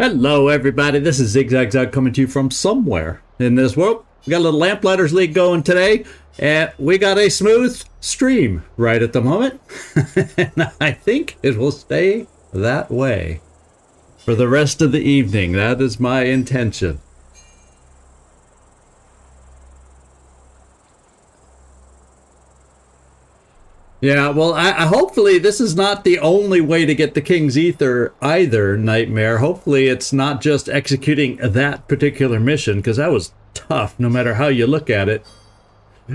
Hello everybody, this is Zigzag coming to you from somewhere in this world. We got a little Lamplighter's League going today, and we got a smooth stream right at the moment. And I think it will stay that way for the rest of the evening. That is my intention. Yeah, well, I hopefully this is not the only way to get the King's Aether either, Nightmare. Hopefully it's not just executing that particular mission, because that was tough, no matter how you look at it.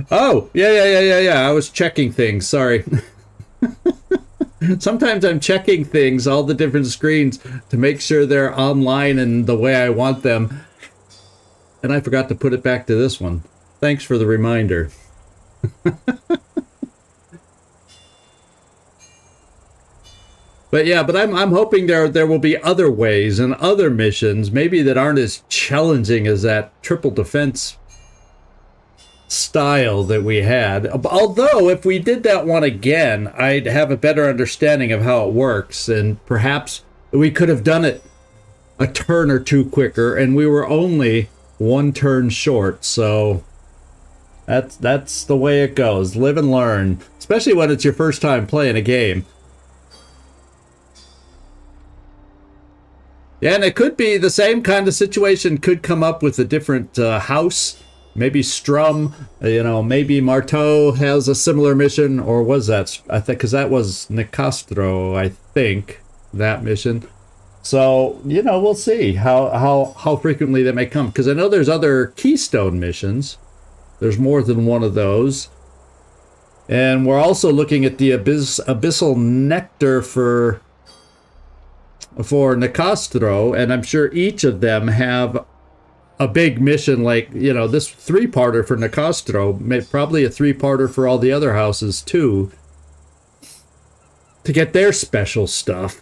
Oh, yeah. I was checking things, sorry. Sometimes I'm checking things, all the different screens, to make sure they're online and the way I want them. And I forgot to put it back to this one. Thanks for the reminder. But yeah, I'm hoping there will be other ways and other missions, maybe that aren't as challenging as that triple defense style that we had. Although, if we did that one again, I'd have a better understanding of how it works, and perhaps we could have done it a turn or two quicker, and we were only one turn short, so that's the way it goes. Live and learn, especially when it's your first time playing a game. Yeah, and it could be the same kind of situation could come up with a different house. Maybe Strum, maybe Marteau has a similar mission, or was that, I think, because that was Nicastro, I think, that mission. So, we'll see how frequently they may come, because I know there's other Keystone missions. There's more than one of those. And we're also looking at the Abyssal Nectar for Nicastro, and I'm sure each of them have a big mission, like, this three-parter for Nicastro, probably a three-parter for all the other houses too, to get their special stuff.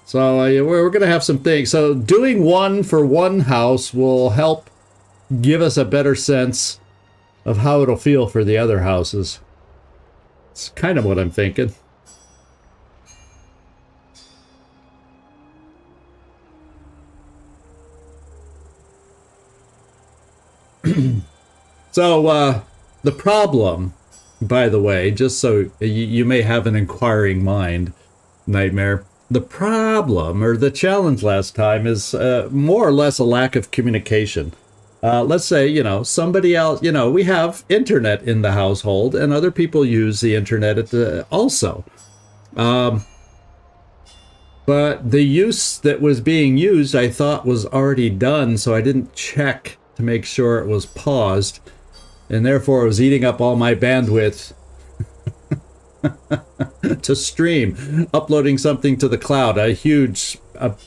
So we're going to have some things. So doing one for one house will help give us a better sense of how it'll feel for the other houses. It's kind of what I'm thinking. So, the problem, by the way, just so you may have an inquiring mind, Nightmare, the problem, or the challenge last time, is more or less a lack of communication. Let's say, somebody else, we have internet in the household, and other people use the internet also. But the use that was being used, I thought, was already done, so I didn't check to make sure it was paused, and therefore it was eating up all my bandwidth to stream, uploading something to the cloud, a huge,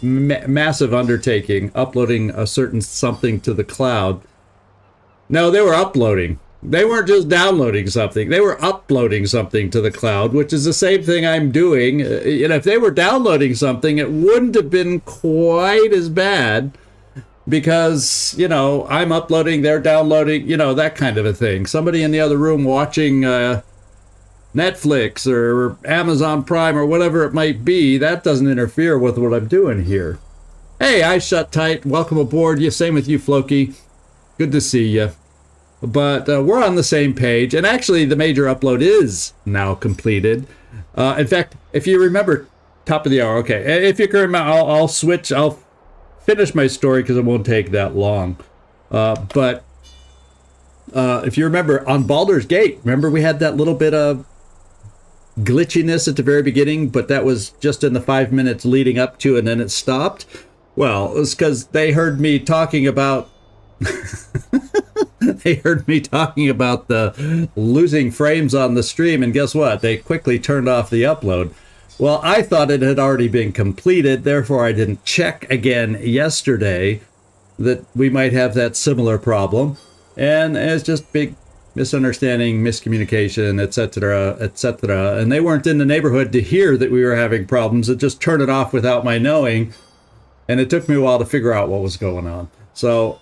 massive undertaking, uploading a certain something to the cloud. No, they were uploading. They weren't just downloading something. They were uploading something to the cloud, which is the same thing I'm doing. If they were downloading something, it wouldn't have been quite as bad, because, I'm uploading, they're downloading, that kind of a thing. Somebody in the other room watching Netflix or Amazon Prime or whatever it might be, that doesn't interfere with what I'm doing here. Hey, I shut tight. Welcome aboard. Same with you, Floki. Good to see you. But we're on the same page. And actually, the major upload is now completed. In fact, if you remember, top of the hour, okay. If you can remember, I'll switch. I'll finish my story because it won't take that long. But if you remember, on Baldur's Gate, remember we had that little bit of glitchiness at the very beginning, but that was just in the 5 minutes leading up to, and then it stopped? Well, it was because they heard me talking about the losing frames on the stream, and guess what? They quickly turned off the upload. Well, I thought it had already been completed, therefore I didn't check again yesterday that we might have that similar problem. And it's just big misunderstanding, miscommunication, etc., etc. And they weren't in the neighborhood to hear that we were having problems. It just turned it off without my knowing. And it took me a while to figure out what was going on. So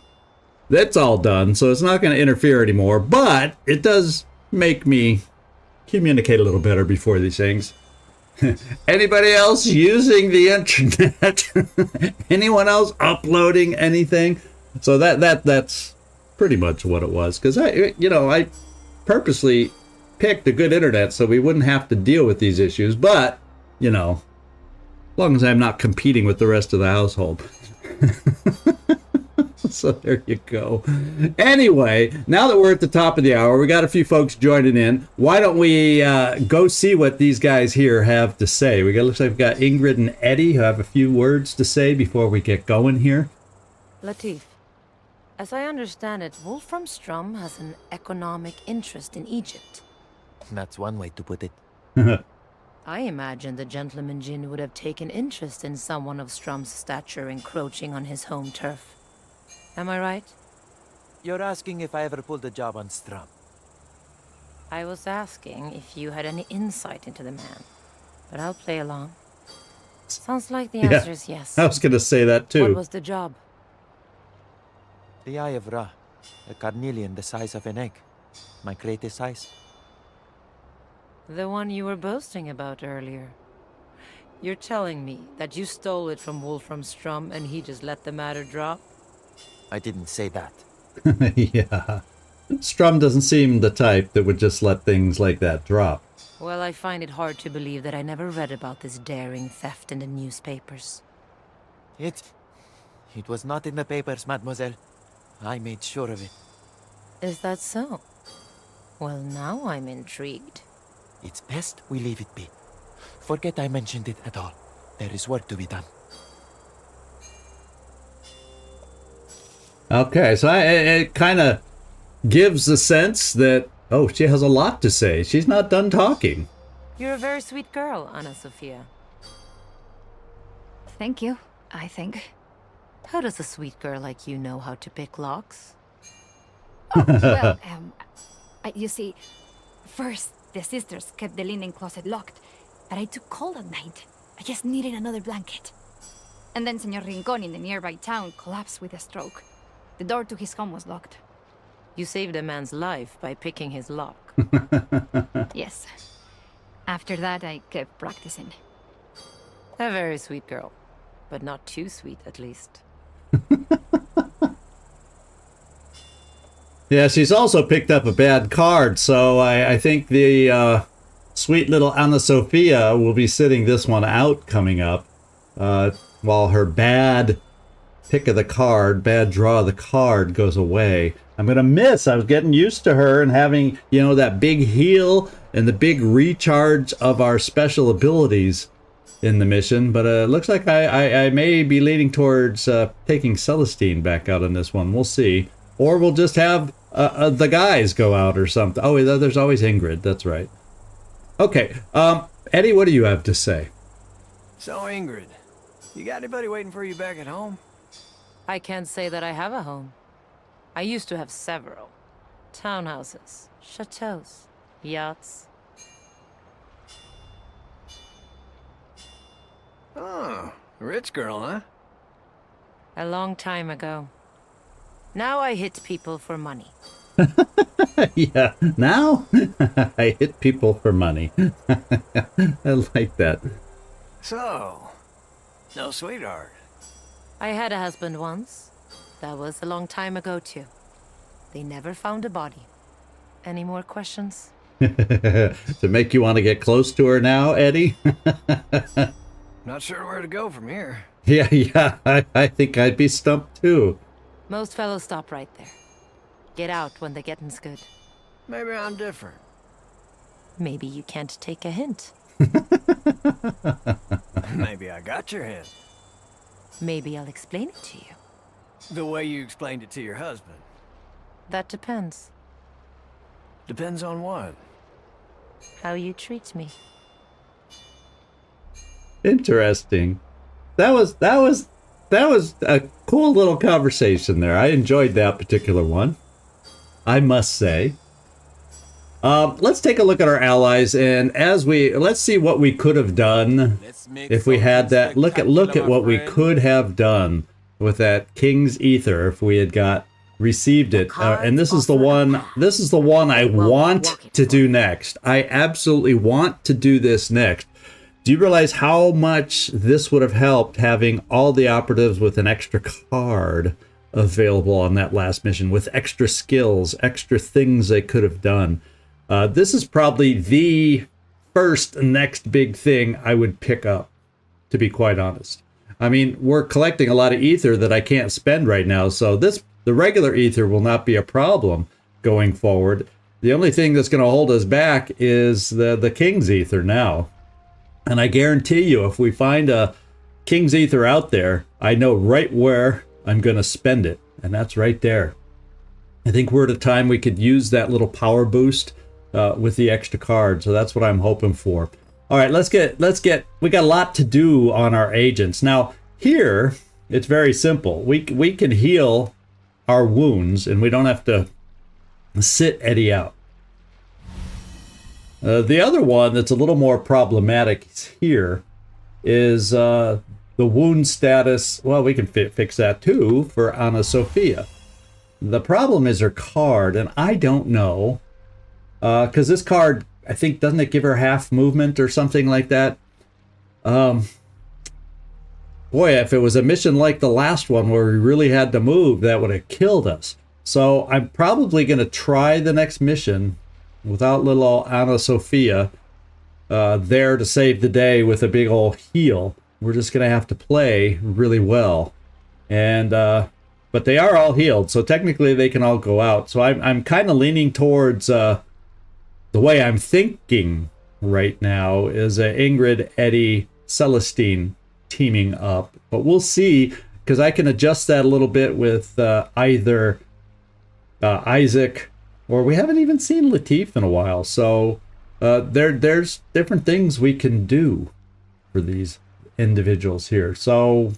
that's all done. So it's not going to interfere anymore. But it does make me communicate a little better before these things. Anybody else using the internet? Anyone else uploading anything? So that's pretty much what it was. Because I purposely picked a good internet so we wouldn't have to deal with these issues. But as long as I'm not competing with the rest of the household. So there you go. Anyway, now that we're at the top of the hour, we got a few folks joining in. Why don't we go see what these guys here have to say? Looks like we've got Ingrid and Eddie who have a few words to say before we get going here. Latif, as I understand it, Wolfram Strum has an economic interest in Egypt. That's one way to put it. I imagine the gentleman Jin would have taken interest in someone of Strum's stature encroaching on his home turf. Am I right? You're asking if I ever pulled a job on Strum. I was asking if you had any insight into the man, but I'll play along. Sounds like the answer is yes. I was going to say that too. What was the job? The Eye of Ra, a carnelian the size of an egg. My greatest size. The one you were boasting about earlier. You're telling me that you stole it from Wolfram Strum and he just let the matter drop? I didn't say that. Yeah. Strum doesn't seem the type that would just let things like that drop. Well, I find it hard to believe that I never read about this daring theft in the newspapers. It was not in the papers, mademoiselle. I made sure of it. Is that so? Well, now I'm intrigued. It's best we leave it be. Forget I mentioned it at all. There is work to be done. Okay, so it kind of gives the sense that, she has a lot to say. She's not done talking. You're a very sweet girl, Anna Sophia. Thank you, I think. How does a sweet girl like you know how to pick locks? Oh, well, you see, first the sisters kept the linen closet locked, but I took cold at night. I just needed another blanket. And then Señor Rincón in the nearby town collapsed with a stroke. The door to his home was locked. You saved a man's life by picking his lock. Yes. After that, I kept practicing. A very sweet girl, but not too sweet, at least. Yeah, she's also picked up a bad card, so I think the sweet little Anna Sophia will be sitting this one out coming up, while her bad pick of the card, bad draw of the card goes away. I'm going to miss. I was getting used to her and having, that big heal and the big recharge of our special abilities in the mission. But it looks like I may be leaning towards taking Celestine back out in this one. We'll see. Or we'll just have the guys go out or something. Oh, there's always Ingrid. That's right. Okay. Eddie, what do you have to say? So, Ingrid, you got anybody waiting for you back at home? I can't say that I have a home. I used to have several. Townhouses, chateaus, yachts. Oh, rich girl, huh? A long time ago. Now I hit people for money. Yeah, now I hit people for money. I like that. So, no sweetheart. I had a husband once. That was a long time ago, too. They never found a body. Any more questions? To make you want to get close to her now, Eddie? Not sure where to go from here. Yeah, I think I'd be stumped too. Most fellows stop right there. Get out when the getting's good. Maybe I'm different. Maybe you can't take a hint. Maybe I got your hint. Maybe I'll explain it to you. The way you explained it to your husband. That depends. Depends on what? How you treat me. Interesting. That was a cool little conversation there. I enjoyed that particular one, I must say. Let's take a look at our allies, and let's see what we could have done if we had that. Look at what we could have done with that King's Aether if we had received it. And this is the one I want to do next. I absolutely want to do this next. Do you realize how much this would have helped having all the operatives with an extra card available on that last mission, with extra skills, extra things they could have done? This is probably the first next big thing I would pick up, to be quite honest. I mean, we're collecting a lot of ether that I can't spend right now, so the regular ether will not be a problem going forward. The only thing that's going to hold us back is the King's Ether now. And I guarantee you, if we find a King's Ether out there, I know right where I'm going to spend it. And that's right there. I think we're at a time we could use that little power boost with the extra card. So that's what I'm hoping for. All right, we got a lot to do on our agents. Now, here, it's very simple. We can heal our wounds, and we don't have to sit Eddie out. The other one that's a little more problematic here is the wound status. Well, we can fix that too for Anna Sophia. The problem is her card, and I don't know, because this card, I think, doesn't it give her half movement or something like that? Boy, if it was a mission like the last one where we really had to move, that would have killed us. So I'm probably going to try the next mission without little Anna Sophia there to save the day with a big old heal. We're just going to have to play really well. And but they are all healed, so technically they can all go out. So I'm kind of leaning towards the way I'm thinking right now is Ingrid, Eddie, Celestine teaming up. But we'll see, because I can adjust that a little bit with either Isaac, or we haven't even seen Latif in a while. So there's different things we can do for these individuals here. So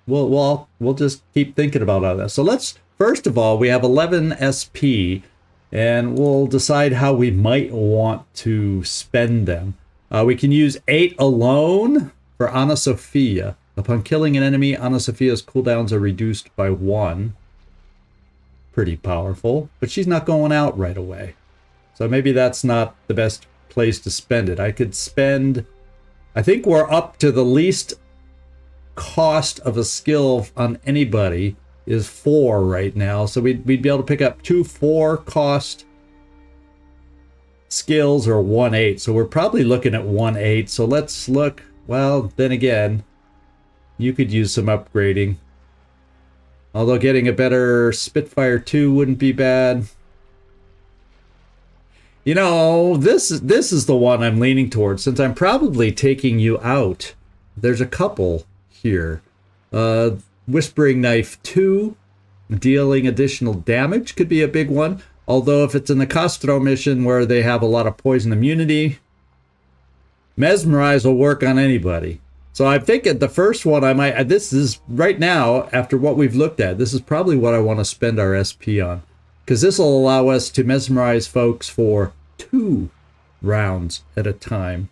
we'll just keep thinking about all that. So let's, first of all, we have 11 SP, and we'll decide how we might want to spend them. We can use 8 alone for Anna Sophia. Upon killing an enemy, Anna Sophia's cooldowns are reduced by 1. Pretty powerful, but she's not going out right away. So maybe that's not the best place to spend it. I could spend, I think we're up to the least cost of a skill on anybody is 4 right now. So we'd be able to pick up 2 4-cost skills or 1/8. So we're probably looking at 1/8. So let's look. Well, then again, you could use some upgrading. Although getting a better Spitfire 2 wouldn't be bad. You know, this is the one I'm leaning towards, since I'm probably taking you out. There's a couple here. Whispering Knife 2, dealing additional damage could be a big one. Although if it's in the Castro mission where they have a lot of poison immunity, Mesmerize will work on anybody. So I'm thinking the first one I might, this is right now, after what we've looked at, this is probably what I want to spend our SP on. Because this will allow us to mesmerize folks for 2 rounds at a time.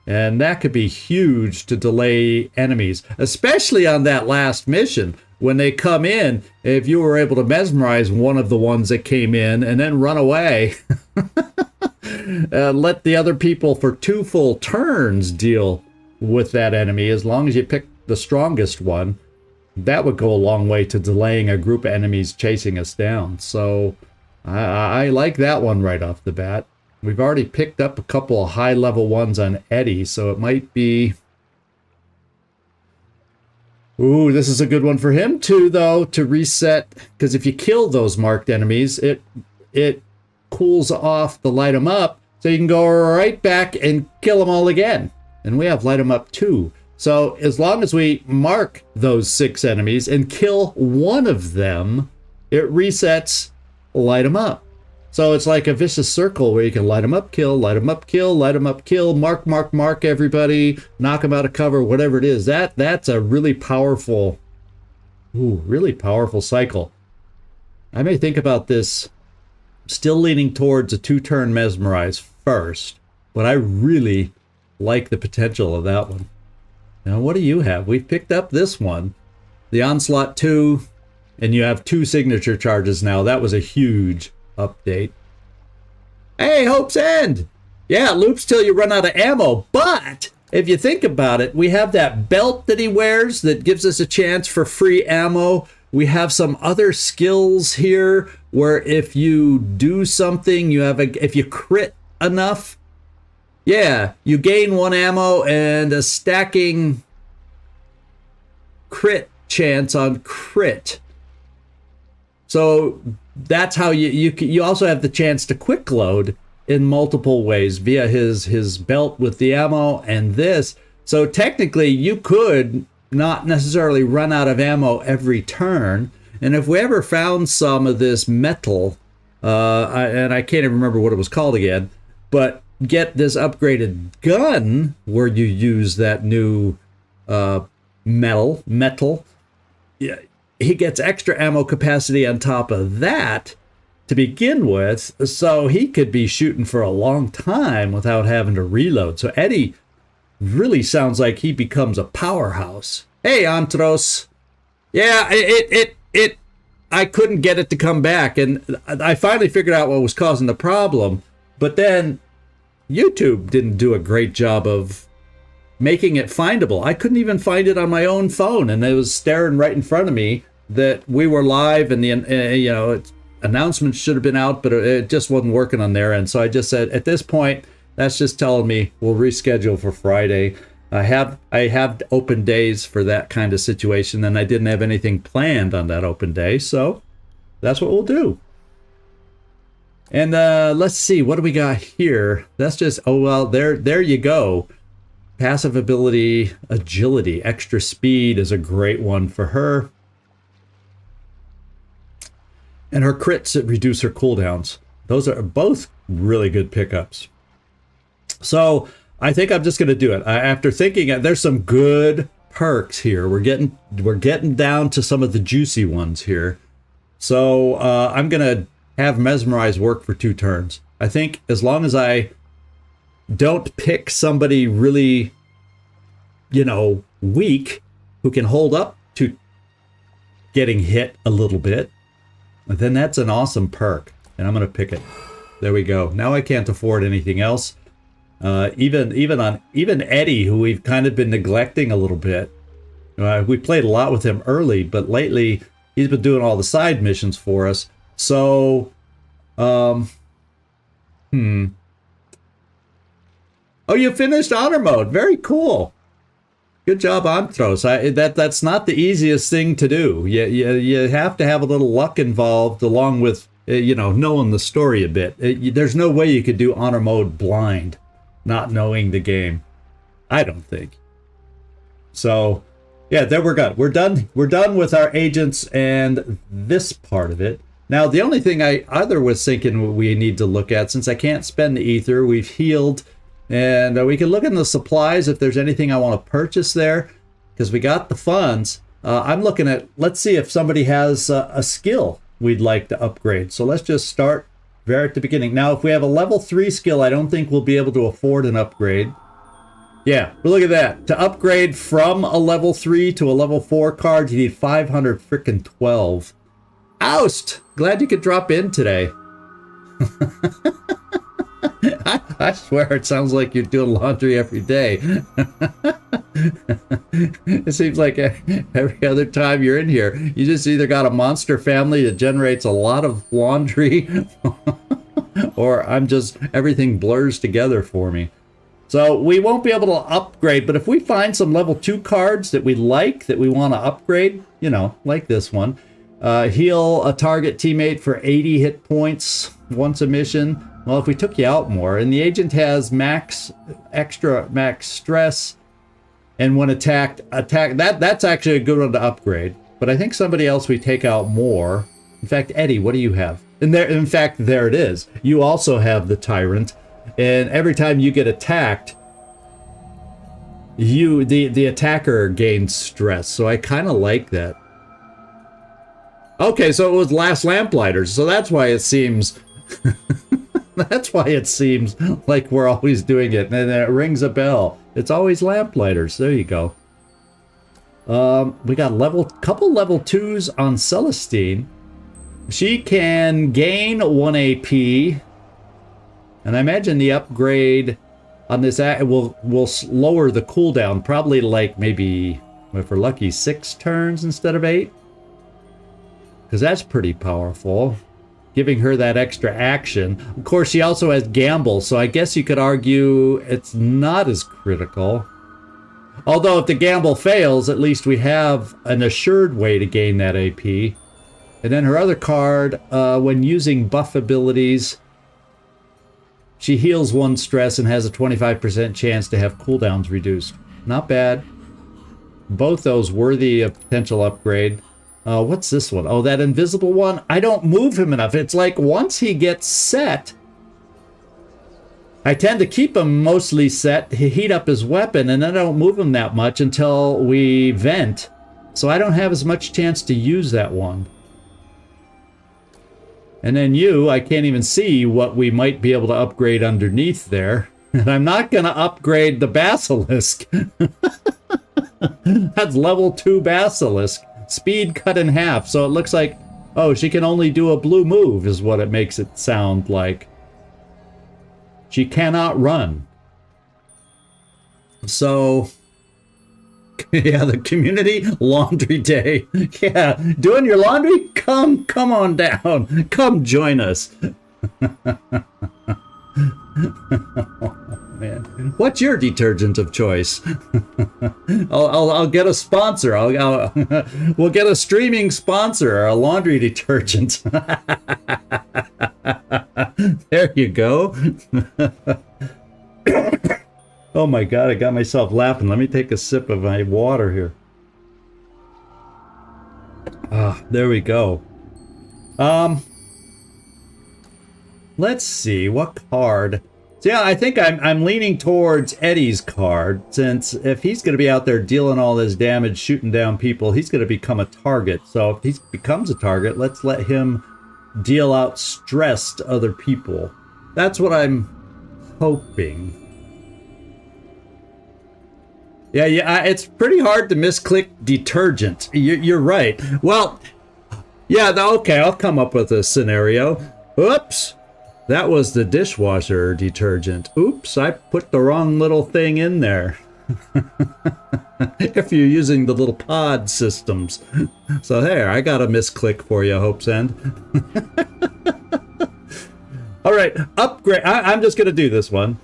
And that could be huge to delay enemies, especially on that last mission. When they come in, if you were able to mesmerize one of the ones that came in and then run away, let the other people for 2 full turns deal with that enemy, as long as you pick the strongest one, that would go a long way to delaying a group of enemies chasing us down. So I like that one right off the bat. We've already picked up a couple of high-level ones on Eddie, so it might be... Ooh, this is a good one for him too, though, to reset, because if you kill those marked enemies, it cools off the light 'em up, so you can go right back and kill them all again. And we have light 'em up too. So as long as we mark those 6 enemies and kill one of them, it resets light 'em up. So it's like a vicious circle where you can light 'em up, kill, light 'em up, kill, light 'em up, kill, mark everybody, knock them out of cover, whatever it is. That's a really powerful, really powerful cycle. I may think about this. Still leaning towards a 2-turn mesmerize first, but I really like the potential of that one. Now, what do you have? We've picked up this one, the Onslaught 2, and you have 2 signature charges now. That was a huge update. Hey, Hope's End! Yeah, it loops till you run out of ammo, but if you think about it, we have that belt that he wears that gives us a chance for free ammo. We have some other skills here where if you do something, if you crit enough, yeah, you gain 1 ammo and a stacking crit chance on crit. So that's how you also have the chance to quick load in multiple ways via his belt with the ammo and this. So technically you could not necessarily run out of ammo every turn. And if we ever found some of this metal, and I can't even remember what it was called again, but get this upgraded gun where you use that new metal, yeah, he gets extra ammo capacity on top of that to begin with, so he could be shooting for a long time without having to reload. So Eddie really sounds like he becomes a powerhouse. Hey, Antros. Yeah, I couldn't get it to come back, and I finally figured out what was causing the problem, but then YouTube didn't do a great job of making it findable. I couldn't even find it on my own phone, and it was staring right in front of me that we were live, and the announcement should have been out, but it just wasn't working on their end. So I just said, at this point, that's just telling me we'll reschedule for Friday. I have open days for that kind of situation, and I didn't have anything planned on that open day, so that's what we'll do. And let's see, what do we got here? That's just, oh well, there you go. Passive ability, agility, extra speed is a great one for her. And her crits that reduce her cooldowns. Those are both really good pickups. So I think I'm just going to do it. After thinking, there's some good perks here. We're getting down to some of the juicy ones here. So I'm going to have Mesmerize work for 2 turns. I think as long as I don't pick somebody really, weak who can hold up to getting hit a little bit, then that's an awesome perk, and I'm going to pick it. There we go. Now I can't afford anything else. Even Eddie, who we've kind of been neglecting a little bit. We played a lot with him early, but lately he's been doing all the side missions for us. So, oh, you finished honor mode. Very cool. Good job, Antros. That's not the easiest thing to do. You have to have a little luck involved, along with knowing the story a bit. There's no way you could do honor mode blind, not knowing the game. I don't think. So, yeah, there we're good. We're done. We're done with our agents and this part of it. Now, the only thing I was thinking we need to look at, since I can't spend the ether, we've healed. And we can look in the supplies if there's anything I want to purchase there, because we got the funds. I'm looking at, let's see if somebody has a skill we'd like to upgrade. So let's just start right at the beginning. Now, if we have a level 3 skill, I don't think we'll be able to afford an upgrade. Yeah, but look at that. To upgrade from a level 3 to a level 4 card, you need 512. Oust! Glad you could drop in today. I swear it sounds like you're doing laundry every day. It seems like every other time you're in here, you just either got a monster family that generates a lot of laundry, or everything blurs together for me. So we won't be able to upgrade, but if we find some level 2 cards that we like, that we want to upgrade, like this one, heal a target teammate for 80 hit points once a mission. Well, if we took you out more, and the agent has max stress, and when attacked, that's actually a good one to upgrade. But I think somebody else we take out more. In fact, Eddie, what do you have? And in fact, there it is. You also have the Tyrant, and every time you get attacked, the attacker gains stress. So I kind of like that. Okay, so it was last Lamplighter, so that's why it seems. That's why it seems like we're always doing it, and it rings a bell. It's always Lamplighters. There you go. We got couple level 2s on Celestine. She can gain 1 AP, and I imagine the upgrade on this, we'll lower the cooldown probably like maybe, if we're lucky, 6 turns instead of 8. Because that's pretty powerful, giving her that extra action. Of course, she also has Gamble, so I guess you could argue it's not as critical. Although if the Gamble fails, at least we have an assured way to gain that AP. And then her other card, when using buff abilities, she heals 1 stress and has a 25% chance to have cooldowns reduced. Not bad. Both those worthy of potential upgrade. What's this one? Oh, that invisible one? I don't move him enough. It's like once he gets set, I tend to keep him mostly set, heat up his weapon, and then I don't move him that much until we vent. So I don't have as much chance to use that one. And then I can't even see what we might be able to upgrade underneath there. And I'm not going to upgrade the Basilisk. That's level 2 Basilisk. Speed cut in half. So it looks like, oh, she can only do a blue move is what it makes it sound like. She cannot run. So, yeah, the community laundry day. Yeah, doing your laundry? Come on down. Come join us. Oh, man. What's your detergent of choice? I'll get a sponsor. We'll get a streaming sponsor, a laundry detergent. There you go. Oh my god, I got myself laughing. Let me take a sip of my water here. Ah, there we go. Let's see, what card? So yeah, I think I'm leaning towards Eddie's card, since if he's going to be out there dealing all this damage, shooting down people, he's going to become a target. So if he becomes a target, let's let him deal out stress to other people. That's what I'm hoping. Yeah, it's pretty hard to misclick detergent. You're right. Well, yeah, okay, I'll come up with a scenario. Oops, that was the dishwasher detergent. Oops, I put the wrong little thing in there. If you're using the little pod systems. So there, I got a misclick for you, Hope's End. All right, upgrade. I'm just going to do this one.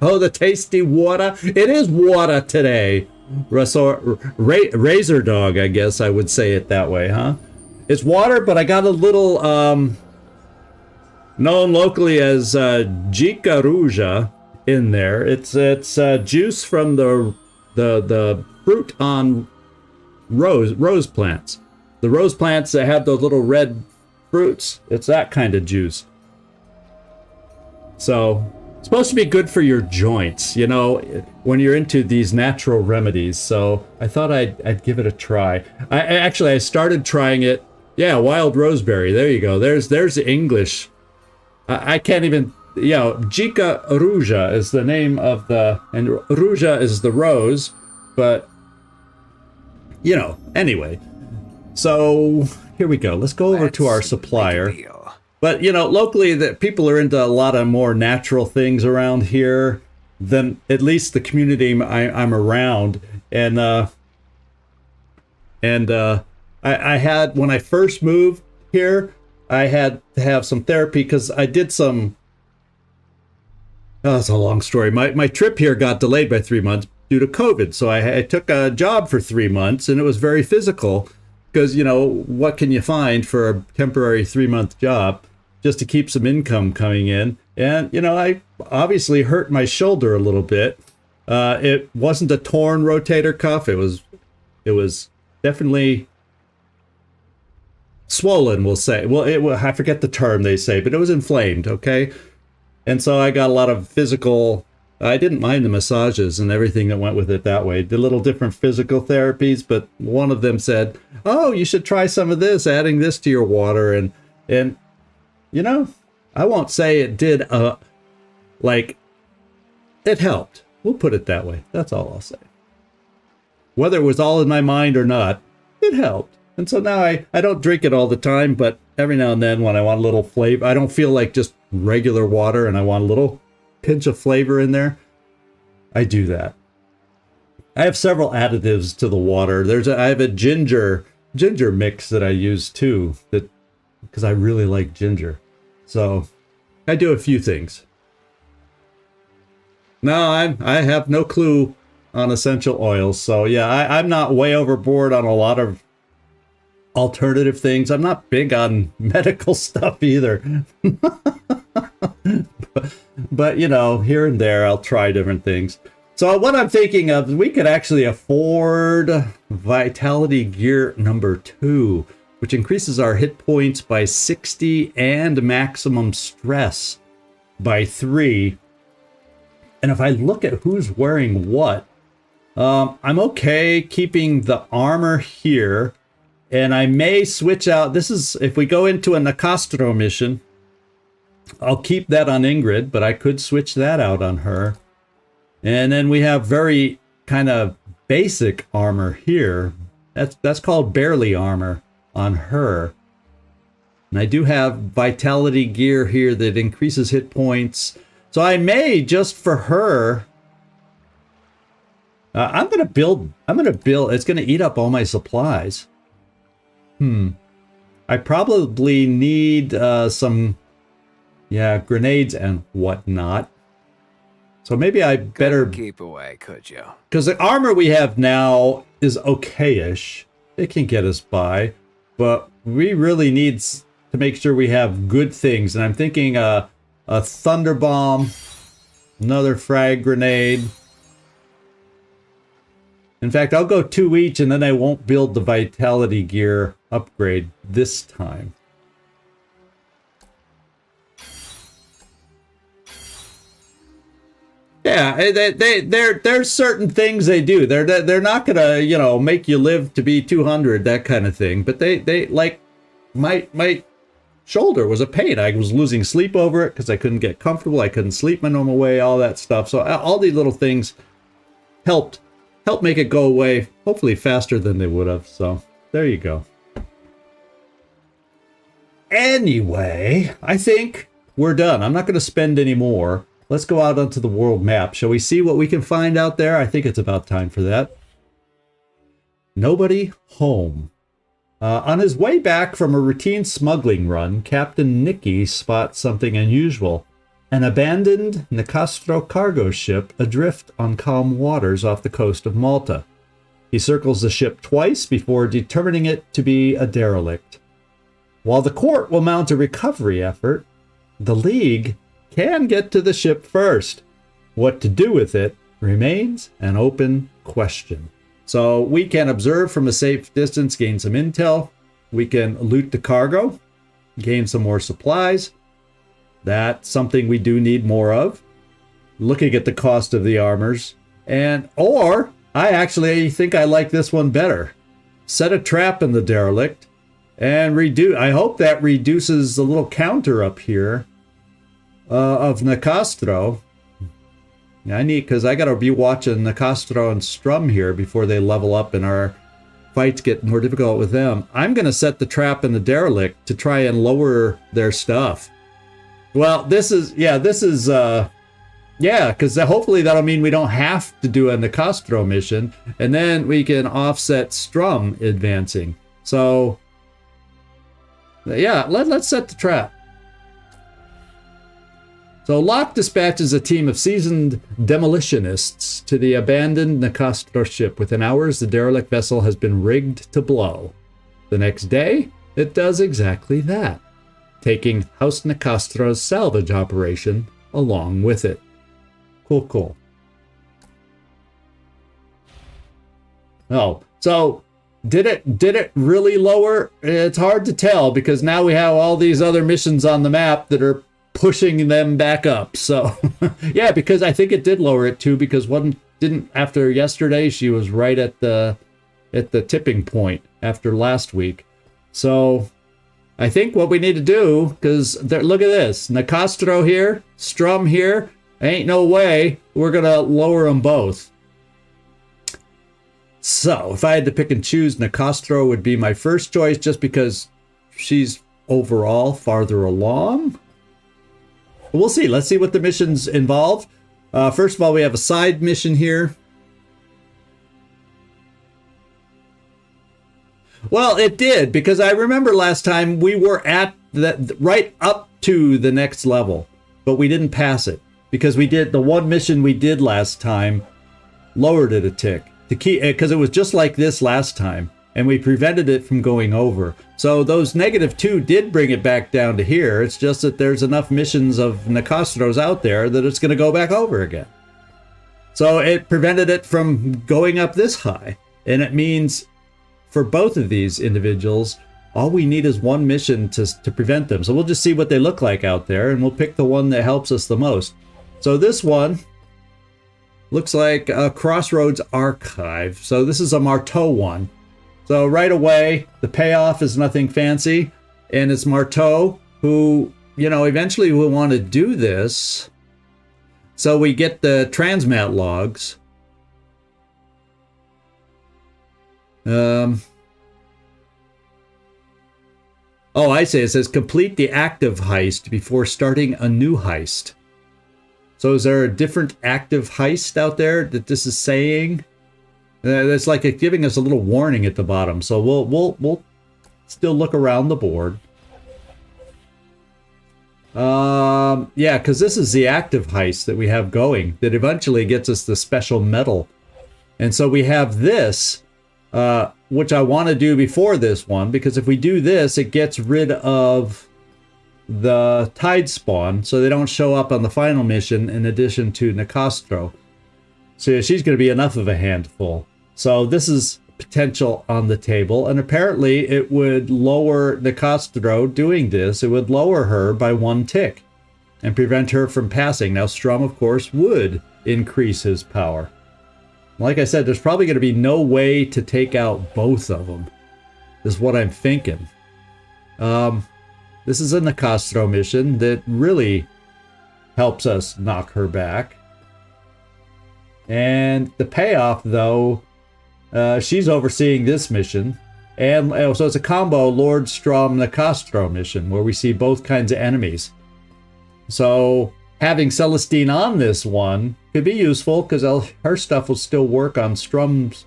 Oh, the tasty water. It is water today. Razor dog, I guess I would say it that way, huh? It's water, but I got a little, known locally as Jica Ruja in there. It's juice from the fruit on rose plants. The rose plants that have those little red fruits. It's that kind of juice. So, it's supposed to be good for your joints, you know, when you're into these natural remedies. So I thought I'd give it a try. I started trying it. Yeah, wild roseberry. There you go. There's the English. I can't even, you know, Jica Ruja is the name of and Ruja is the rose, but, you know, anyway. So here we go. Let's go over to our supplier. But, you know, locally, that people are into a lot of more natural things around here than at least the community I'm around. And I had, when I first moved here, I had to have some therapy because I did some, that's a long story. My trip here got delayed by 3 months due to COVID. So I took a job for 3 months, and it was very physical. Because, you know, what can you find for a temporary 3-month job just to keep some income coming in? And, you know, I obviously hurt my shoulder a little bit. It wasn't a torn rotator cuff. It was definitely swollen, we'll say. Well, I forget the term they say, but it was inflamed, okay? And so I got a lot of physical... I didn't mind the massages and everything that went with it that way. The little different physical therapies, but one of them said, oh, you should try some of this, adding this to your water. And you know, I won't say it did, it helped. We'll put it that way. That's all I'll say. Whether it was all in my mind or not, it helped. And so now I don't drink it all the time, but every now and then when I want a little flavor, I don't feel like just regular water and I want a little pinch of flavor in there, I do that. I have several additives to the water. I have a ginger mix that I use too, that because I really like ginger. So I do a few things. No, I have no clue on essential oils. So yeah, I'm not way overboard on a lot of alternative things. I'm not big on medical stuff either. but you know, here and there I'll try different things. So what I'm thinking of is we could actually afford Vitality Gear number 2, which increases our hit points by 60 and maximum stress by 3. And if I look at who's wearing what, I'm okay keeping the armor here. And I may switch out. This is, if we go into a Nicastro mission, I'll keep that on Ingrid, but I could switch that out on her. And then we have very kind of basic armor here. That's called barely armor on her. And I do have vitality gear here that increases hit points. So I may, just for her, I'm gonna build, it's gonna eat up all my supplies. I probably need some, grenades and whatnot. So maybe I better keep away, could you? Because the armor we have now is okay-ish. It can get us by, but we really need to make sure we have good things. And I'm thinking a thunder bomb, another frag grenade. In fact, I'll go 2 each, and then I won't build the vitality gear upgrade this time. Yeah, there's certain things they do. They're not gonna, you know, make you live to be 200, that kind of thing. But they like my shoulder was a pain. I was losing sleep over it because I couldn't get comfortable. I couldn't sleep my normal way. All that stuff. So all these little things helped make it go away. Hopefully faster than they would have. So there you go. Anyway, I think we're done. I'm not going to spend any more. Let's go out onto the world map. Shall we see what we can find out there? I think it's about time for that. Nobody home. On his way back from a routine smuggling run, Captain Nicky spots something unusual. An abandoned Nicastro cargo ship adrift on calm waters off the coast of Malta. He circles the ship twice before determining it to be a derelict. While the court will mount a recovery effort, the League can get to the ship first. What to do with it remains an open question. So we can observe from a safe distance, gain some intel. We can loot the cargo, gain some more supplies. That's something we do need more of. Looking at the cost of the armors. Or I actually think I like this one better. Set a trap in the derelict and I hope that reduces the little counter up here of Nicastro. I need, because I gotta be watching Nicastro and Strum here before they level up and our fights get more difficult with them. I'm gonna set the trap in the derelict to try and lower their stuff. Well, because hopefully that'll mean we don't have to do a Nicastro mission, and then we can offset Strum advancing. So yeah, let's set the trap. So Locke dispatches a team of seasoned demolitionists to the abandoned Nicastro ship. Within hours, the derelict vessel has been rigged to blow. The next day, it does exactly that, taking House Nicastro's salvage operation along with it. Cool. Oh, so did it really lower? It's hard to tell because now we have all these other missions on the map that are pushing them back up. So yeah, because I think it did lower it too, because one didn't, after yesterday she was right at the tipping point after last week. So I think what we need to do, because look at this, Nicastro here, Strum here, ain't no way we're gonna lower them both. So, if I had to pick and choose, Nicastro would be my first choice just because she's overall farther along. We'll see. Let's see what the missions involve. First of all, we have a side mission here. Well, it did, because I remember last time we were at right up to the next level, but we didn't pass it because we did the one mission we did last time, lowered it a tick. Because it was just like this last time, and we prevented it from going over. So those -2 did bring it back down to here. It's just that there's enough missions of Nicastros out there that it's going to go back over again. So it prevented it from going up this high. And it means for both of these individuals, all we need is one mission to prevent them. So we'll just see what they look like out there, and we'll pick the one that helps us the most. So this one looks like a Crossroads Archive. So this is a Marteau one. So right away, the payoff is nothing fancy. And it's Marteau who, you know, eventually will want to do this. So we get the transmat logs. Oh, I see. It says complete the active heist before starting a new heist. So is there a different active heist out there that this is saying? It's like it's giving us a little warning at the bottom. So we'll still look around the board. Yeah, because this is the active heist that we have going that eventually gets us the special medal. And so we have this, which I want to do before this one, because if we do this, it gets rid of the tide spawn, so they don't show up on the final mission in addition to Nicastro. So she's going to be enough of a handful. So this is potential on the table, and apparently it would lower Nicastro doing this. It would lower her by 1 tick and prevent her from passing. Now Strum, of course, would increase his power. Like I said, there's probably going to be no way to take out both of them, is what I'm thinking. This is a Nicastro mission that really helps us knock her back. And the payoff, though, she's overseeing this mission. And so it's a combo Lord Strum Nicastro mission where we see both kinds of enemies. So having Celestine on this one could be useful because her stuff will still work on Strum's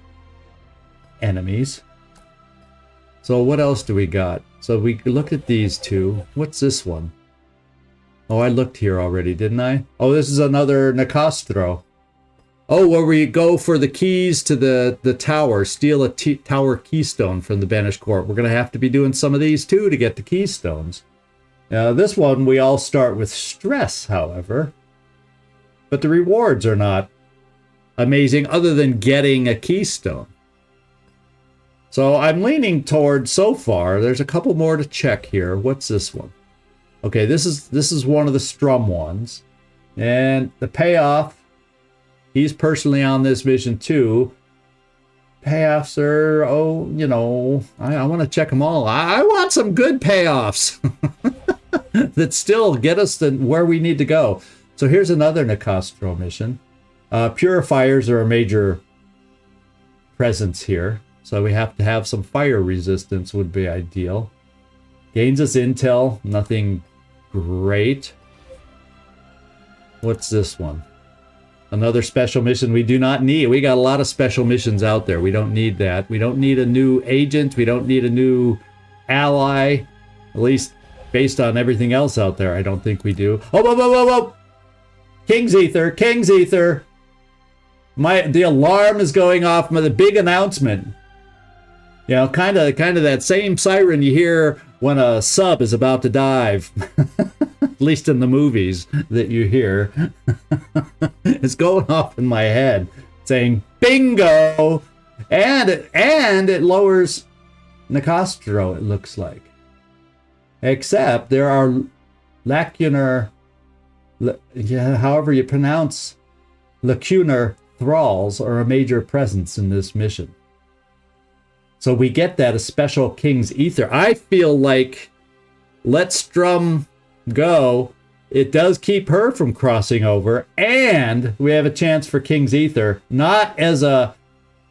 enemies. So what else do we got? So we look at these two. What's this one? Oh, I looked here already, didn't I? Oh, this is another Nicastro. Oh, where we go for the keys to the tower. Steal a tower keystone from the Banished Court. We're going to have to be doing some of these too to get the keystones. This one, we all start with stress, however. But the rewards are not amazing other than getting a keystone. So I'm leaning towards, so far, there's a couple more to check here. What's this one? Okay, this is one of the Strum ones. And the payoff, he's personally on this mission too. Payoffs are, oh, you know, I want to check them all. I want some good payoffs that still get us to where we need to go. So here's another Nicastro mission. Purifiers are a major presence here. So we have to have some fire resistance would be ideal. Gains us intel, nothing great. What's this one? Another special mission we do not need. We got a lot of special missions out there. We don't need that. We don't need a new agent. We don't need a new ally. At least based on everything else out there, I don't think we do. Oh, whoa, whoa, whoa, whoa! King's Aether, King's Aether. The alarm is going off with a big announcement. You know, kind of that same siren you hear when a sub is about to dive. At least in the movies that you hear. It's going off in my head saying bingo, and it lowers Nicastro, it looks like. Except there are lacunar, however you pronounce, lacunar thralls are a major presence in this mission. So we get that a special King's Aether. I feel like let Strum go. It does keep her from crossing over, and we have a chance for King's Aether, not as a,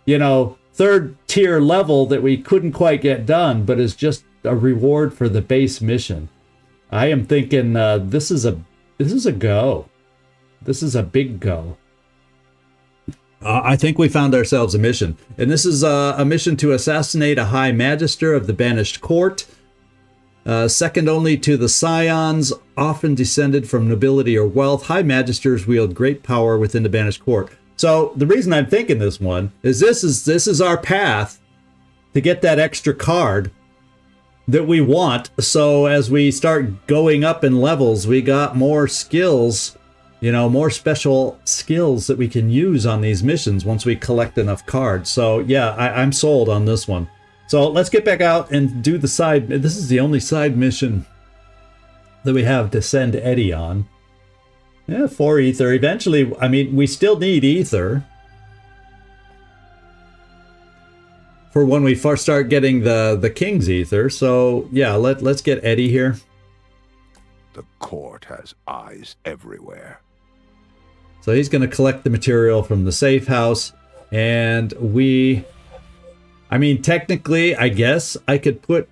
you know, third tier level that we couldn't quite get done, but is just a reward for the base mission. I am thinking this is a go. This is a big go. I think we found ourselves a mission, and this is a mission to assassinate a High Magister of the Banished Court. Second only to the Scions, often descended from nobility or wealth, High Magisters wield great power within the Banished Court. So the reason I'm thinking this one is this is our path to get that extra card that we want. So as we start going up in levels, we got more skills, you know, more special skills that we can use on these missions once we collect enough cards. So yeah, I'm sold on this one. So let's get back out and do the side. This is the only side mission that we have to send Eddie on. Yeah, 4 Aether. Eventually, I mean, we still need Aether for when we first start getting the King's Aether. So yeah, let's get Eddie here. The court has eyes everywhere. So he's going to collect the material from the safe house, and I mean, technically, I guess I could put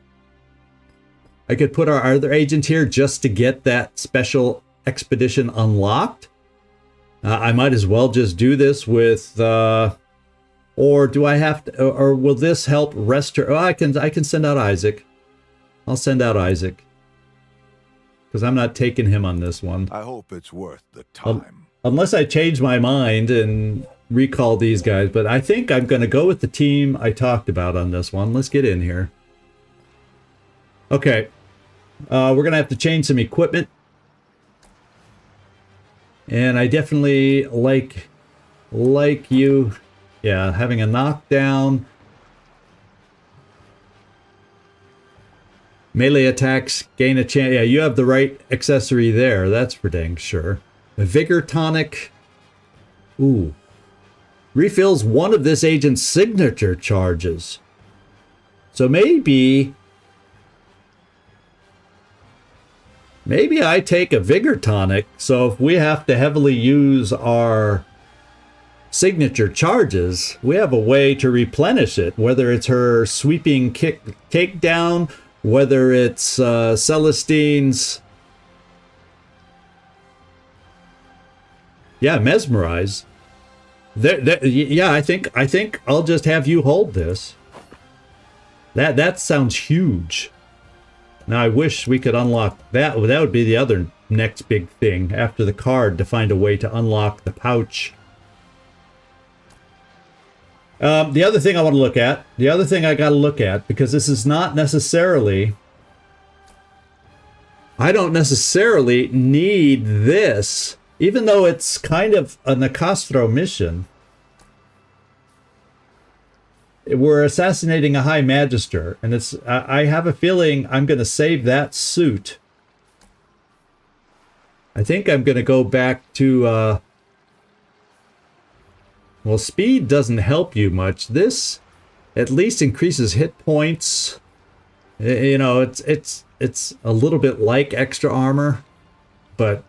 our other agent here just to get that special expedition unlocked. I might as well just do this with, or do I have to, or will this help restore? Oh, I can send out Isaac. I'll send out Isaac because I'm not taking him on this one. I hope it's worth the time. Unless I change my mind and recall these guys, but I think I'm going to go with the team I talked about on this one. Let's get in here. Okay. We're going to have to change some equipment. And I definitely like you. Yeah, having a knockdown. Melee attacks gain a chance. Yeah, you have the right accessory there. That's for dang sure. A Vigor Tonic. Ooh. Refills one of this agent's signature charges. So maybe I take a Vigor Tonic, so if we have to heavily use our signature charges, we have a way to replenish it, whether it's her sweeping takedown, whether it's Celestine's, yeah, Mesmerize. Yeah, I think I'll just have you hold this. That sounds huge. Now I wish we could unlock that. That would be the other next big thing after the card, to find a way to unlock the pouch. The other thing I want to look at, the other thing I got to look at, because this is not necessarily, I don't necessarily need this, even though it's kind of a Nicastro mission. We're assassinating a High Magister, and it's, I have a feeling I'm going to save that suit. I think I'm going to go back to, well, speed doesn't help you much. This at least increases hit points. You know, it's a little bit like extra armor, but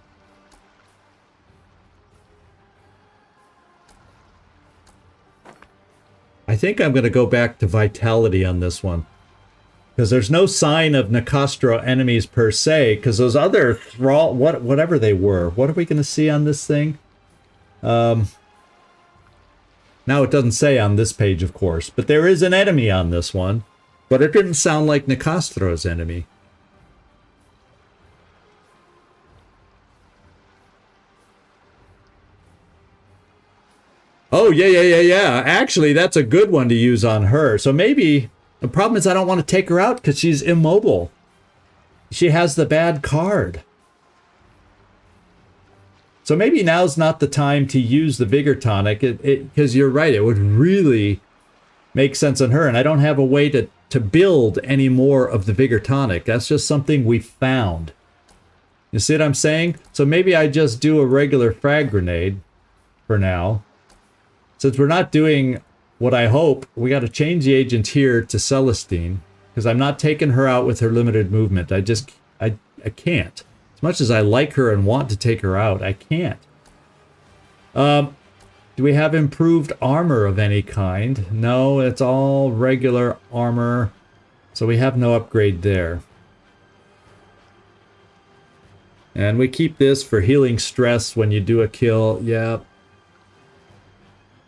I think I'm going to go back to vitality on this one, because there's no sign of Nicastro enemies per se, because those other thrall, whatever they were, what are we going to see on this thing? Now it doesn't say on this page, of course, but there is an enemy on this one, but it didn't sound like Nicastro's enemy. Oh, yeah. Actually, that's a good one to use on her. So maybe the problem is I don't want to take her out because she's immobile. She has the bad card. So maybe now's not the time to use the Vigor Tonic, because you're right, it would really make sense on her, and I don't have a way to build any more of the Vigor Tonic. That's just something we found. You see what I'm saying? So maybe I just do a regular frag grenade for now. Since we're not doing what I hope, we got to change the agent here to Celestine, because I'm not taking her out with her limited movement. I can't. As much as I like her and want to take her out, I can't. Do we have improved armor of any kind? No, it's all regular armor. So we have no upgrade there. And we keep this for healing stress when you do a kill. Yeah.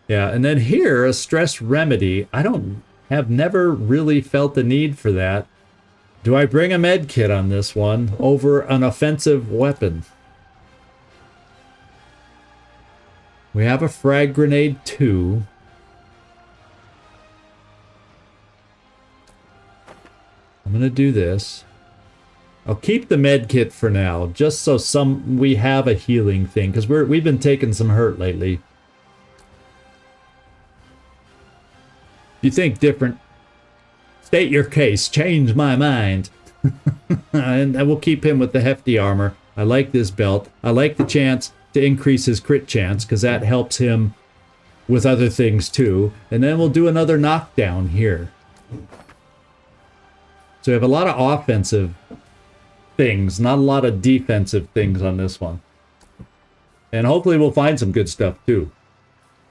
Yeah, and then here, a stress remedy. I have never really felt the need for that. Do I bring a med kit on this one over an offensive weapon? We have a frag grenade too. I'm gonna do this. I'll keep the med kit for now, just so we have a healing thing, because we've been taking some hurt lately. If you think different, state your case, change my mind. And I will keep him with the hefty armor. I like this belt. I like the chance to increase his crit chance, because that helps him with other things too. And then we'll do another knockdown here. So we have a lot of offensive things, not a lot of defensive things on this one. And hopefully we'll find some good stuff too.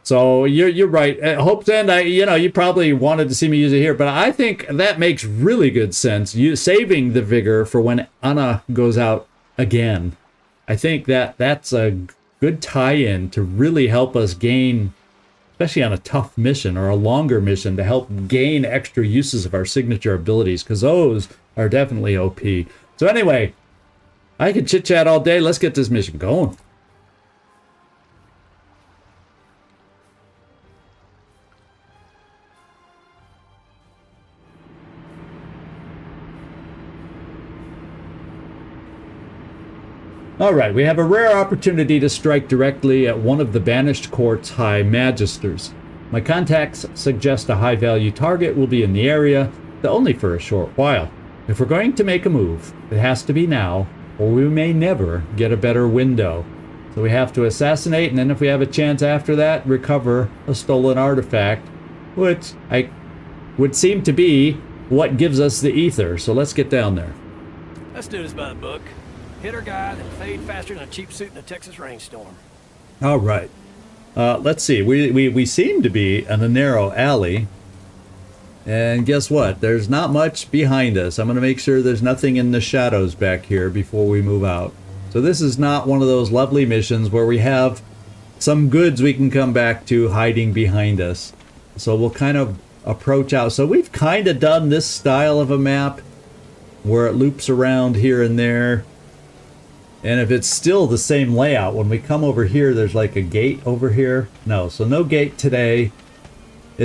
So you're right. Hope's End, you probably wanted to see me use it here, but I think that makes really good sense. Saving the vigor for when Anna goes out again. I think that's a good tie-in to really help us gain, especially on a tough mission or a longer mission, to help gain extra uses of our signature abilities, because those are definitely OP. So anyway, I could chit-chat all day. Let's get this mission going. Alright, we have a rare opportunity to strike directly at one of the Banished Court's High Magisters. My contacts suggest a high-value target will be in the area, though only for a short while. If we're going to make a move, it has to be now, or we may never get a better window. So we have to assassinate, and then if we have a chance after that, recover a stolen artifact, which would seem to be what gives us the ether. So let's get down there. Let's do this by the book. Hit our guy, then fade faster than a cheap suit in a Texas rainstorm. All right. Let's see. We seem to be in a narrow alley. And guess what? There's not much behind us. I'm going to make sure there's nothing in the shadows back here before we move out. So this is not one of those lovely missions where we have some goods we can come back to hiding behind us. So we'll kind of approach out. So we've kind of done this style of a map where it loops around here and there. And if it's still the same layout, when we come over here, there's like a gate over here. No, so no gate today.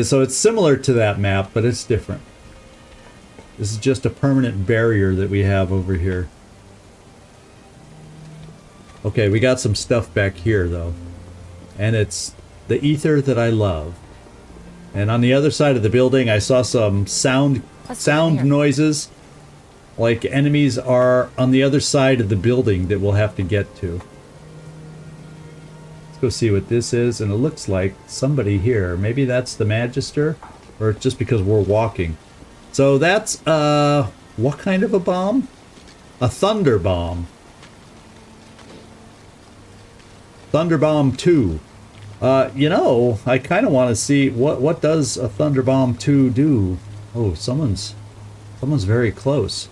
So it's similar to that map, but it's different. This is just a permanent barrier that we have over here. Okay, we got some stuff back here, though. And it's the ether that I love. And on the other side of the building, I saw some sound noises. Like enemies are on the other side of the building that we'll have to get to. Let's go see what this is, and it looks like somebody here. Maybe that's the Magister, or it's just because we're walking. So that's, what kind of a bomb? A Thunder Bomb. Thunder Bomb 2. I kind of want to see what does a Thunder Bomb 2 do? Oh, someone's very close.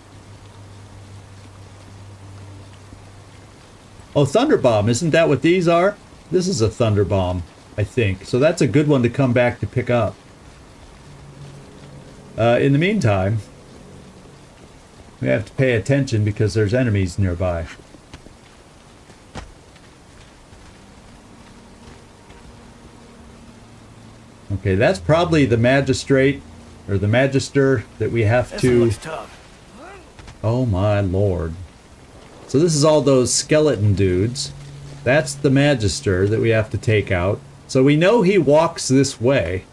Oh, Thunder Bomb, isn't that what these are? This is a Thunder Bomb, I think. So that's a good one to come back to pick up. In the meantime, we have to pay attention because there's enemies nearby. Okay, that's probably the Magistrate, or the Magister that we have to... This looks tough. Oh my lord. So this is all those skeleton dudes. That's the Magister that we have to take out. So we know he walks this way.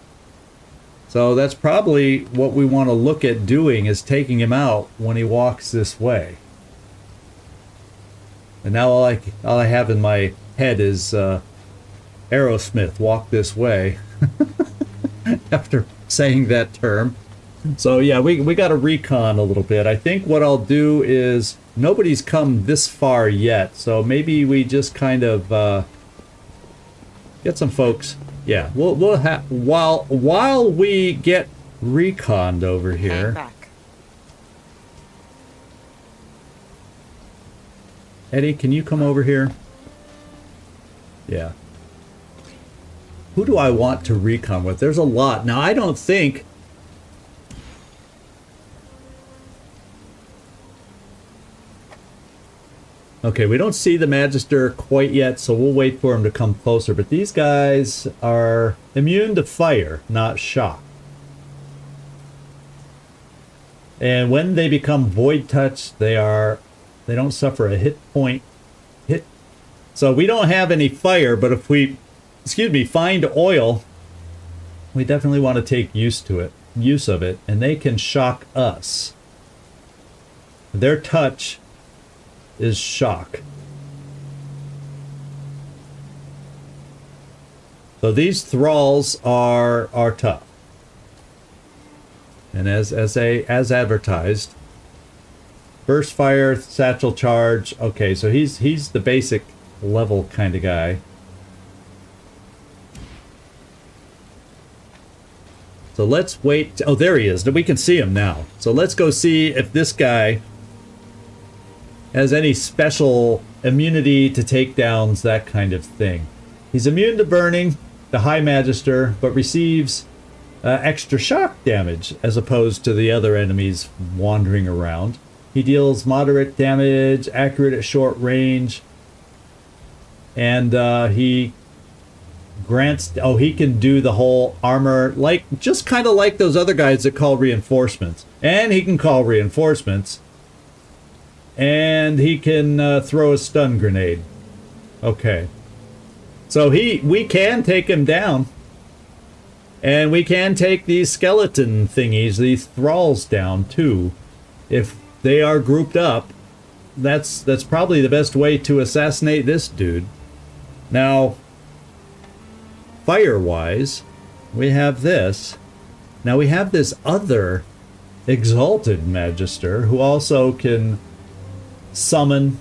So that's probably what we want to look at doing, is taking him out when he walks this way. And now all I have in my head is Aerosmith, walk this way. After saying that term. So yeah, we got to recon a little bit. I think what I'll do is, nobody's come this far yet, so maybe we just kind of get some folks Yeah, we'll have while we get reconned over Hang here. back. Eddie, can you come over here? Yeah. Who do I want to recon with? There's a lot. Now, I don't think... Okay, we don't see the Magister quite yet, so we'll wait for him to come closer. But these guys are immune to fire, not shock. And when they become Void Touch, they don't suffer a hit point hit. So we don't have any fire, but if we, find oil, we definitely want to take use of it, and they can shock us. Their touch is shock. So these thralls are tough. And as advertised, burst fire, satchel charge. Okay, so he's the basic level kind of guy. So let's wait. Oh, there he is. We can see him now. So let's go see if this guy has any special immunity to takedowns, that kind of thing. He's immune to burning, the High Magister, but receives extra shock damage as opposed to the other enemies wandering around. He deals moderate damage, accurate at short range, and he grants... Oh, he can do the whole armor, like just kind of like those other guys that call reinforcements. And he can call reinforcements. And he can throw a stun grenade. Okay. So we can take him down. And we can take these skeleton thingies, these thralls down too. If they are grouped up, that's probably the best way to assassinate this dude. Now, fire-wise, we have this. Now we have this other Exalted Magister who also can summon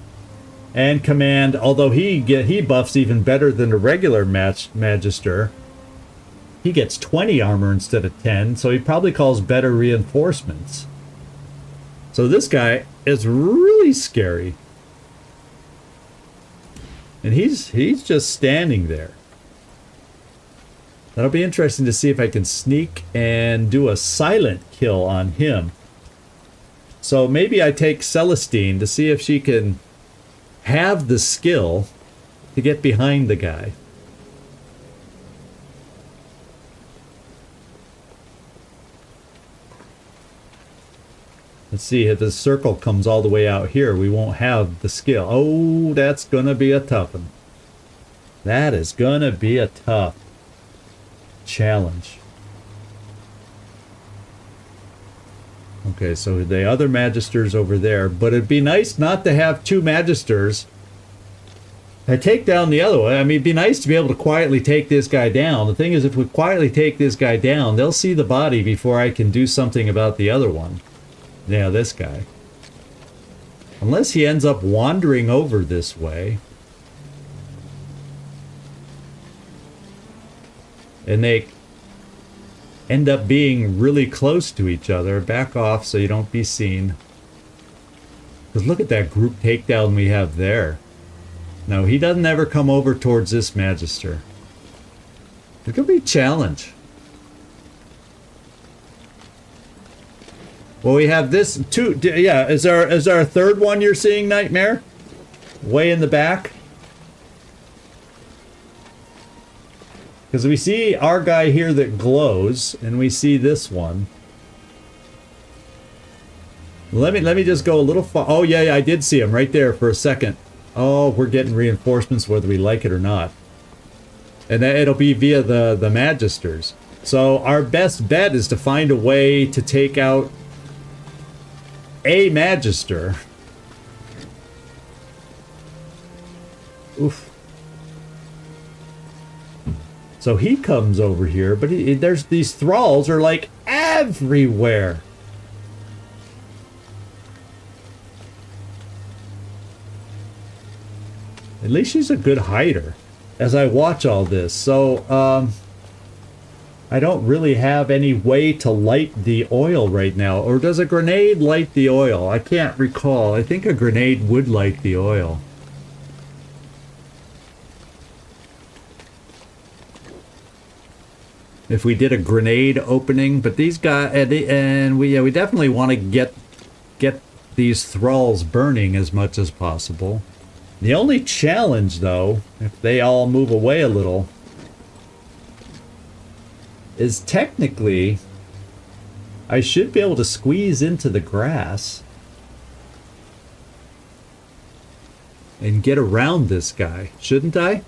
and command, although he buffs even better than the regular Magister. He gets 20 armor instead of 10, so he probably calls better reinforcements. So this guy is really scary. And he's just standing there. That'll be interesting to see if I can sneak and do a silent kill on him. So maybe I take Celestine to see if she can have the skill to get behind the guy. Let's see, if the circle comes all the way out here, we won't have the skill. Oh, that's gonna be a tough one. That is gonna be a tough challenge. Okay, so the other Magisters over there, but it'd be nice not to have two Magisters. I take down the other one. I mean, it'd be nice to be able to quietly take this guy down. The thing is, if we quietly take this guy down, they'll see the body before I can do something about the other one. Yeah, this guy. Unless he ends up wandering over this way. And they end up being really close to each other. Back off so you don't be seen. Because look at that group takedown we have there. No, he doesn't ever come over towards this Magister. It could be a challenge. Well, we have this two. Yeah, is there a third one you're seeing, Nightmare? Way in the back? Because we see our guy here that glows, and we see this one. Let me just go a little far. Oh yeah, I did see him right there for a second. Oh, we're getting reinforcements whether we like it or not. And it'll be via the Magisters. So our best bet is to find a way to take out a Magister. Oof. So he comes over here, but there's these thralls are like everywhere. At least she's a good hider as I watch all this. So, I don't really have any way to light the oil right now. Or does a grenade light the oil? I can't recall. I think a grenade would light the oil. If we did a grenade opening, but these guys, and we definitely want to get these thralls burning as much as possible. The only challenge, though, if they all move away a little, is technically I should be able to squeeze into the grass and get around this guy, shouldn't I?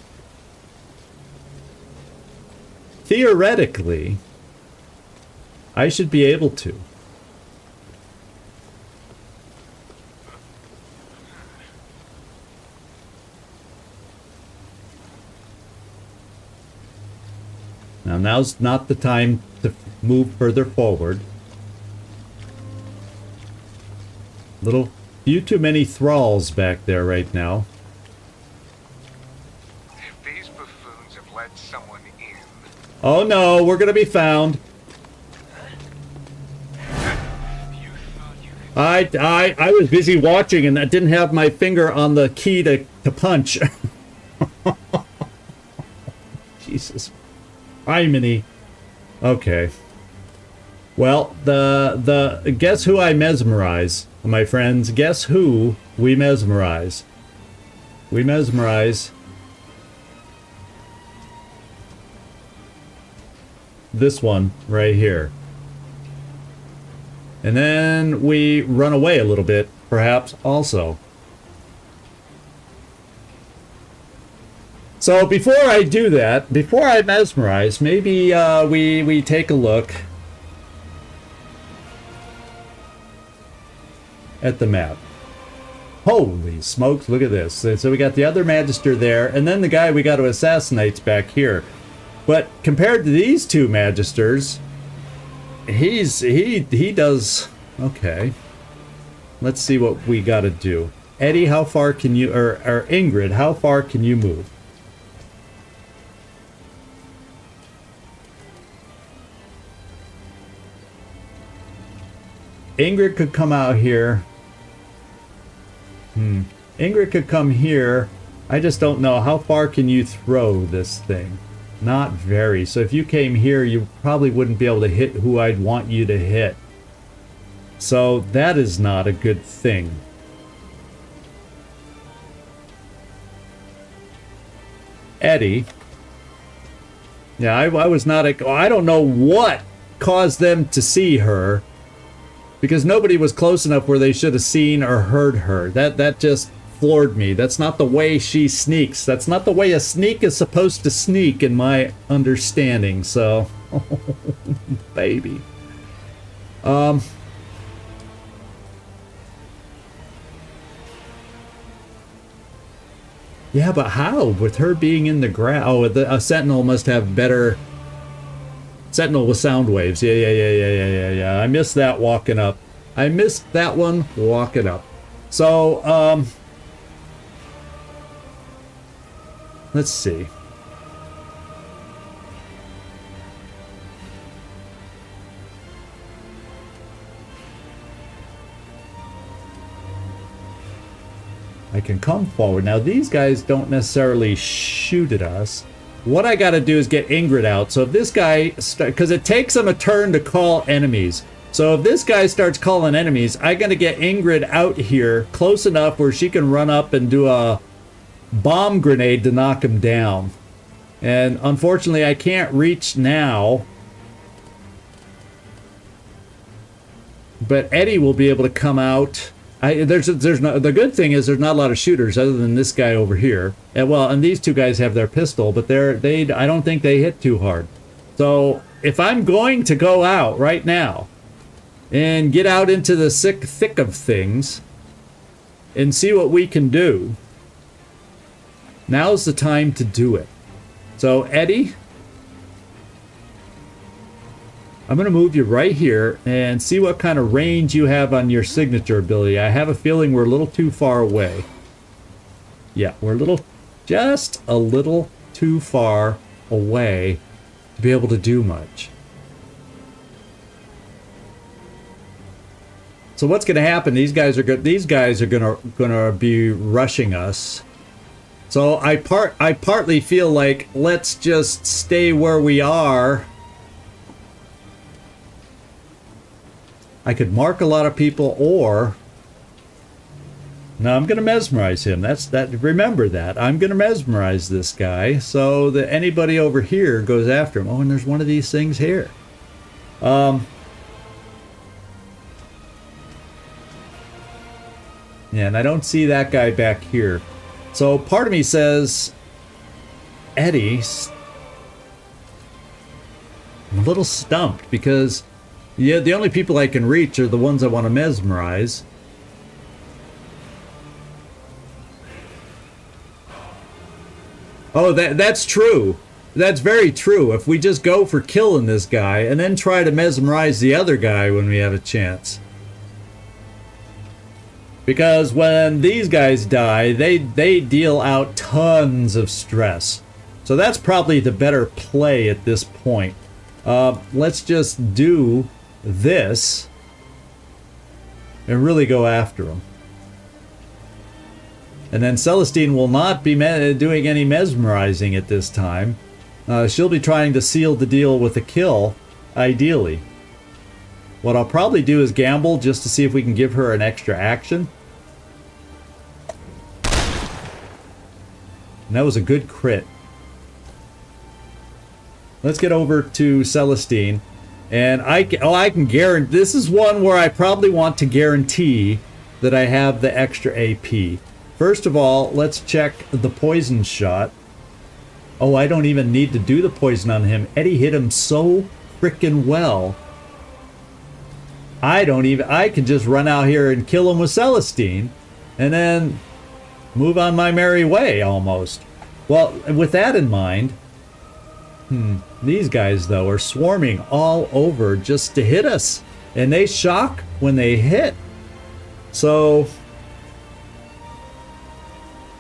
Theoretically, I should be able to. Now's not the time to move further forward. Few too many thralls back there right now. If these buffoons have let someone in... Oh no, we're gonna be found. I was busy watching and I didn't have my finger on the key to punch. Jesus. Criminy. Okay. Well, the guess who I mesmerize, my friends? Guess who we mesmerize? We mesmerize this one right here. And then we run away a little bit, perhaps also. So before I do that, before I mesmerize, maybe we take a look at the map. Holy smokes, look at this. So we got the other Magister there, and then the guy we got to assassinate's back here. But compared to these two Magisters, he does okay. Let's see what we got to do. Eddie, how far can you, or Ingrid, how far can you move? Ingrid could come out here. Ingrid could come here. I just don't know. How far can you throw this thing? Not very. So if you came here, you probably wouldn't be able to hit who I'd want you to hit. So that is not a good thing. Eddie. Yeah, I was not... I don't know what caused them to see her. Because nobody was close enough where they should have seen or heard her. That just floored me. That's not the way she sneaks. That's not the way a sneak is supposed to sneak in my understanding. So, baby. Yeah, but how? With her being in the ground. Oh, a Sentinel must have better... Sentinel with sound waves. Yeah. I missed that walking up. I missed that one walking up. So, let's see. I can come forward. Now, these guys don't necessarily shoot at us. What I got to do is get Ingrid out. So if this guy, because it takes him a turn to call enemies. So if this guy starts calling enemies, I got to get Ingrid out here close enough where she can run up and do a bomb grenade to knock him down. And unfortunately, I can't reach now. But Eddie will be able to come out. The good thing is there's not a lot of shooters other than this guy over here. And these two guys have their pistol, but I don't think they hit too hard. So if I'm going to go out right now and get out into the thick of things and see what we can do, now's the time to do it. So Eddie, I'm going to move you right here and see what kind of range you have on your signature ability. I have a feeling we're a little too far away. Yeah, we're just a little too far away to be able to do much. So what's going to happen? These guys are going to be rushing us. So I partly feel like let's just stay where we are. I could mark a lot of people, or no, I'm going to mesmerize him. Remember that. I'm going to mesmerize this guy so that anybody over here goes after him. Oh, and there's one of these things here. Yeah, and I don't see that guy back here. So part of me says, Eddie, I'm a little stumped because yeah, the only people I can reach are the ones I want to mesmerize. Oh, that's true. That's very true. If we just go for killing this guy and then try to mesmerize the other guy when we have a chance. Because when these guys die, they deal out tons of stress. So that's probably the better play at this point. Let's just do this and really go after him. And then Celestine will not be doing any mesmerizing at this time. She'll be trying to seal the deal with a kill, ideally. What I'll probably do is gamble just to see if we can give her an extra action. And that was a good crit. Let's get over to Celestine. And I can guarantee, this is one where I probably want to guarantee that I have the extra AP. First of all, let's check the poison shot. Oh, I don't even need to do the poison on him. Eddie hit him so freaking well. I can just run out here and kill him with Celestine and then move on my merry way almost. Well, with that in mind, these guys, though, are swarming all over just to hit us. And they shock when they hit. So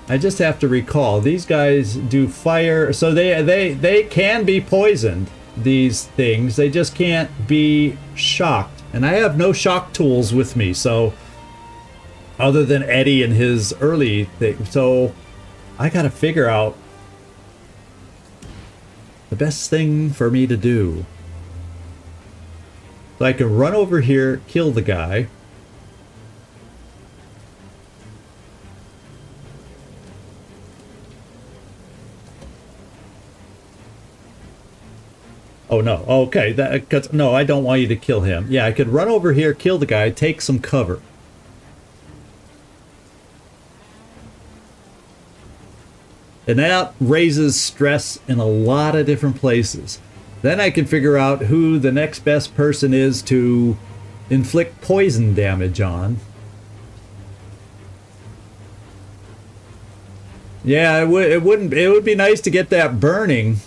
I just have to recall, these guys do fire. So they can be poisoned, these things. They just can't be shocked. And I have no shock tools with me, so other than Eddie and his early thing. So I got to figure out the best thing for me to do. So I can run over here, kill the guy. Oh no, okay, no, I don't want you to kill him. Yeah, I could run over here, kill the guy, take some cover. And that raises stress in a lot of different places. Then I can figure out who the next best person is to inflict poison damage on. Yeah, it would be nice to get that burning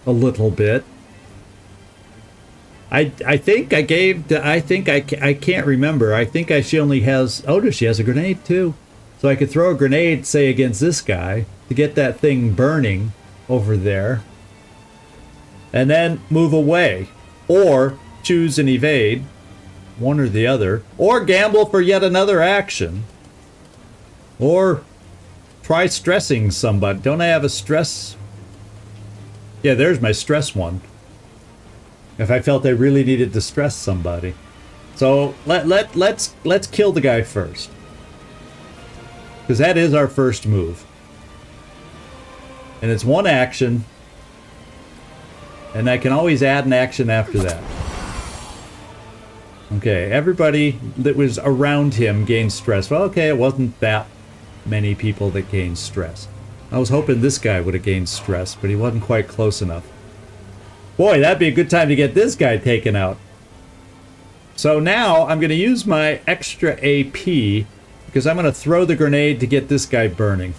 a little bit. I can't remember. I think she only has, oh no, she has a grenade too. So I could throw a grenade, say, against this guy to get that thing burning over there. And then move away. Or choose and evade. One or the other. Or gamble for yet another action. Or try stressing somebody. Don't I have a stress? Yeah, there's my stress one. If I felt I really needed to stress somebody. So let's kill the guy first. Because that is our first move. And it's one action. And I can always add an action after that. Okay, everybody that was around him gained stress. Well, okay, it wasn't that many people that gained stress. I was hoping this guy would have gained stress, but he wasn't quite close enough. Boy, that'd be a good time to get this guy taken out. So now I'm going to use my extra AP because I'm going to throw the grenade to get this guy burning.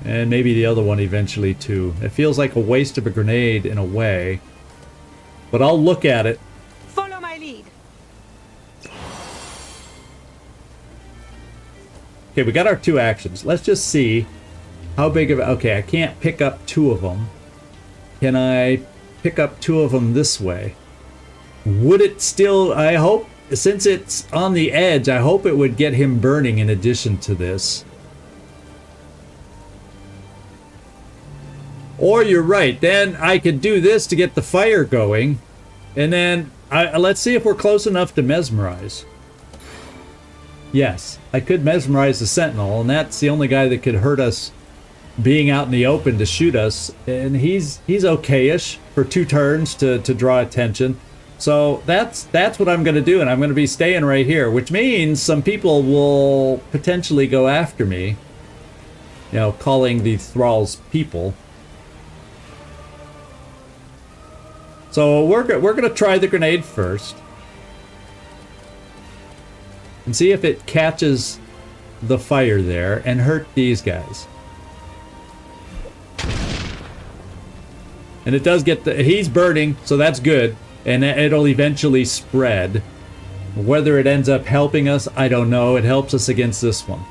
And maybe the other one eventually too. It feels like a waste of a grenade in a way. But I'll look at it. Follow my lead. Okay, we got our two actions. Let's just see how big of... Okay, I can't pick up two of them. can I pick up 2 of them this way? Would it still, I hope, since it's on the edge, I hope it would get him burning in addition to this. Or you're right, then I could do this to get the fire going, and then let's see if we're close enough to mesmerize. Yes, I could mesmerize the sentinel, and that's the only guy that could hurt us being out in the open to shoot us, and he's okay-ish for 2 turns to draw attention. So that's what I'm going to do, and I'm going to be staying right here, which means some people will potentially go after me, you know, calling the thralls people. So we're going to try the grenade first and see if it catches the fire there and hurt these guys. And it does get he's burning, so that's good, and it'll eventually spread. Whether it ends up helping us, I don't know. It helps us against this one.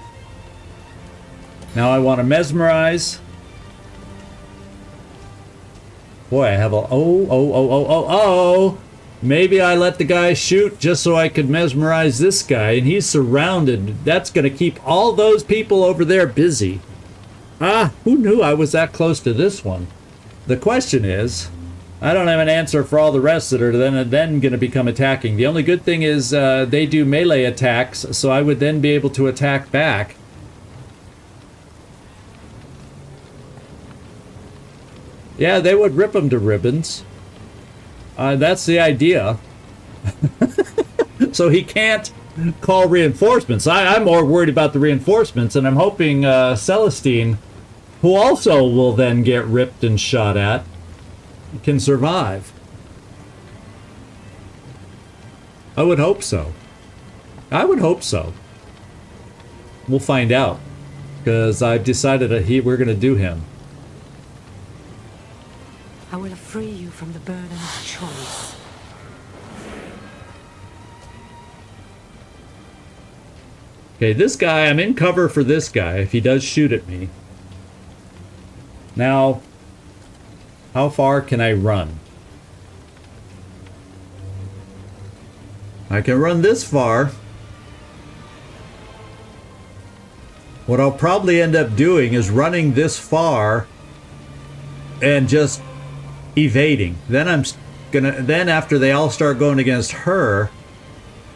Now I want to mesmerize. Boy, I have a... Oh. Maybe I let the guy shoot just so I could mesmerize this guy, and he's surrounded. That's going to keep all those people over there busy. Ah, who knew I was that close to this one? The question is, I don't have an answer for all the rest that are then going to become attacking. The only good thing is they do melee attacks, so I would then be able to attack back. Yeah, they would rip them to ribbons. That's the idea. So he can't call reinforcements. I'm more worried about the reinforcements, and I'm hoping Celestine, who also will then get ripped and shot at, can survive. I would hope so. I would hope so. We'll find out, because I've decided that we're going to do him. I will free you from the burden of choice. Okay, this guy, I'm in cover for this guy if he does shoot at me. Now, how far can I run? I can run this far. What I'll probably end up doing is running this far and just evading. Then after they all start going against her,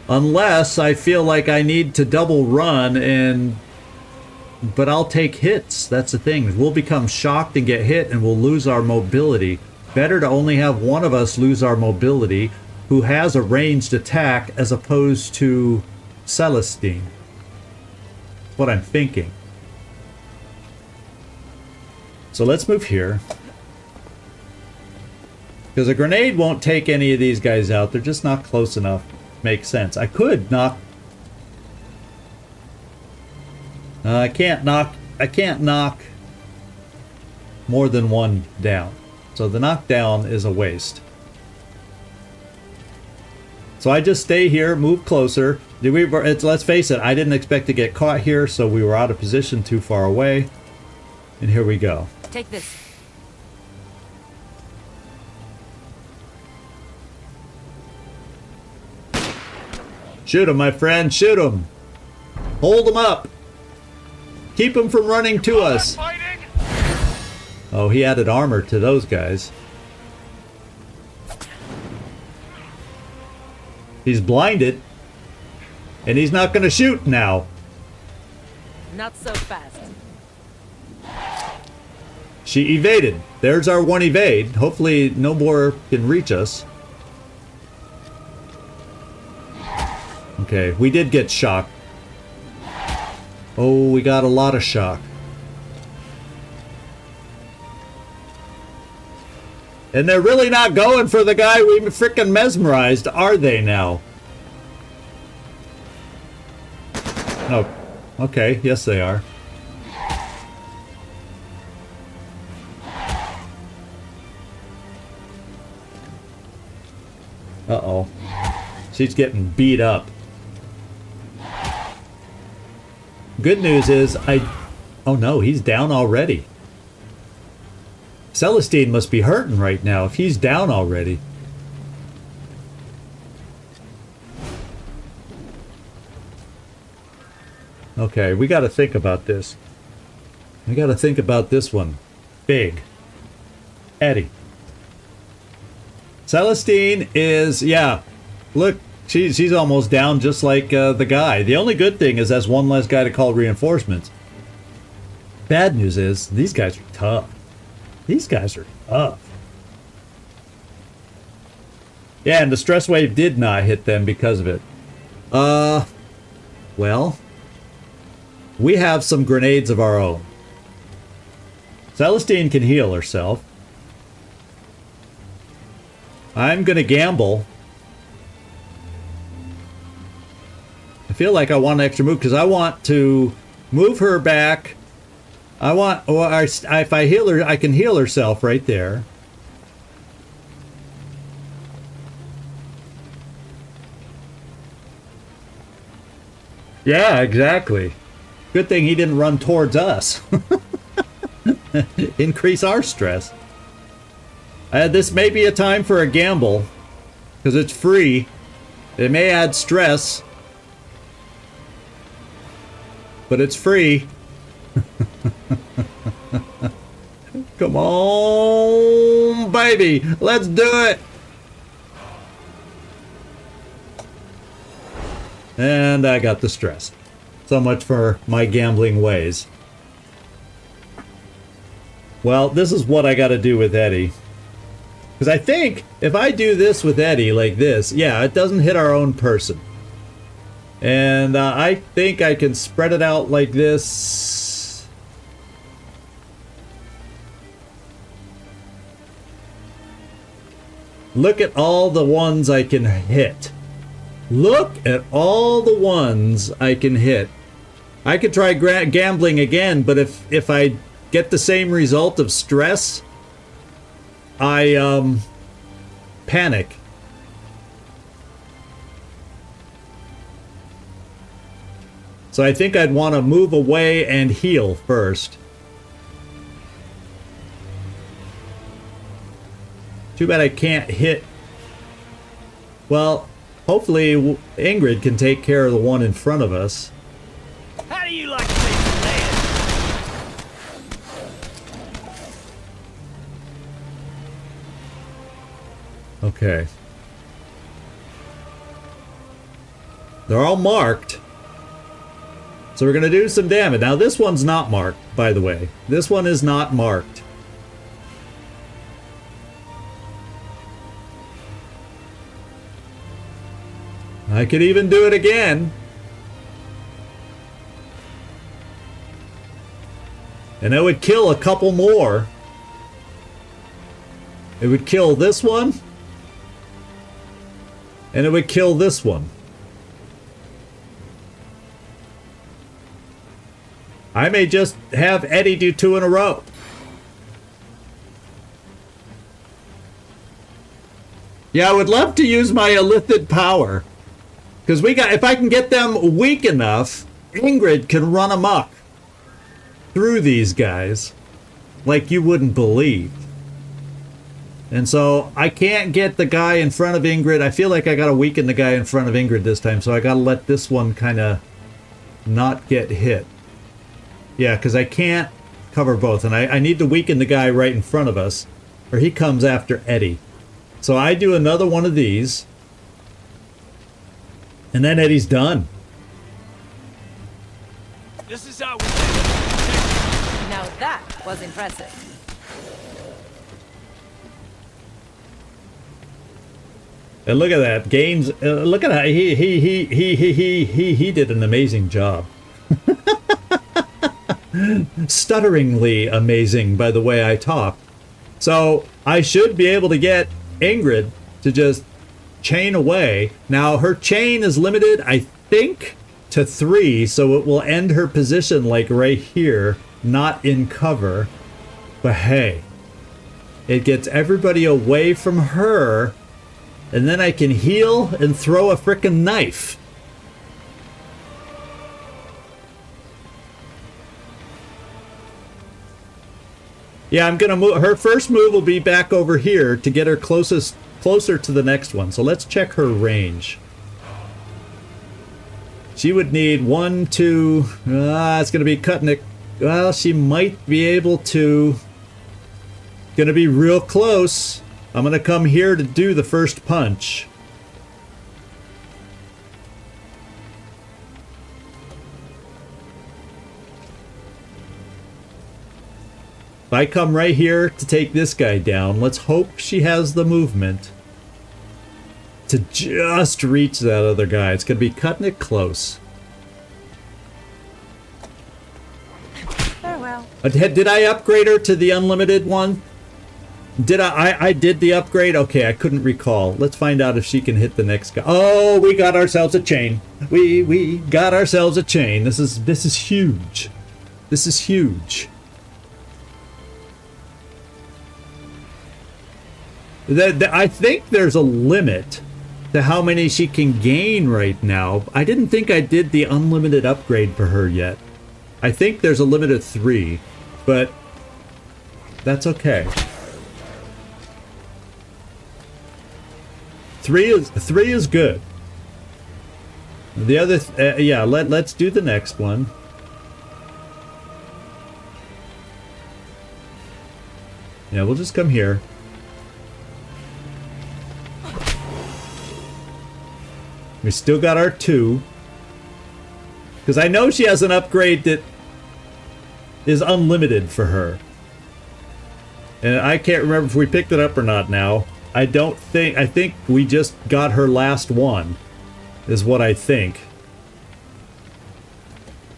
unless I feel like I need to double run, but I'll take hits. That's the thing. We'll become shocked and get hit, and we'll lose our mobility. Better to only have one of us lose our mobility who has a ranged attack as opposed to Celestine. That's what I'm thinking. So let's move here. Because a grenade won't take any of these guys out. They're just not close enough. Makes sense. I could knock... I can't knock more than one down. So the knockdown is a waste. So I just stay here, move closer. Let's face it, I didn't expect to get caught here, so we were out of position too far away. And here we go. Take this. Shoot him, my friend. Shoot him. Hold him up. Keep him from running to us. Oh, he added armor to those guys. He's blinded. And he's not going to shoot now. Not so fast. She evaded. There's our one evade. Hopefully no more can reach us. Okay, we did get shocked. Oh, we got a lot of shock. And they're really not going for the guy we frickin' mesmerized, are they now? Oh, okay, yes they are. Uh-oh. She's getting beat up. Good news is oh no, he's down already. Celestine must be hurting right now if he's down already. Okay, we got to think about this. We got to think about this one. Big. Eddie. Celestine is, yeah, look, she's almost down just like the guy. The only good thing is that's one less guy to call reinforcements. Bad news is these guys are tough. These guys are tough. Yeah, and the stress wave did not hit them because of it. Well, we have some grenades of our own. Celestine can heal herself. I'm gonna gamble. I feel like I want an extra move because I want to move her back. I want, or if I heal her, I can heal herself right there. Yeah, exactly. Good thing he didn't run towards us. Increase our stress. This may be a time for a gamble because it's free. It may add stress, but it's free. Come on, baby. Let's do it. And I got the stress. So much for my gambling ways. Well, this is what I got to do with Eddie. Because I think if I do this with Eddie like this, yeah, it doesn't hit our own person. And I think I can spread it out like this. Look at all the ones I can hit. Look at all the ones I can hit. I could try gambling again, but if I get the same result of stress, I panic. So I think I'd want to move away and heal first. Too bad I can't hit. Well, hopefully Ingrid can take care of the one in front of us. How do you like to make land? Okay. They're all marked. So we're going to do some damage. Now this one's not marked, by the way. This one is not marked. I could even do it again. And it would kill a couple more. It would kill this one. And it would kill this one. I may just have Eddie do 2 in a row. Yeah, I would love to use my illithid power. Because if I can get them weak enough, Ingrid can run amok through these guys like you wouldn't believe. And so I can't get the guy in front of Ingrid. I feel like I got to weaken the guy in front of Ingrid this time, so I got to let this one kind of not get hit. Yeah, because I can't cover both, and I need to weaken the guy right in front of us, or he comes after Eddie. So I do another one of these, and then Eddie's done. This is how we do it. Now that was impressive. And look at that, Gaines. Look at how he did an amazing job. Stutteringly amazing by the way I talk. So I should be able to get Ingrid to just chain away. Now her chain is limited, I think, to 3, so it will end her position like right here, not in cover. But hey, it gets everybody away from her, and then I can heal and throw a frickin' knife. Yeah, I'm gonna move. Her first move will be back over here to get her closer to the next one. So let's check her range. She would need 1, 2. It's gonna be cutting it. Well, she might be able to. Gonna be real close. I'm gonna come here to do the first punch. If I come right here to take this guy down, let's hope she has the movement to just reach that other guy. It's gonna be cutting it close. Farewell. Did I upgrade her to the unlimited one? Did I did the upgrade? Okay, I couldn't recall. Let's find out if she can hit the next guy. Oh, we got ourselves a chain. We got ourselves a chain. This is huge. This is huge. I think there's a limit to how many she can gain right now. I didn't think I did the unlimited upgrade for her yet. I think there's a limit of 3, but that's okay. 3 is good. The other, yeah, let's do the next one. Yeah, we'll just come here. We still got our 2. Because I know she has an upgrade that is unlimited for her. And I can't remember if we picked it up or not now. I think we just got her last one, is what I think.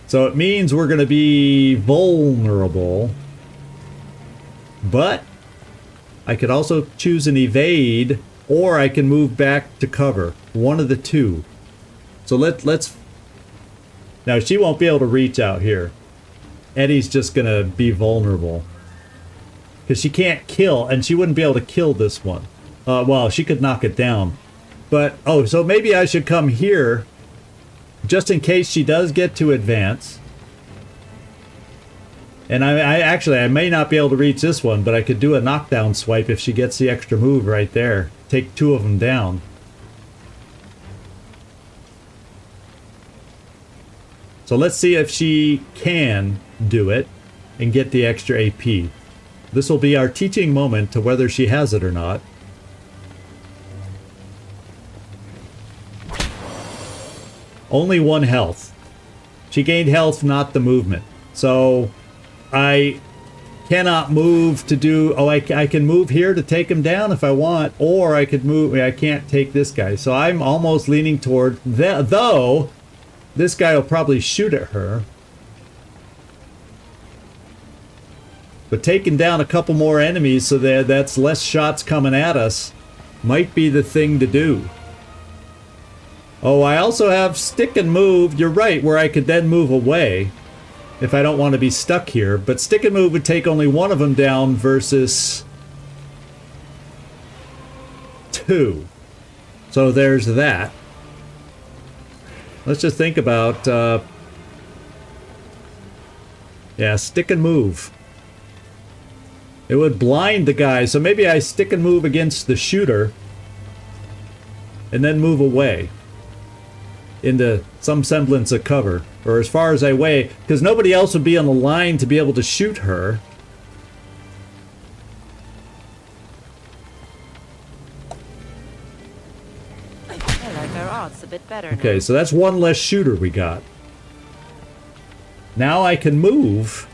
So it means we're going to be vulnerable. But I could also choose an evade, or I can move back to cover. One of the two. So let's... Now, she won't be able to reach out here. Eddie's just going to be vulnerable. Because she can't kill, and she wouldn't be able to kill this one. Well, she could knock it down. But, oh, so maybe I should come here, just in case she does get to advance. And I may not be able to reach this one, but I could do a knockdown swipe if she gets the extra move right there. Take 2 of them down. So let's see if she can do it and get the extra AP. This will be our teaching moment to whether she has it or not. Only 1 health. She gained health, not the movement. So I cannot move to do... Oh, I can move here to take him down if I want, or I could move... I can't take this guy. So I'm almost leaning toward... Though, this guy will probably shoot at her. But taking down a couple more enemies so that's less shots coming at us might be the thing to do. Oh, I also have stick and move. You're right, where I could then move away if I don't want to be stuck here. But stick and move would take only 1 of them down versus 2. So there's that. Let's just think about... yeah, stick and move. It would blind the guy, so maybe I stick and move against the shooter and then move away into some semblance of cover, or as far as I weigh, because nobody else would be on the line to be able to shoot her. I like our odds a bit better now. Okay, so that's 1 less shooter we got. Now I can move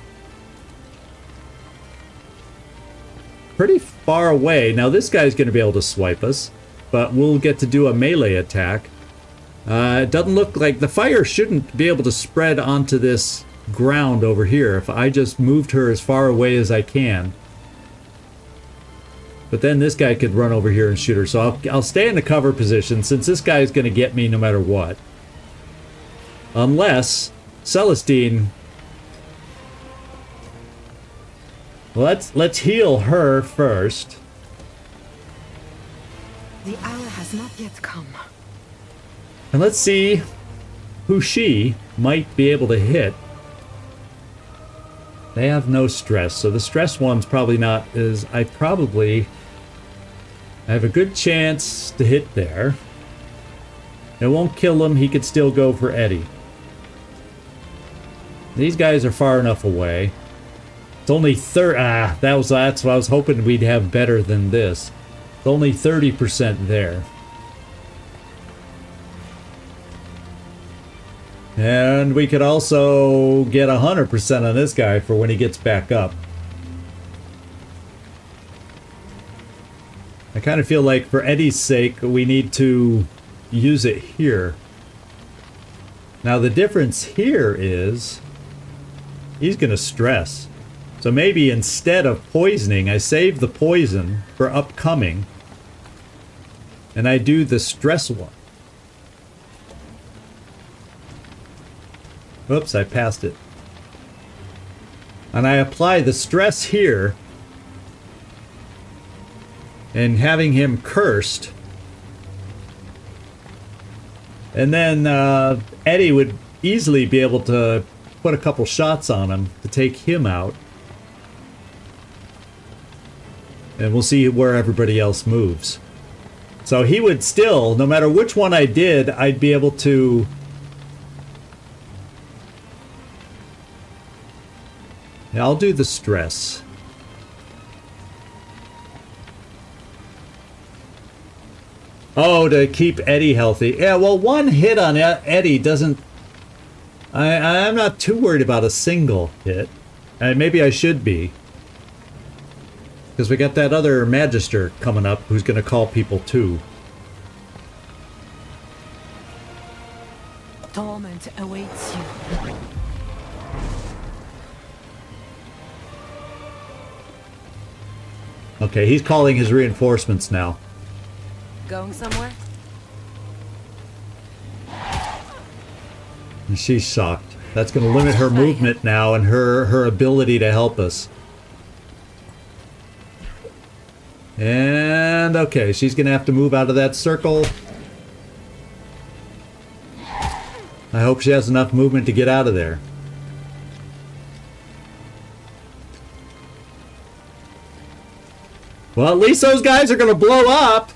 pretty far away. Now this guy's going to be able to swipe us, but we'll get to do a melee attack. It doesn't look like the fire shouldn't be able to spread onto this ground over here if I just moved her as far away as I can. But then this guy could run over here and shoot her, so I'll stay in the cover position since this guy is going to get me no matter what. Unless Celestine... Let's heal her first. The hour has not yet come. And let's see who she might be able to hit. They have no stress, so the stress one's probably not as... I have a good chance to hit there. It won't kill him, he could still go for Eddie. These guys are far enough away. It's only that's what I was hoping we'd have better than this. It's only 30% there. And we could also get 100% on this guy for when he gets back up. I kind of feel like for Eddie's sake, we need to use it here. Now the difference here is he's going to stress. So maybe instead of poisoning, I save the poison for upcoming. And I do the stress one. Oops, I passed it. And I apply the stress here. And having him cursed. And then Eddie would easily be able to put a couple shots on him to take him out. And we'll see where everybody else moves. So he would still, no matter which one I did, I'd be able to... Yeah, I'll do the stress. Oh, to keep Eddie healthy. Yeah, well, one hit on Eddie doesn't... I'm not too worried about a single hit. Maybe I should be. Because we got that other Magister coming up who's going to call people too. Torment awaits you. Okay, he's calling his reinforcements now. Going somewhere? And she's shocked. That's going to limit her movement now and her ability to help us. And okay, she's going to have to move out of that circle. I hope she has enough movement to get out of there. Well, at least those guys are going to blow up.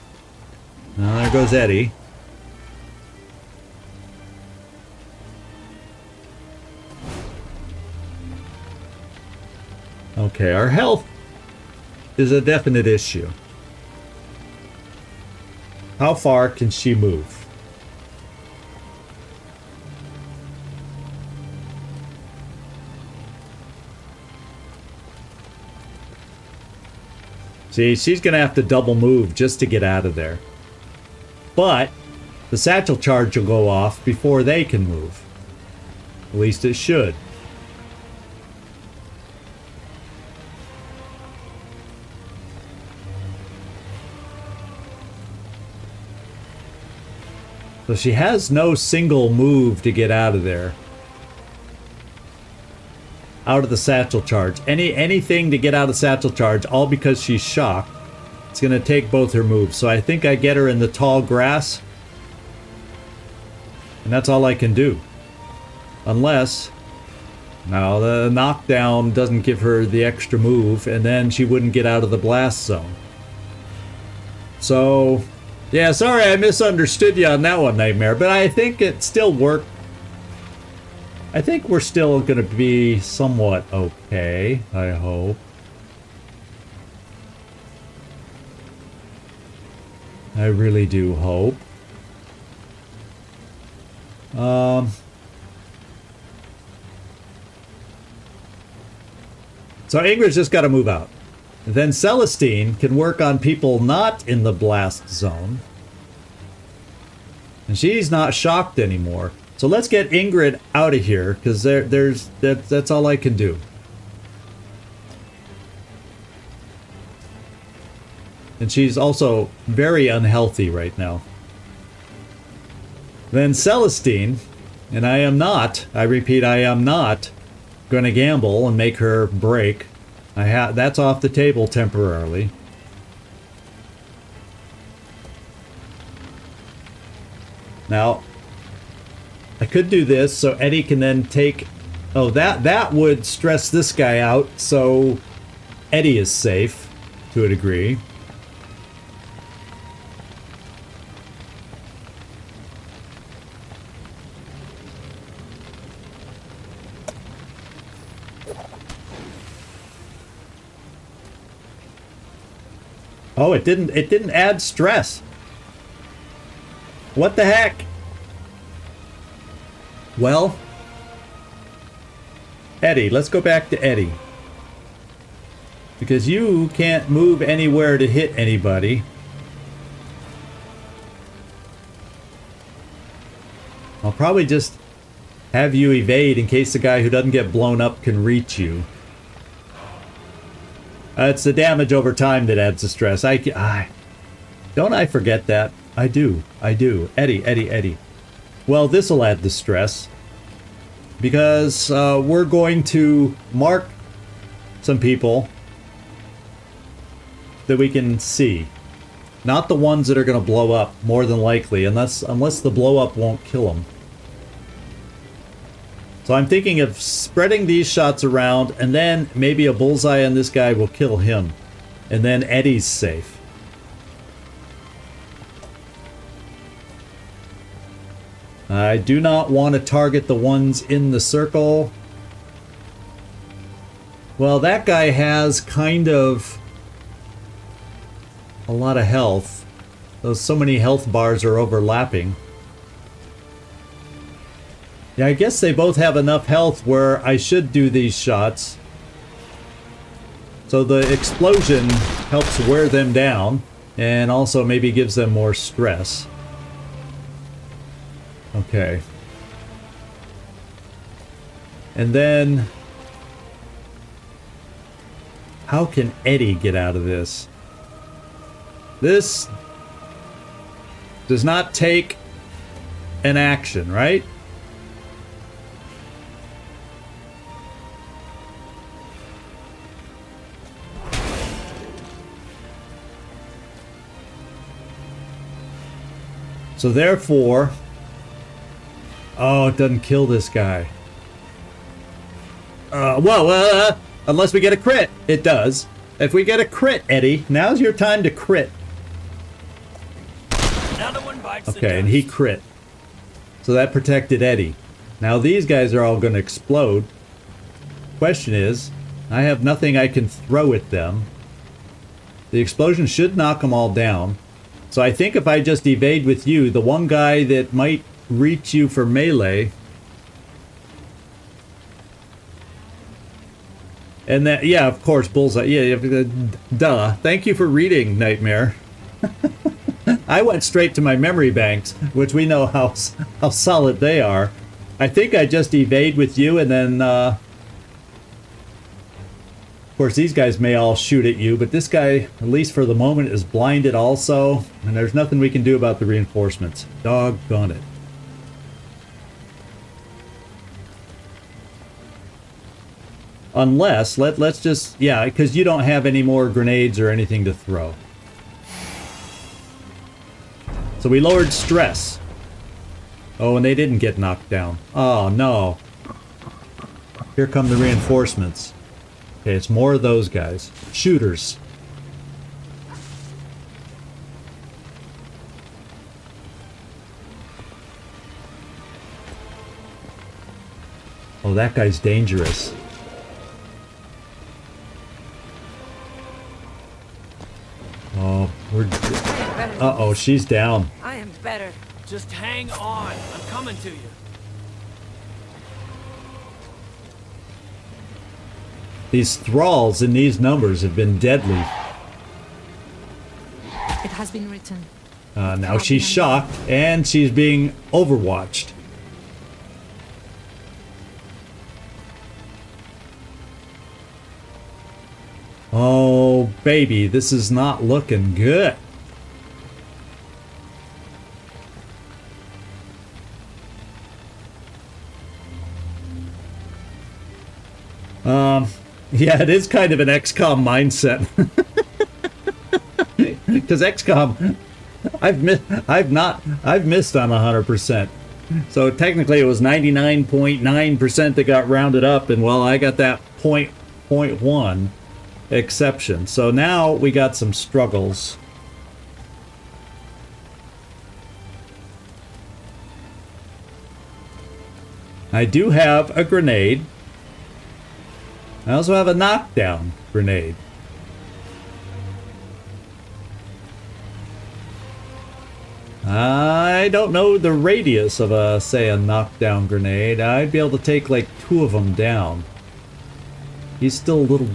Oh, there goes Eddie. Okay, our health is a definite issue. How far can she move? See, she's going to have to double move just to get out of there. But the satchel charge will go off before they can move. At least it should. So she has no single move to get out of there. Out of the satchel charge. Anything to get out of satchel charge, all because she's shocked. It's going to take both her moves. So I think I get her in the tall grass. And that's all I can do. Unless... Now, the knockdown doesn't give her the extra move, and then she wouldn't get out of the blast zone. So... Yeah, sorry I misunderstood you on that one, Nightmare, but I think it still worked. I think we're still going to be somewhat okay, I hope. I really do hope. So Ingrid's just got to move out. Then Celestine can work on people not in the blast zone. And she's not shocked anymore. So let's get Ingrid out of here, because that's all I can do. And she's also very unhealthy right now. Then Celestine, and I am not, I repeat, I am not going to gamble and make her break. That's off the table temporarily. Now, I could do this so Eddie can then take Oh, that would stress this guy out, so Eddie is safe to a degree. Oh, it didn't add stress. What the heck? Well, Eddie, let's go back to Eddie. Because you can't move anywhere to hit anybody. I'll probably just have you evade in case the guy who doesn't get blown up can reach you. It's the damage over time that adds the stress. Don't I forget that? I do. Eddie. Well, this'll add the stress. Because we're going to mark some people that we can see. Not the ones that are going to blow up, more than likely, unless the blow up won't kill them. So I'm thinking of spreading these shots around, and then maybe a bullseye on this guy will kill him. And then Eddie's safe. I do not want to target the ones in the circle. Well, that guy has kind of a lot of health. So many health bars are overlapping. Yeah, I guess they both have enough health where I should do these shots. So the explosion helps wear them down and also maybe gives them more stress. Okay. And then how can Eddie get out of this? This does not take an action, right? So therefore, oh, it doesn't kill this guy. Unless we get a crit, it does. If we get a crit, Eddie, now's your time to crit. Another one bites the Okay, and dust. he crit. So that protected Eddie. Now these guys are all going to explode. Question is, I have nothing I can throw at them. The explosion should knock them all down. So I think if I just evade with you, the one guy that might reach you for melee, and that, yeah, of course, bullseye. Yeah, duh. Thank you for reading, Nightmare. I went straight to my memory banks, which we know how solid they are. I think I just evade with you, and then, of course, these guys may all shoot at you, but this guy, at least for the moment, is blinded also, and there's nothing we can do about the reinforcements. Doggone it. Unless, let's just, yeah, because you don't have any more grenades or anything to throw. So we lowered stress. Oh, and they didn't get knocked down. Oh, no. Here come the reinforcements. Okay, it's more of those guys. Shooters. Oh, that guy's dangerous. Oh, we're... Uh-oh, she's down. I am better. Just hang on. I'm coming to you. These thralls in these numbers have been deadly. It has been written. Now she's shocked, and she's being overwatched. Oh, baby, this is not looking good. Yeah, it is kind of an XCom mindset. Because XCom, I've missed on 100%. So technically it was 99.9% that got rounded up, and well, I got that 0.1 exception. So now we got some struggles. I do have a grenade. I also have a knockdown grenade. I don't know the radius of a, say, a knockdown grenade. I'd be able to take like 2 of them down. He's still a little...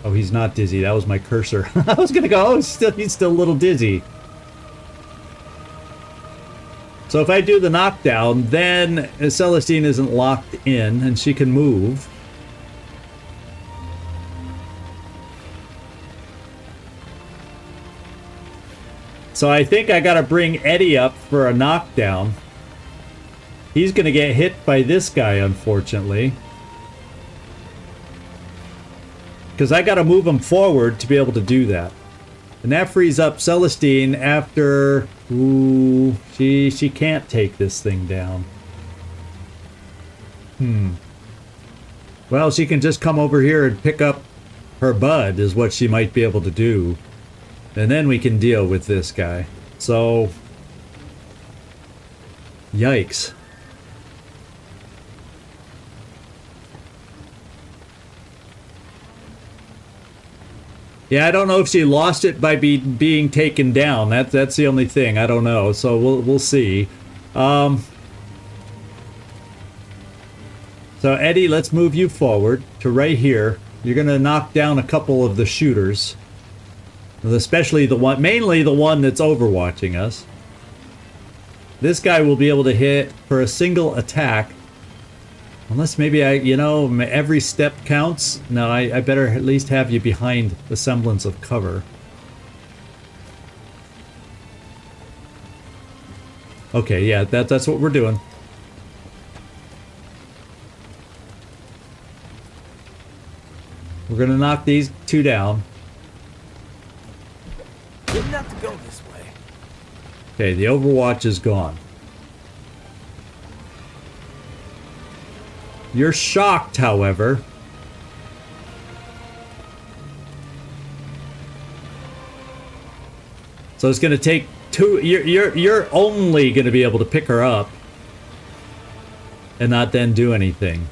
Oh, he's not dizzy. That was my cursor. I was gonna go, oh, he's still a little dizzy. So if I do the knockdown, then Celestine isn't locked in and she can move. So I think I gotta bring Eddie up for a knockdown. He's gonna get hit by this guy, unfortunately. Because I gotta move him forward to be able to do that. And that frees up Celestine after... Ooh, she can't take this thing down. Well, she can just come over here and pick up her bud, is what she might be able to do. And then we can deal with this guy. So... Yikes. Yeah, I don't know if she lost it by being taken down. That's the only thing. I don't know. So we'll see. So Eddie, let's move you forward to right here. You're gonna knock down a couple of the shooters, especially the one, mainly the one that's overwatching us. This guy will be able to hit for a single attack. Unless maybe every step counts. No, I better at least have you behind the semblance of cover. Okay, yeah, that's what we're doing. We're gonna knock these 2 down. Didn't have to go this way. Okay, the Overwatch is gone. You're shocked, however. So it's going to take 2. You're only going to be able to pick her up and not then do anything,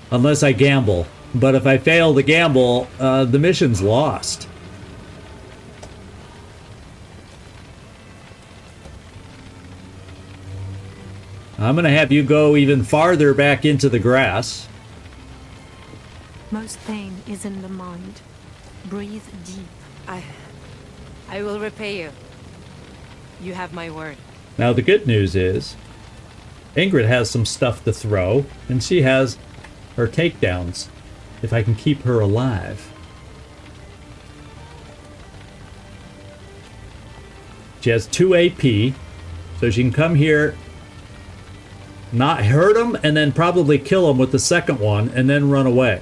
unless I gamble. But if I fail to gamble, the mission's lost. I'm going to have you go even farther back into the grass. Most pain is in the mind. Breathe deep. I will repay you. You have my word. Now the good news is, Ingrid has some stuff to throw, and she has her takedowns, if I can keep her alive. She has 2 AP, so she can come here, not hurt him, and then probably kill him with the second one, and then run away.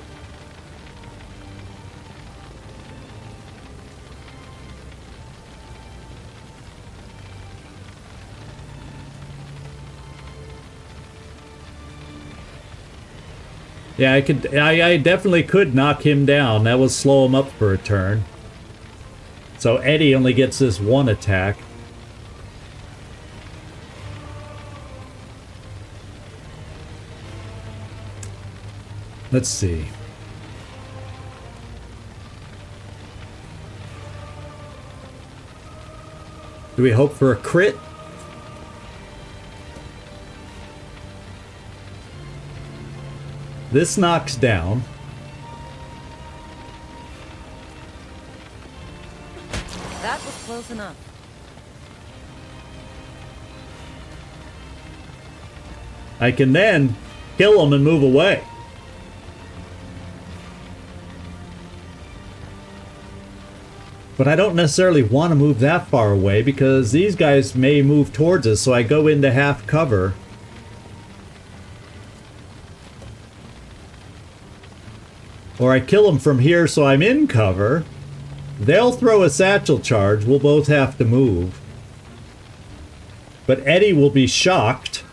Yeah, I definitely could knock him down. That would slow him up for a turn. So Eddie only gets this 1 attack. Let's see. Do we hope for a crit? This knocks down. That was close enough. I can then kill him and move away. But I don't necessarily want to move that far away because these guys may move towards us, so I go into half cover. Or I kill them from here so I'm in cover. They'll throw a satchel charge. We'll both have to move. But Eddie will be shocked,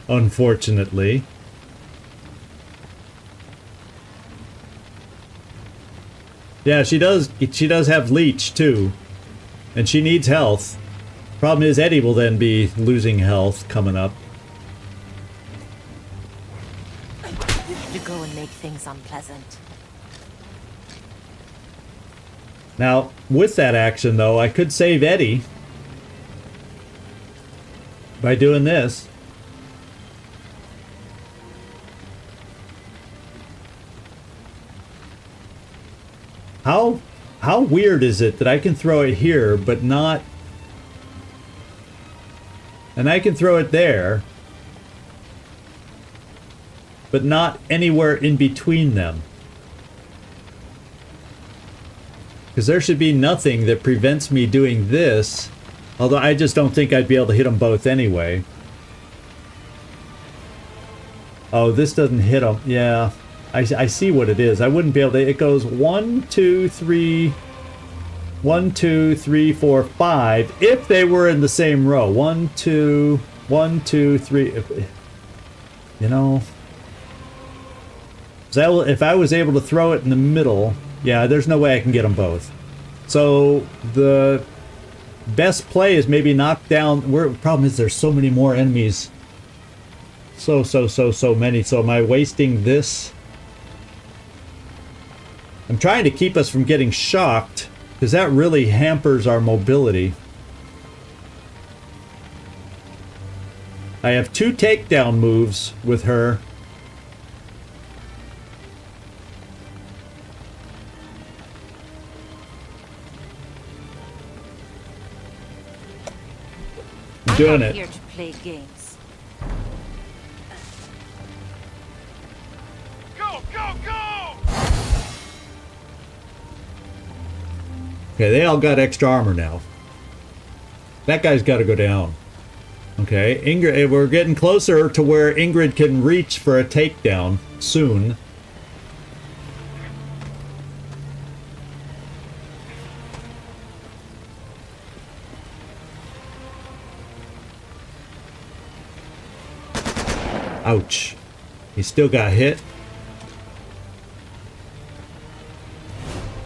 unfortunately. Yeah, she does have leech too. And she needs health. Problem is Eddie will then be losing health coming up. You go and make things unpleasant. Now, with that action though, I could save Eddie by doing this. How weird is it that I can throw it here, but not... And I can throw it there, but not anywhere in between them. Because there should be nothing that prevents me doing this, although I just don't think I'd be able to hit them both anyway. Oh, this doesn't hit them. Yeah. I see what it is. I wouldn't be able to... It goes 1, 2, 3... 1, 2, 3, 4, 5. If they were in the same row. 1, 2... 1, 2, 3... You know... If I was able to throw it in the middle... Yeah, there's no way I can get them both. So, the best play is maybe knock down... Problem is there's so many more enemies. So many. So am I wasting this? I'm trying to keep us from getting shocked, because that really hampers our mobility. I have 2 takedown moves with her. I'm doing it. Here to play games. Go, go, go! Okay, they all got extra armor now. That guy's got to go down. Okay, Ingrid, we're getting closer to where Ingrid can reach for a takedown soon. Ouch. He still got hit.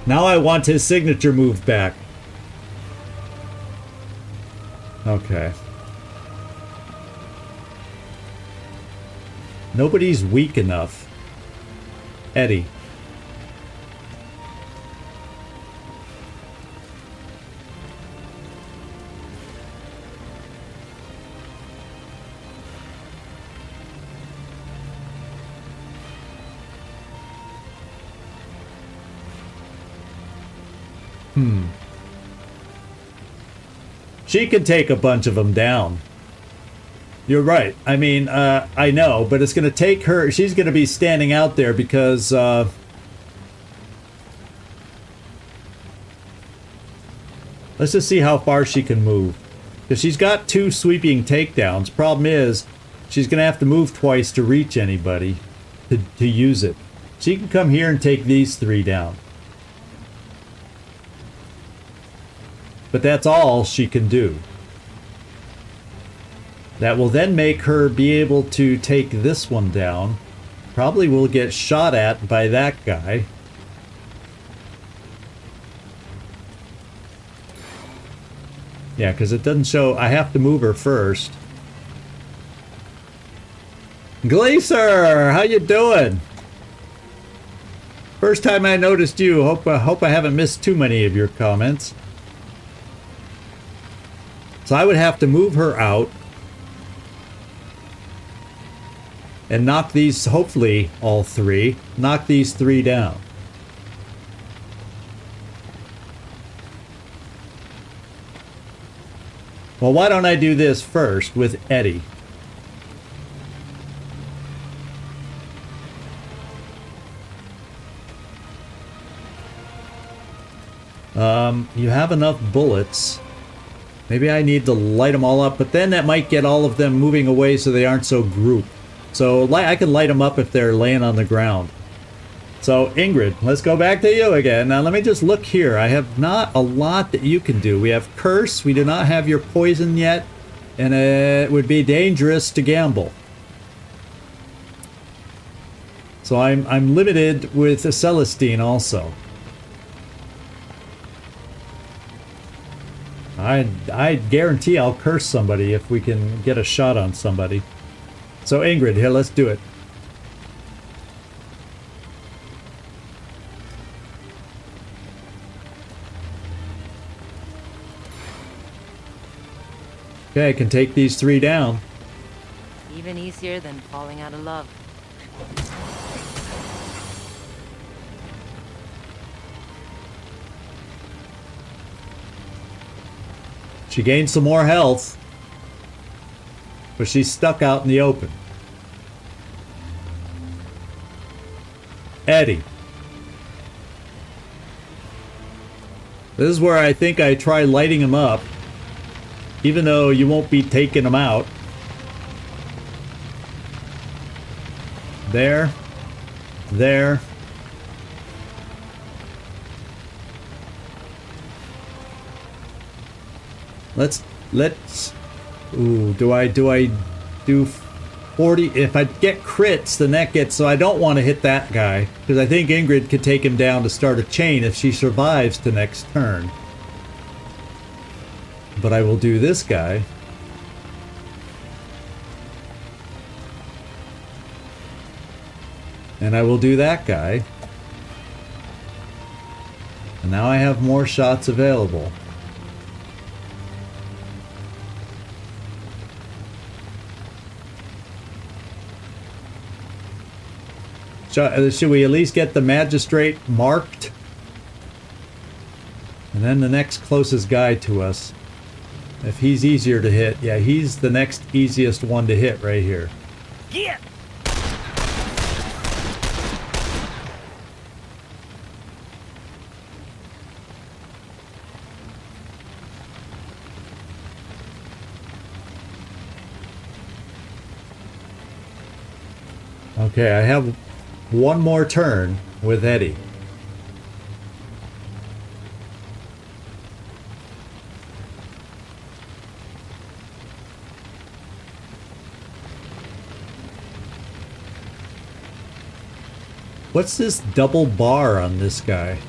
Now I want his signature moved back. Okay. Nobody's weak enough. Eddie. She can take a bunch of them down. You're right. I mean, I know, but it's going to take her... She's going to be standing out there because... Let's just see how far she can move. Because she's got 2 sweeping takedowns. Problem is, she's going to have to move twice to reach anybody to use it. She can come here and take these 3 down. But that's all she can do. That will then make her be able to take this one down. Probably will get shot at by that guy. Yeah, because it doesn't show... I have to move her first. Glacier! How you doing? First time I noticed you. Hope I haven't missed too many of your comments. So I would have to move her out and knock these, hopefully all 3, knock these 3 down. Well, why don't I do this first with Eddie? You have enough bullets. Maybe I need to light them all up, but then that might get all of them moving away so they aren't so grouped. So I can light them up if they're laying on the ground. So, Ingrid, let's go back to you again. Now, let me just look here. I have not a lot that you can do. We have Curse. We do not have your Poison yet. And it would be dangerous to gamble. So, I'm limited with a Celestine also. I guarantee I'll curse somebody if we can get a shot on somebody. So, Ingrid, here, let's do it. Okay, I can take these 3 down. Even easier than falling out of love. She gained some more health, but she's stuck out in the open. Eddie. This is where I think I try lighting him up, even though you won't be taking him out. There. There. Let's ooh, do I do 40? If I get crits, then that gets, so I don't want to hit that guy, because I think Ingrid could take him down to start a chain if she survives to next turn. But I will do this guy. And I will do that guy. And now I have more shots available. Should we at least get the magistrate marked? And then the next closest guy to us. If he's easier to hit. Yeah, he's the next easiest one to hit right here. Yeah. Okay, I have one more turn with Eddie. What's this double bar on this guy?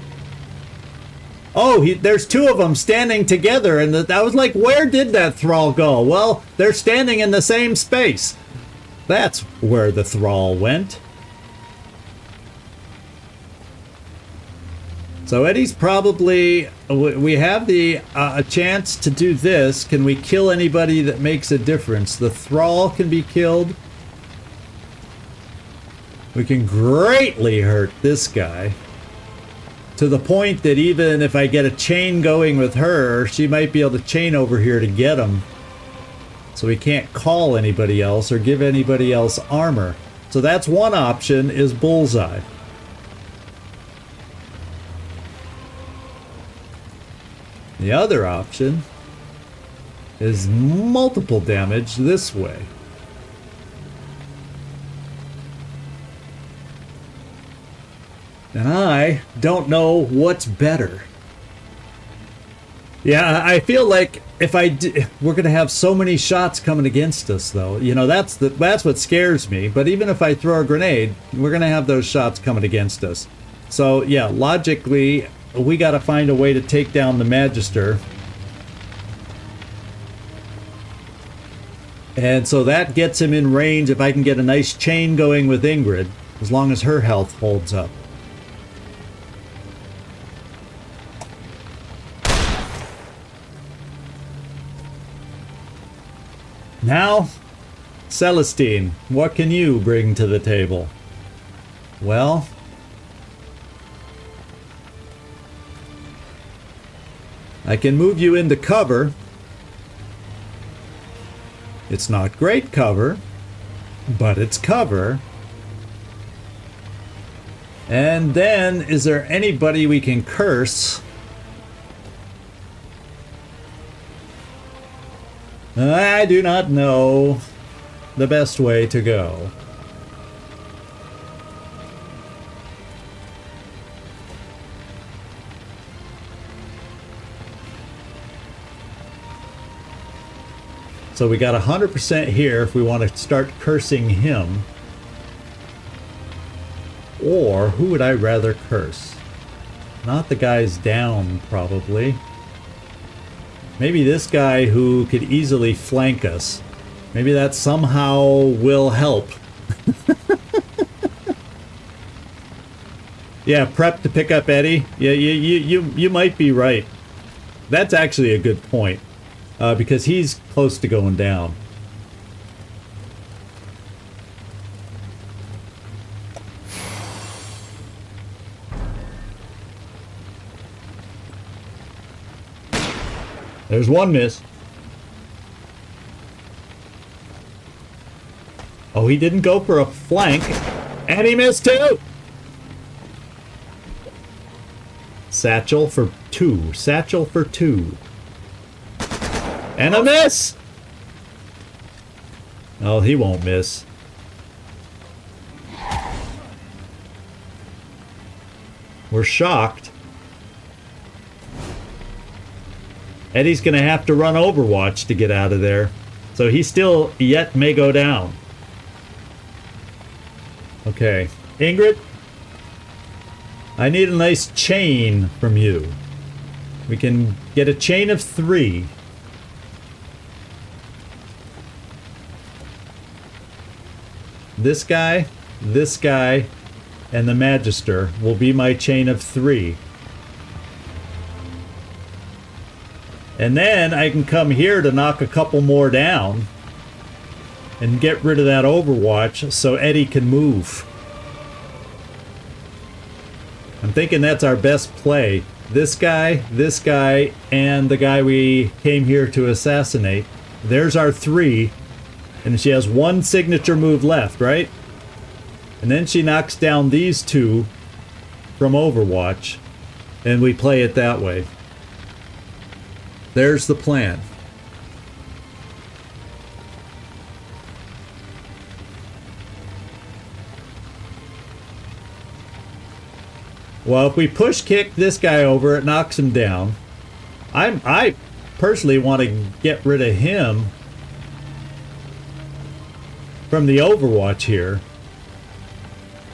Oh, there's 2 of them standing together, and I was like, where did that thrall go? Well, they're standing in the same space. That's where the thrall went. So Eddie's probably, we have the a chance to do this. Can we kill anybody that makes a difference? The thrall can be killed. We can greatly hurt this guy. To the point that even if I get a chain going with her, she might be able to chain over here to get him. So we can't call anybody else or give anybody else armor. So that's one option, is bullseye. The other option is multiple damage this way. And I don't know what's better. Yeah, I feel like if we're going to have so many shots coming against us, though. You know, that's what scares me. But even if I throw a grenade, we're going to have those shots coming against us. So, yeah, logically, we got to find a way to take down the Magister. And so that gets him in range if I can get a nice chain going with Ingrid, as long as her health holds up. Now, Celestine, what can you bring to the table? Well, I can move you into cover. It's not great cover, but it's cover. And then, is there anybody we can curse? I do not know the best way to go. So we got 100% here if we want to start cursing him. Or who would I rather curse? Not the guys down, probably. Maybe this guy who could easily flank us. Maybe that somehow will help. Yeah, prep to pick up Eddie. Yeah, you might be right. That's actually a good point. Because he's close to going down. There's one miss. Oh, he didn't go for a flank. And he missed too! Satchel for 2. Satchel for 2. And a miss! Oh, he won't miss. We're shocked. Eddie's gonna have to run Overwatch to get out of there. So he still yet may go down. Okay. Ingrid? I need a nice chain from you. We can get a chain of 3. This guy, and the Magister will be my chain of 3. And then I can come here to knock a couple more down and get rid of that Overwatch so Eddie can move. I'm thinking that's our best play. This guy, and the guy we came here to assassinate. There's our 3. And she has 1 signature move left, right? And then she knocks down these 2 from Overwatch. And we play it that way. There's the plan. Well, if we push kick this guy over, it knocks him down. I personally want to get rid of him from the Overwatch here.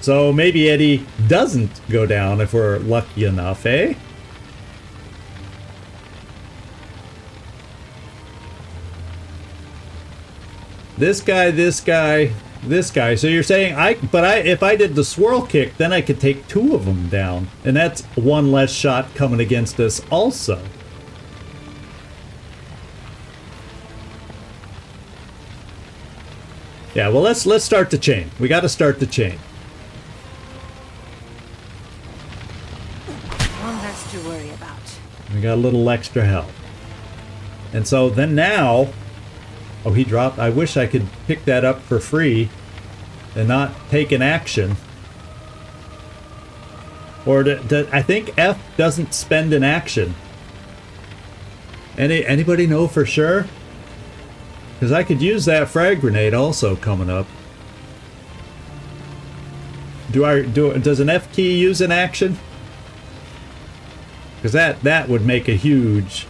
So maybe Eddie doesn't go down if we're lucky enough, eh? This guy. So you're saying if I did the swirl kick, then I could take 2 of them down. And that's 1 less shot coming against us also. Yeah, well let's start the chain. We got to start the chain. One less to worry about. We got a little extra help. And so then now, oh, he dropped. I wish I could pick that up for free and not take an action. Or I think F doesn't spend an action. Anybody know for sure? Because I could use that frag grenade also coming up. Does an F key use an action? Because that would make a huge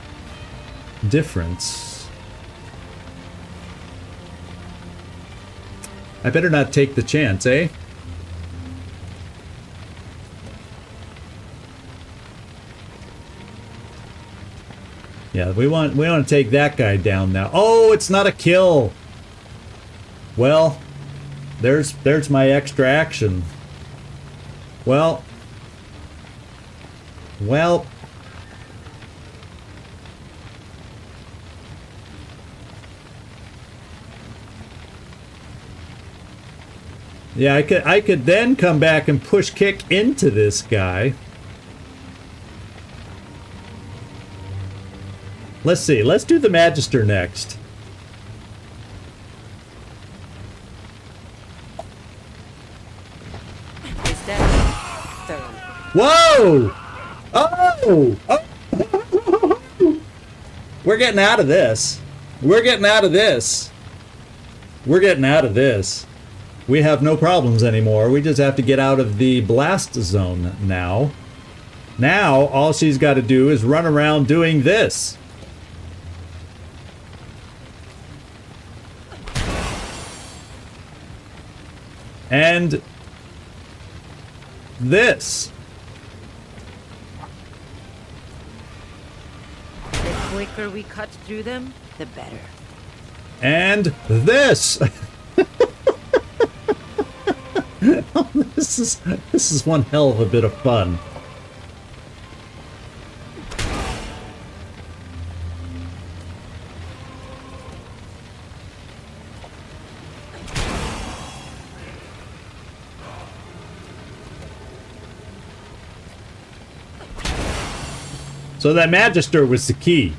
difference. I better not take the chance, eh? Yeah, we want to take that guy down now. Oh, it's not a kill. Well, there's my extra action. Well. Yeah, I could then come back and push kick into this guy. Let's see. Let's do the Magister next. Is that thorough? Whoa! Oh! We're getting out of this. We're getting out of this. We're getting out of this. We have no problems anymore. We just have to get out of the blast zone now. Now, all she's got to do is run around doing this. And this. The quicker we cut through them, the better. And this. Oh, this is one hell of a bit of fun. So that Magister was the key.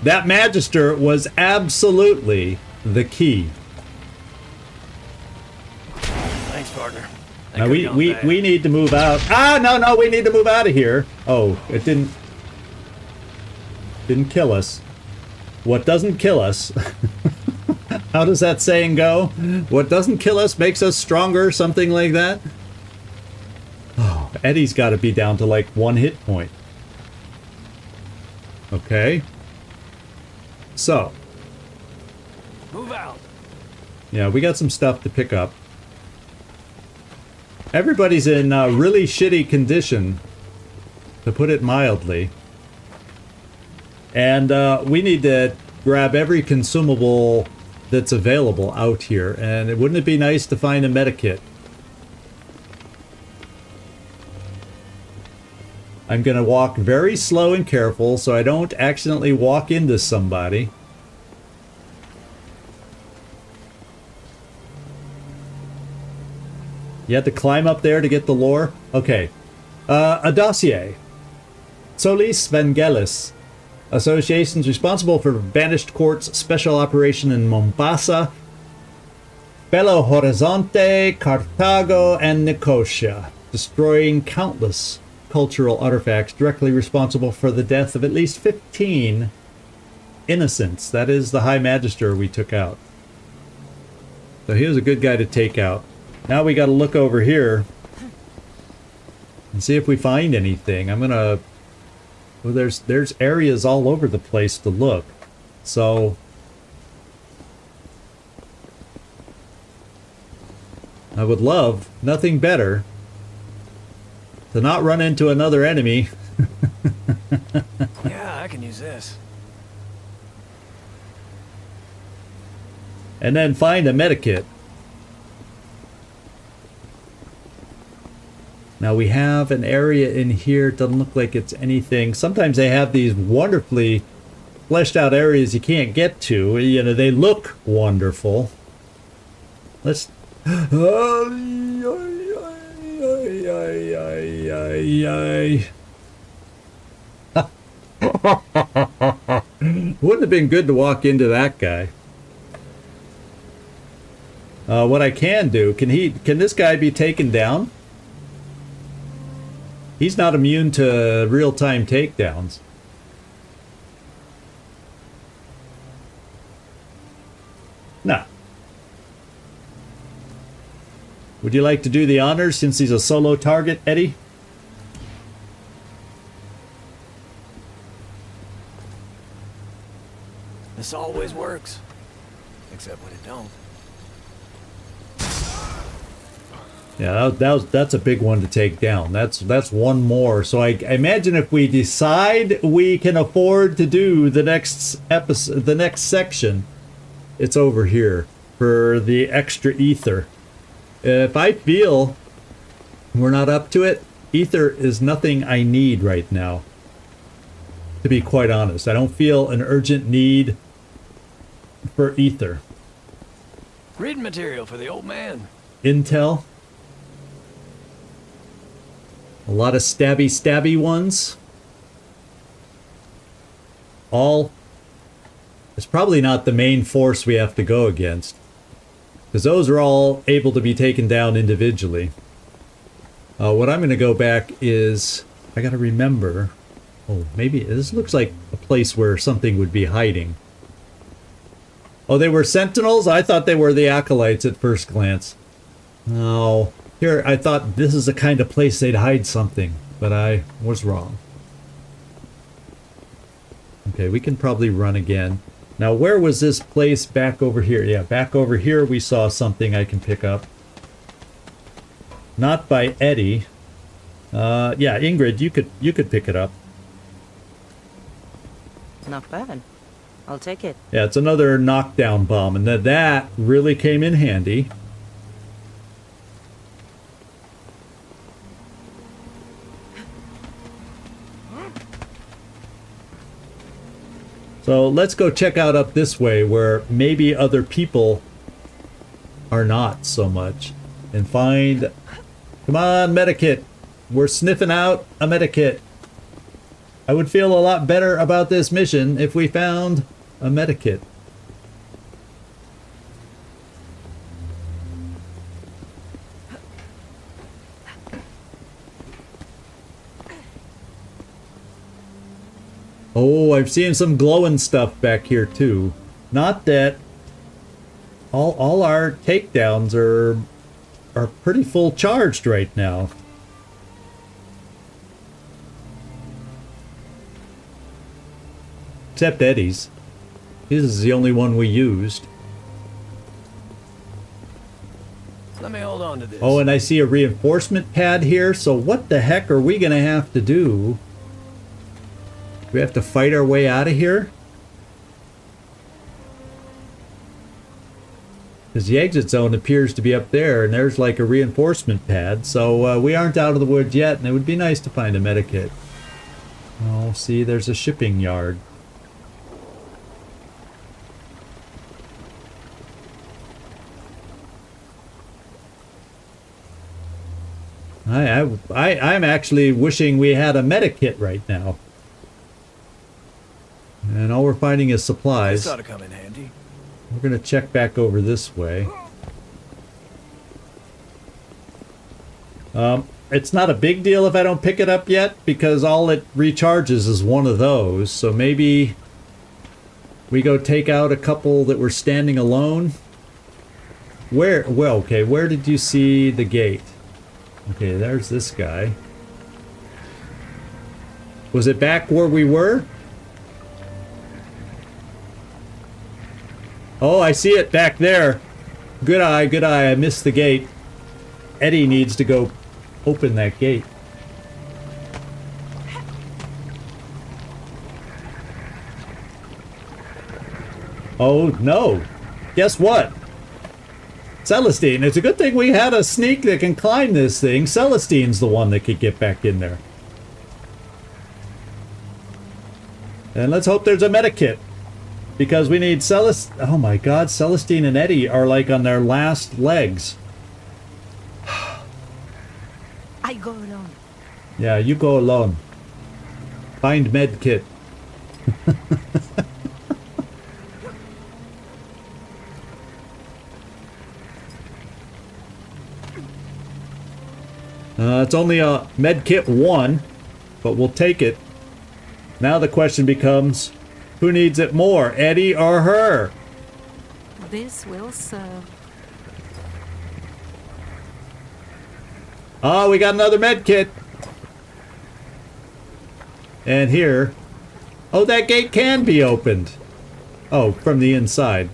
That Magister was absolutely the key. Thanks, partner. That Now could've we gone bad. need to move out. Ah, no, we need to move out of here. Oh, it didn't kill us. What doesn't kill us? How does that saying go? What doesn't kill us makes us stronger, something like that. Oh, Eddie's got to be down to like 1 hit point. Okay. So, Move out. yeah, we got some stuff to pick up. Everybody's in really shitty condition, to put it mildly. And we need to grab every consumable that's available out here. And wouldn't it be nice to find a medikit? I'm going to walk very slow and careful so I don't accidentally walk into somebody. You had to climb up there to get the lore? Okay. A dossier. Solis Vangelis. Associations responsible for Banished Court's special operation in Mombasa, Belo Horizonte, Cartago, and Nicosia, destroying countless cultural artifacts directly responsible for the death of at least 15 innocents. That is the High Magister we took out. So he was a good guy to take out. Now we got to look over here and see if we find anything. I'm gonna... Well, there's areas all over the place to look. So I would love nothing better to not run into another enemy. Yeah, I can use this. And then find a medikit. Now we have an area in here. It doesn't look like it's anything. Sometimes they have these wonderfully fleshed out areas you can't get to. You know, they look wonderful. Let's... Wouldn't have been good to walk into that guy. What I can do, can this guy be taken down? He's not immune to real-time takedowns. No. Would you like to do the honors since he's a solo target, Eddie? This always works. Except when it don't. Yeah, that's a big one to take down. That's one more. So I imagine if we decide we can afford to do the next episode, the next section, it's over here for the extra ether. If I feel we're not up to it, ether is nothing I need right now. To be quite honest, I don't feel an urgent need for ether. Reading material for the old man. Intel. A lot of stabby ones. All... It's probably not the main force we have to go against. Because those are all able to be taken down individually. What I'm going to go back is... I got to remember... Oh, maybe this looks like a place where something would be hiding. Oh, they were sentinels? I thought they were the acolytes at first glance. No... Here, I thought this is the kind of place they'd hide something, but I was wrong. Okay, we can probably run again. Now, where was this place back over here? Yeah, back over here we saw something I can pick up. Not by Eddie. Yeah, Ingrid, you could pick it up. Not bad. I'll take it. Yeah, it's another knockdown bomb, and that really came in handy. So let's go check out up this way where maybe other people are not so much. And find... Come on, medikit. We're sniffing out a medikit. I would feel a lot better about this mission if we found a medikit. Oh, I've seen some glowing stuff back here too. Not that all our takedowns are pretty full charged right now. Except Eddie's. His is the only one we used. Let me hold on to this. Oh, and I see a reinforcement pad here, so what the heck are we gonna have to do? Do we have to fight our way out of here? Because the exit zone appears to be up there, and there's like a reinforcement pad, so we aren't out of the woods yet, and it would be nice to find a medikit. Oh, see, there's a shipping yard. I'm actually wishing we had a medikit right now. And all we're finding is supplies. This ought to come in handy. We're gonna check back over this way. It's not a big deal if I don't pick it up yet, because all it recharges is one of those. So maybe we go take out a couple that were standing alone. Where? Well, okay, where did you see the gate? Okay, there's this guy. Was it back where we were? Oh, I see it back there. Good eye, good eye. I missed the gate. Eddie needs to go open that gate. Oh, no. Guess what? Celestine. It's a good thing we had a sneak that can climb this thing. Celestine's the one that could get back in there. And let's hope there's a medikit. Because we need Celestine. Oh my god, Celestine and Eddie are like on their last legs. I go alone. Yeah, you go alone. Find medkit. It's only a medkit 1, but we'll take it. Now the question becomes, who needs it more, Eddie or her? This will serve. Oh, we got another medkit. And here. Oh, that gate can be opened. Oh, from the inside.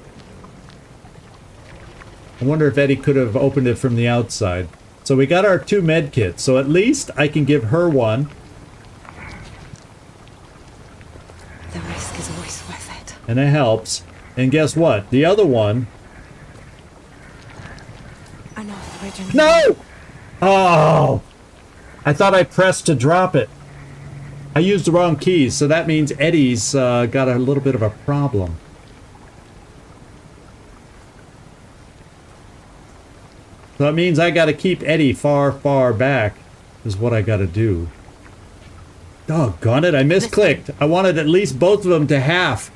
I wonder if Eddie could have opened it from the outside. So we got our 2 medkits, so at least I can give her one. The risk is always worth it. And it helps. And guess what? The other one... I know, Regent. No! Oh! I thought I pressed to drop it. I used the wrong keys, so that means Eddie's got a little bit of a problem. So that means I gotta keep Eddie far, far back, is what I gotta do. Doggone it, I misclicked. I wanted at least both of them to half.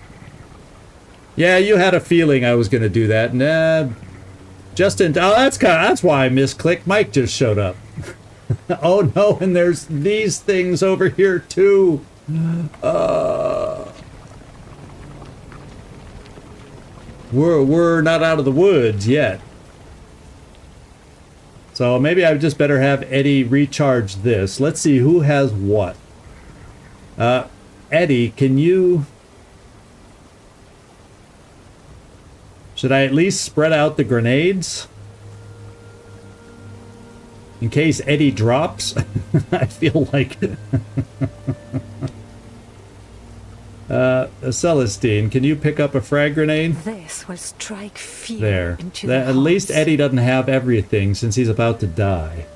Yeah, you had a feeling I was gonna do that. Nah, Justin, oh, that's why I misclicked. Mike just showed up. Oh no, and there's these things over here too. We're not out of the woods yet. So maybe I just better have Eddie recharge this. Let's see who has what. Eddie, can you... Should I at least spread out the grenades? In case Eddie drops, I feel like... Celestine, can you pick up a frag grenade? This will strike fear There. into the At least hearts. Eddie doesn't have everything since he's about to die.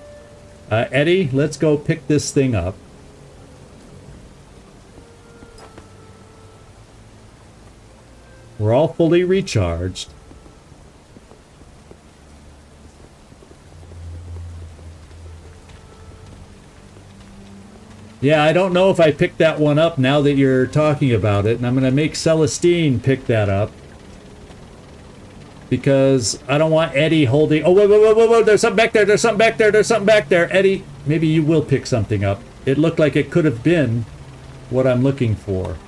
Eddie, let's go pick this thing up. We're all fully recharged. Yeah, I don't know if I picked that one up now that you're talking about it, and I'm going to make Celestine pick that up. Because I don't want Eddie holding... Oh, whoa, there's something back there, there's something back there, there's something back there. Eddie, maybe you will pick something up. It looked like it could have been what I'm looking for.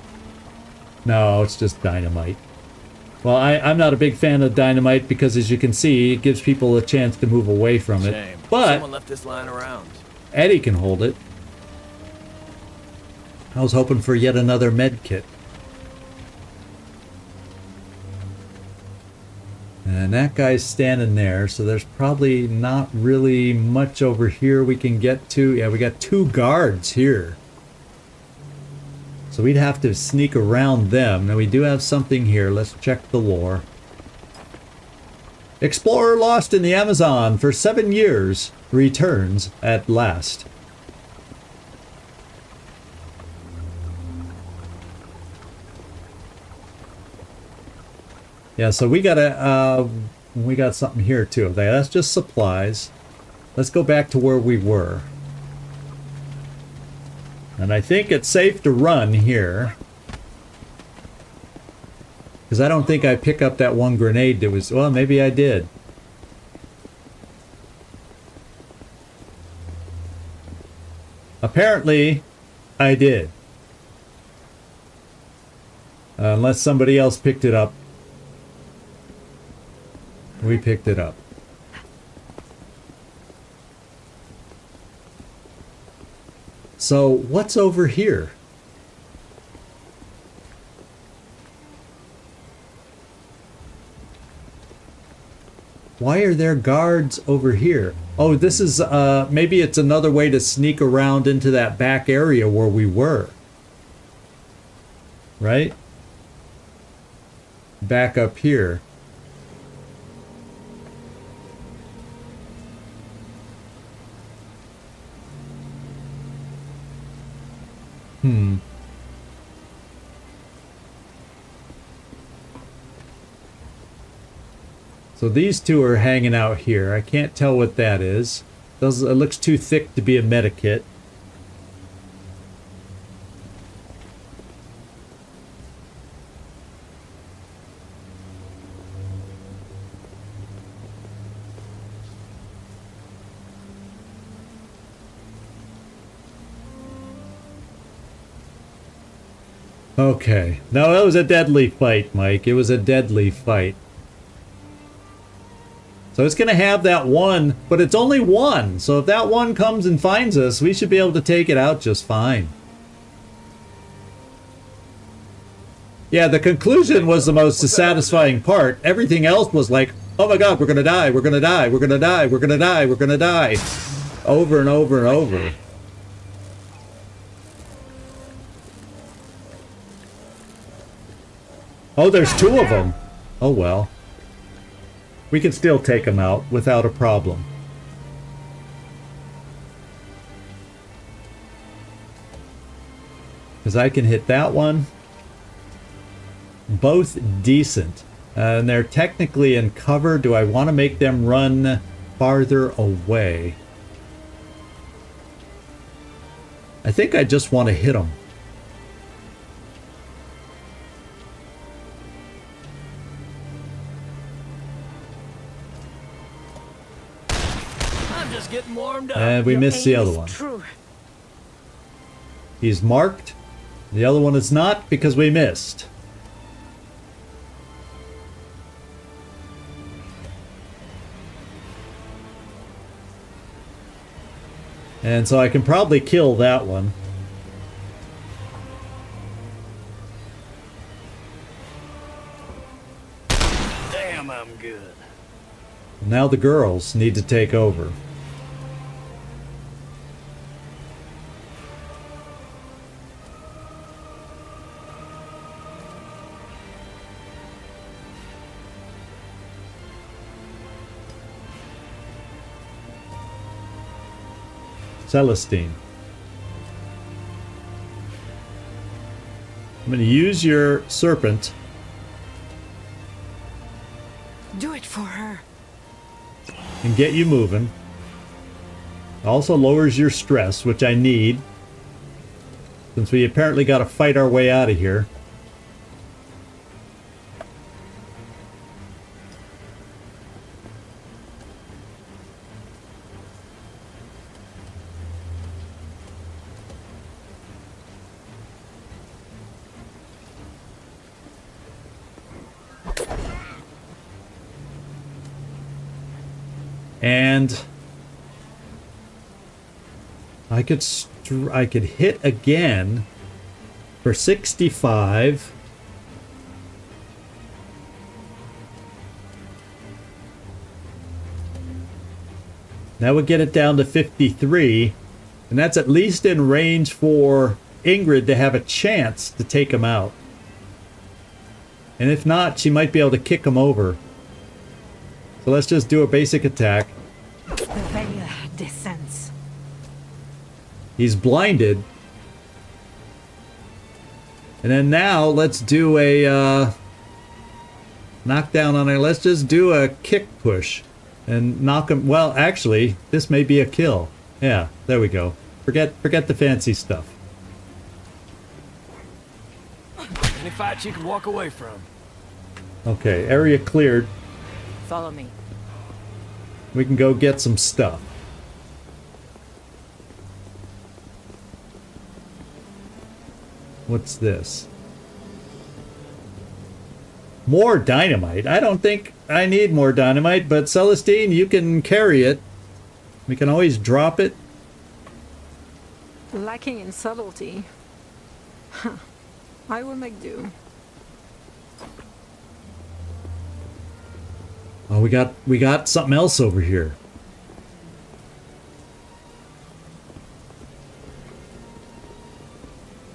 No, it's just dynamite. Well, I'm not a big fan of dynamite because, as you can see, it gives people a chance to move away from it. Shame. But Someone left this lying around. Eddie can hold it. I was hoping for yet another med kit. And that guy's standing there, so there's probably not really much over here we can get to. Yeah, we got 2 guards here. So we'd have to sneak around them. Now we do have something here. Let's check the lore. Explorer lost in the Amazon for 7 years. Returns at last. Yeah, so we got something here too. That's just supplies. Let's go back to where we were. And I think it's safe to run here. Because I don't think I picked up that one grenade that was... Well, maybe I did. Apparently, I did. Unless somebody else picked it up. We picked it up. So, what's over here? Why are there guards over here? Oh, this is, maybe it's another way to sneak around into that back area where we were. Right? Back up here. So these 2 are hanging out here. I can't tell what that is. It looks too thick to be a medikit. Okay. No, that was a deadly fight, Mike. It was a deadly fight. So it's going to have that one, but it's only one. So if that one comes and finds us, we should be able to take it out just fine. Yeah, the conclusion was the most satisfying part. Everything else was like, oh my god, we're going to die, we're going to die, we're going to die, we're going to die, we're going to die. Over and over and over. Oh, there's 2 of them. Oh well. We can still take them out without a problem. Because I can hit that one. Both decent. And they're technically in cover. Do I want to make them run farther away? I think I just want to hit them. Getting warmed up. And we missed the other one. True. He's marked. The other one is not because we missed. And so I can probably kill that one. Damn, I'm good. Now the girls need to take over. Celestine. I'm going to use your serpent. Do it for her. And get you moving. Also lowers your stress, which I need. Since we apparently got to fight our way out of here. And I could hit again for 65. That would get it down to 53, and that's at least in range for Ingrid to have a chance to take him out. And if not, she might be able to kick him over. So let's just do a basic attack. The veil descends. He's blinded. And then now let's do a knockdown on it. Let's just do a kick push and knock him. Well, actually, this may be a kill. Yeah, there we go. Forget the fancy stuff. Any fights you can walk away from. Okay, area cleared. Follow me. We can go get some stuff. What's this? More dynamite. I don't think I need more dynamite, but Celestine, you can carry it. We can always drop it. Lacking in subtlety. Huh. I will make do. Oh, we got something else over here.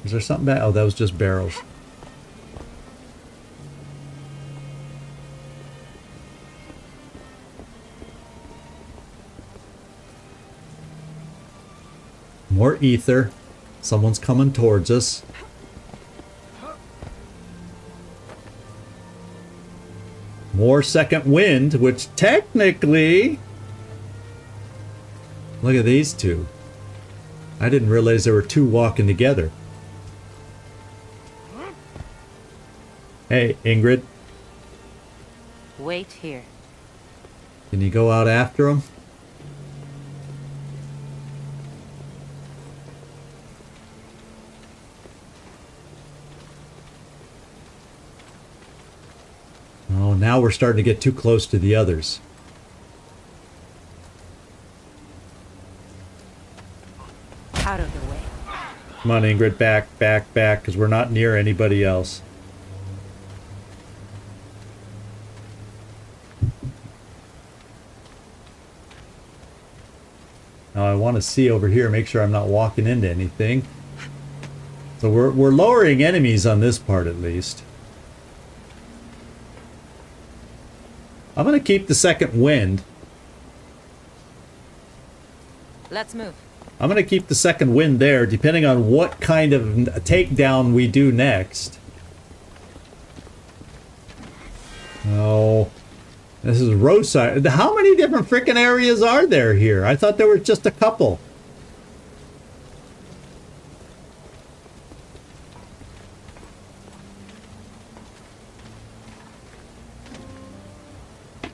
Is there something back? Oh, that was just barrels. More ether. Someone's coming towards us. More second wind, which technically... Look at these two. I didn't realize there were two walking together. Hey, Ingrid. Wait here. Can you go out after them? Oh, now we're starting to get too close to the others. Out of the way. Come on, Ingrid, back, because we're not near anybody else. Now I want to see over here, make sure I'm not walking into anything. So we're lowering enemies on this part at least. I'm going to keep the second wind. Let's move. I'm going to keep the second wind there, depending on what kind of takedown we do next. Oh, this is roadside. How many different frickin' areas are there here? I thought there were just a couple.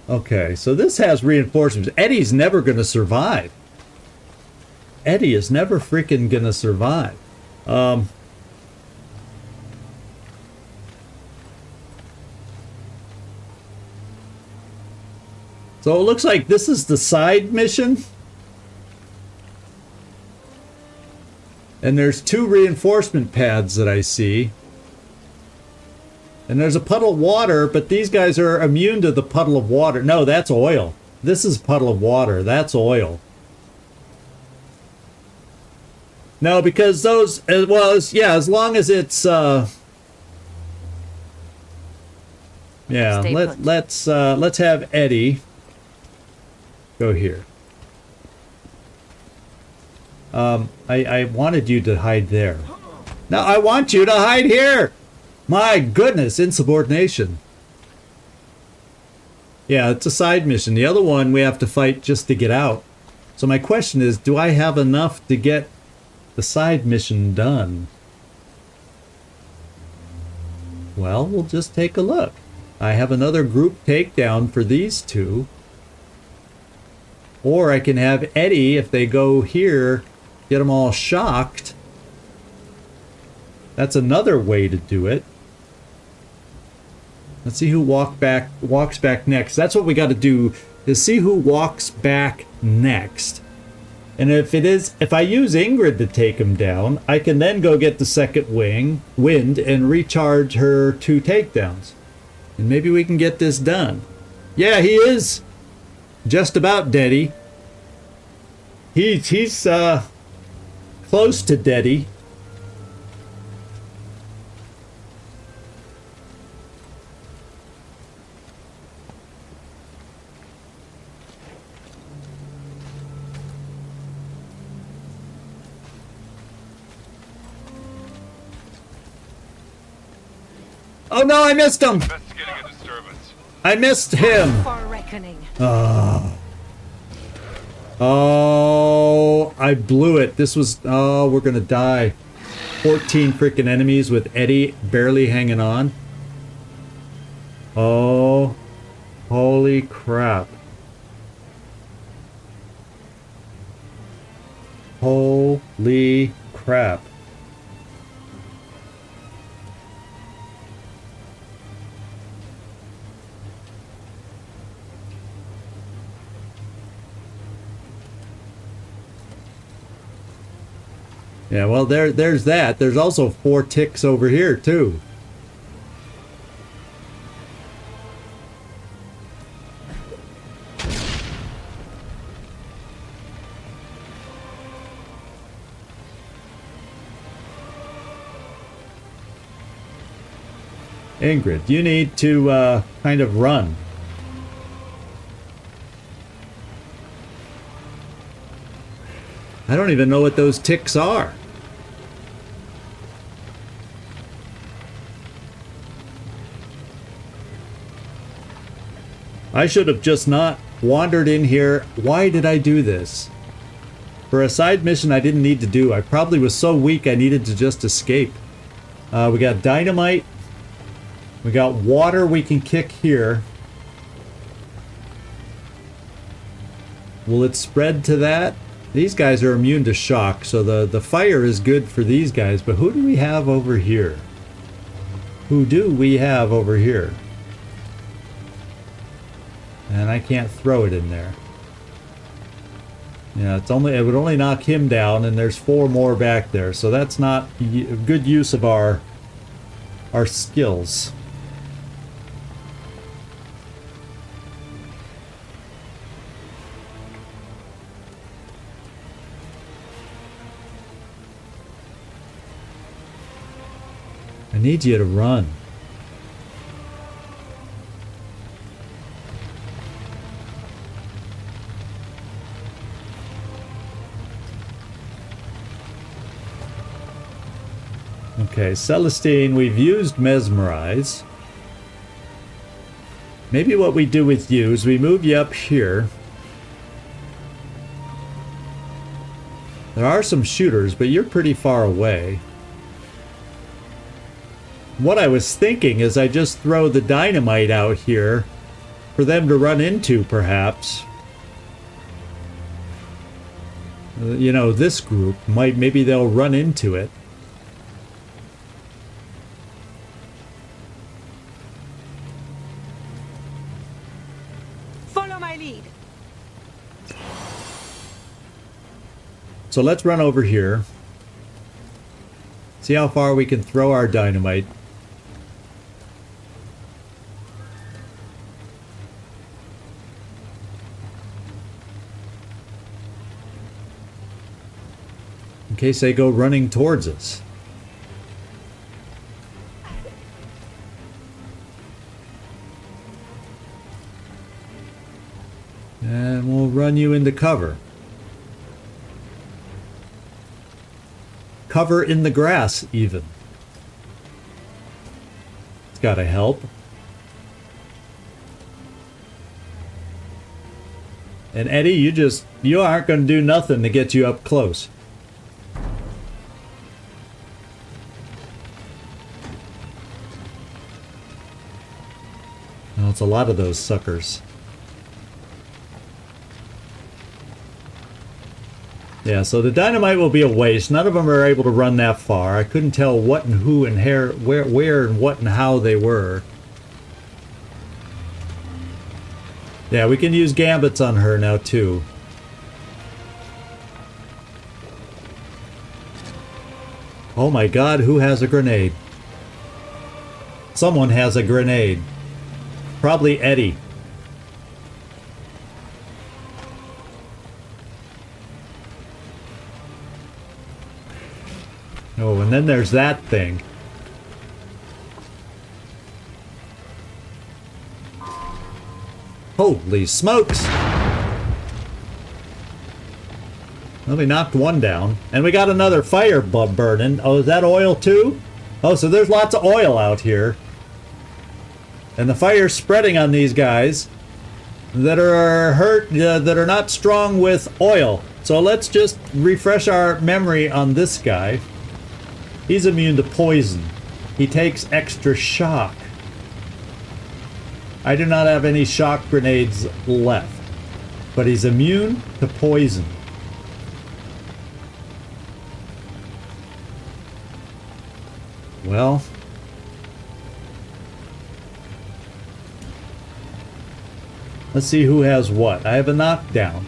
Okay, so this has reinforcements. Eddie's never going to survive. Eddie is never freaking going to survive. So it looks like this is the side mission. And there's two reinforcement pads that I see. And there's a puddle of water, but these guys are immune to the puddle of water. No, that's oil. This is puddle of water. That's oil. No, because those, well, yeah, as long as it's, yeah, let's have Eddie go here. I wanted you to hide there. No, I want you to hide here! My goodness, insubordination. Yeah, it's a side mission. The other one we have to fight just to get out. So my question is, do I have enough to get the side mission done? Well, we'll just take a look. I have another group takedown for these two. Or I can have Eddie, if they go here, get them all shocked. That's another way to do it. Let's see who walks back next. That's what we got to do, is see who walks back next. And if I use Ingrid to take him down, I can then go get the second wind and recharge her 2 takedowns. And maybe we can get this done. Yeah, he is just about deady. He's close to deady. Oh no, I missed him! Investigating a disturbance. I missed him! For reckoning. Oh, I blew it. This was... Oh, we're gonna die. 14 freaking enemies with Eddie barely hanging on. Oh, holy crap. Holy crap. Yeah, well, there's that. There's also 4 ticks over here, too. Ingrid, you need to kind of run. I don't even know what those ticks are. I should have just not wandered in here. Why did I do this? For a side mission I didn't need to do. I probably was so weak I needed to just escape. We got dynamite. We got water we can kick here. Will it spread to that? These guys are immune to shock, so the fire is good for these guys. But who do we have over here? Who do we have over here? And I can't throw it in there. Yeah, it would only knock him down, and there's 4 more back there, so that's not good use of our skills. I need you to run. Okay, Celestine, we've used Mesmerize. Maybe what we do with you is we move you up here. There are some shooters, but you're pretty far away. What I was thinking is I just throw the dynamite out here for them to run into, perhaps. You know, this group maybe they'll run into it. Follow my lead. So let's run over here. See how far we can throw our dynamite. In case they go running towards us. And we'll run you into cover. cover in the grass, even. It's gotta help. And Eddie, you aren't gonna do nothing to get you up close. Oh, it's a lot of those suckers. Yeah, so the dynamite will be a waste. None of them are able to run that far. I couldn't tell what and who and where and what and how they were. Yeah, we can use gambits on her now too. Oh my god, who has a grenade? Someone has a grenade. Probably Eddie. Oh, and then there's that thing. Holy smokes! Well, we knocked one down. And we got another fire burning. Oh, is that oil too? Oh, so there's lots of oil out here. And the fire's spreading on these guys that are that are not strong with oil. So let's just refresh our memory on this guy. He's immune to poison. He takes extra shock. I do not have any shock grenades left, but he's immune to poison. Well, let's see who has what. I have a knockdown.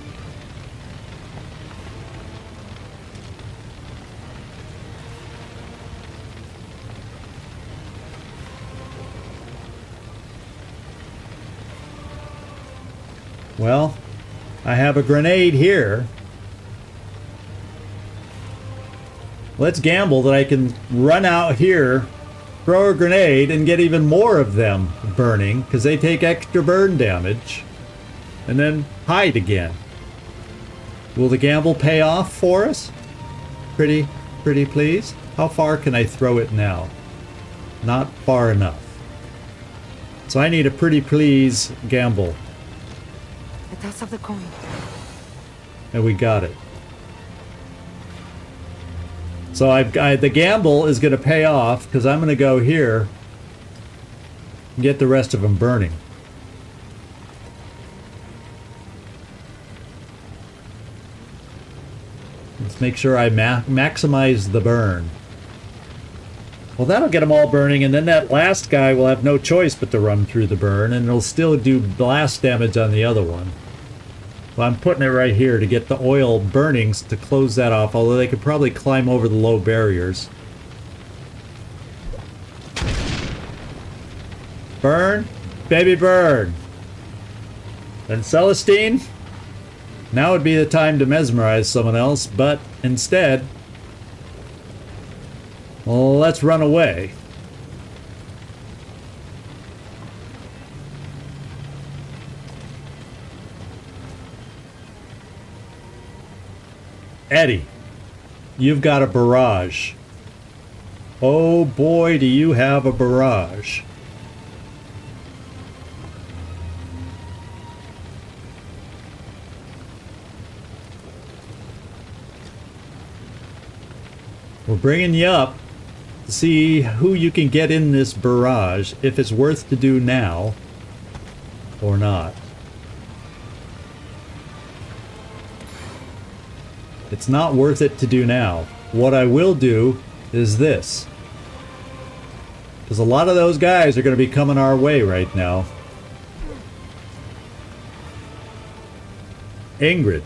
Well, I have a grenade here. Let's gamble that I can run out here, throw a grenade, and get even more of them burning, because they take extra burn damage, and then hide again. Will the gamble pay off for us? Pretty please? How far can I throw it now? Not far enough. So I need a pretty please gamble. The toss of the coin. And we got it. So the gamble is going to pay off because I'm going to go here and get the rest of them burning. Let's make sure I maximize the burn. Well, that'll get them all burning, and then that last guy will have no choice but to run through the burn, and it'll still do blast damage on the other one. Well, I'm putting it right here to get the oil burnings to close that off, although they could probably climb over the low barriers. Burn, baby burn. And Celestine, now would be the time to mesmerize someone else, but instead, well, let's run away. Eddie, you've got a barrage. Oh boy, do you have a barrage. We're bringing you up to see who you can get in this barrage, if it's worth to do now or not. It's not worth it to do now. What I will do is this. Because a lot of those guys are going to be coming our way right now. Ingrid,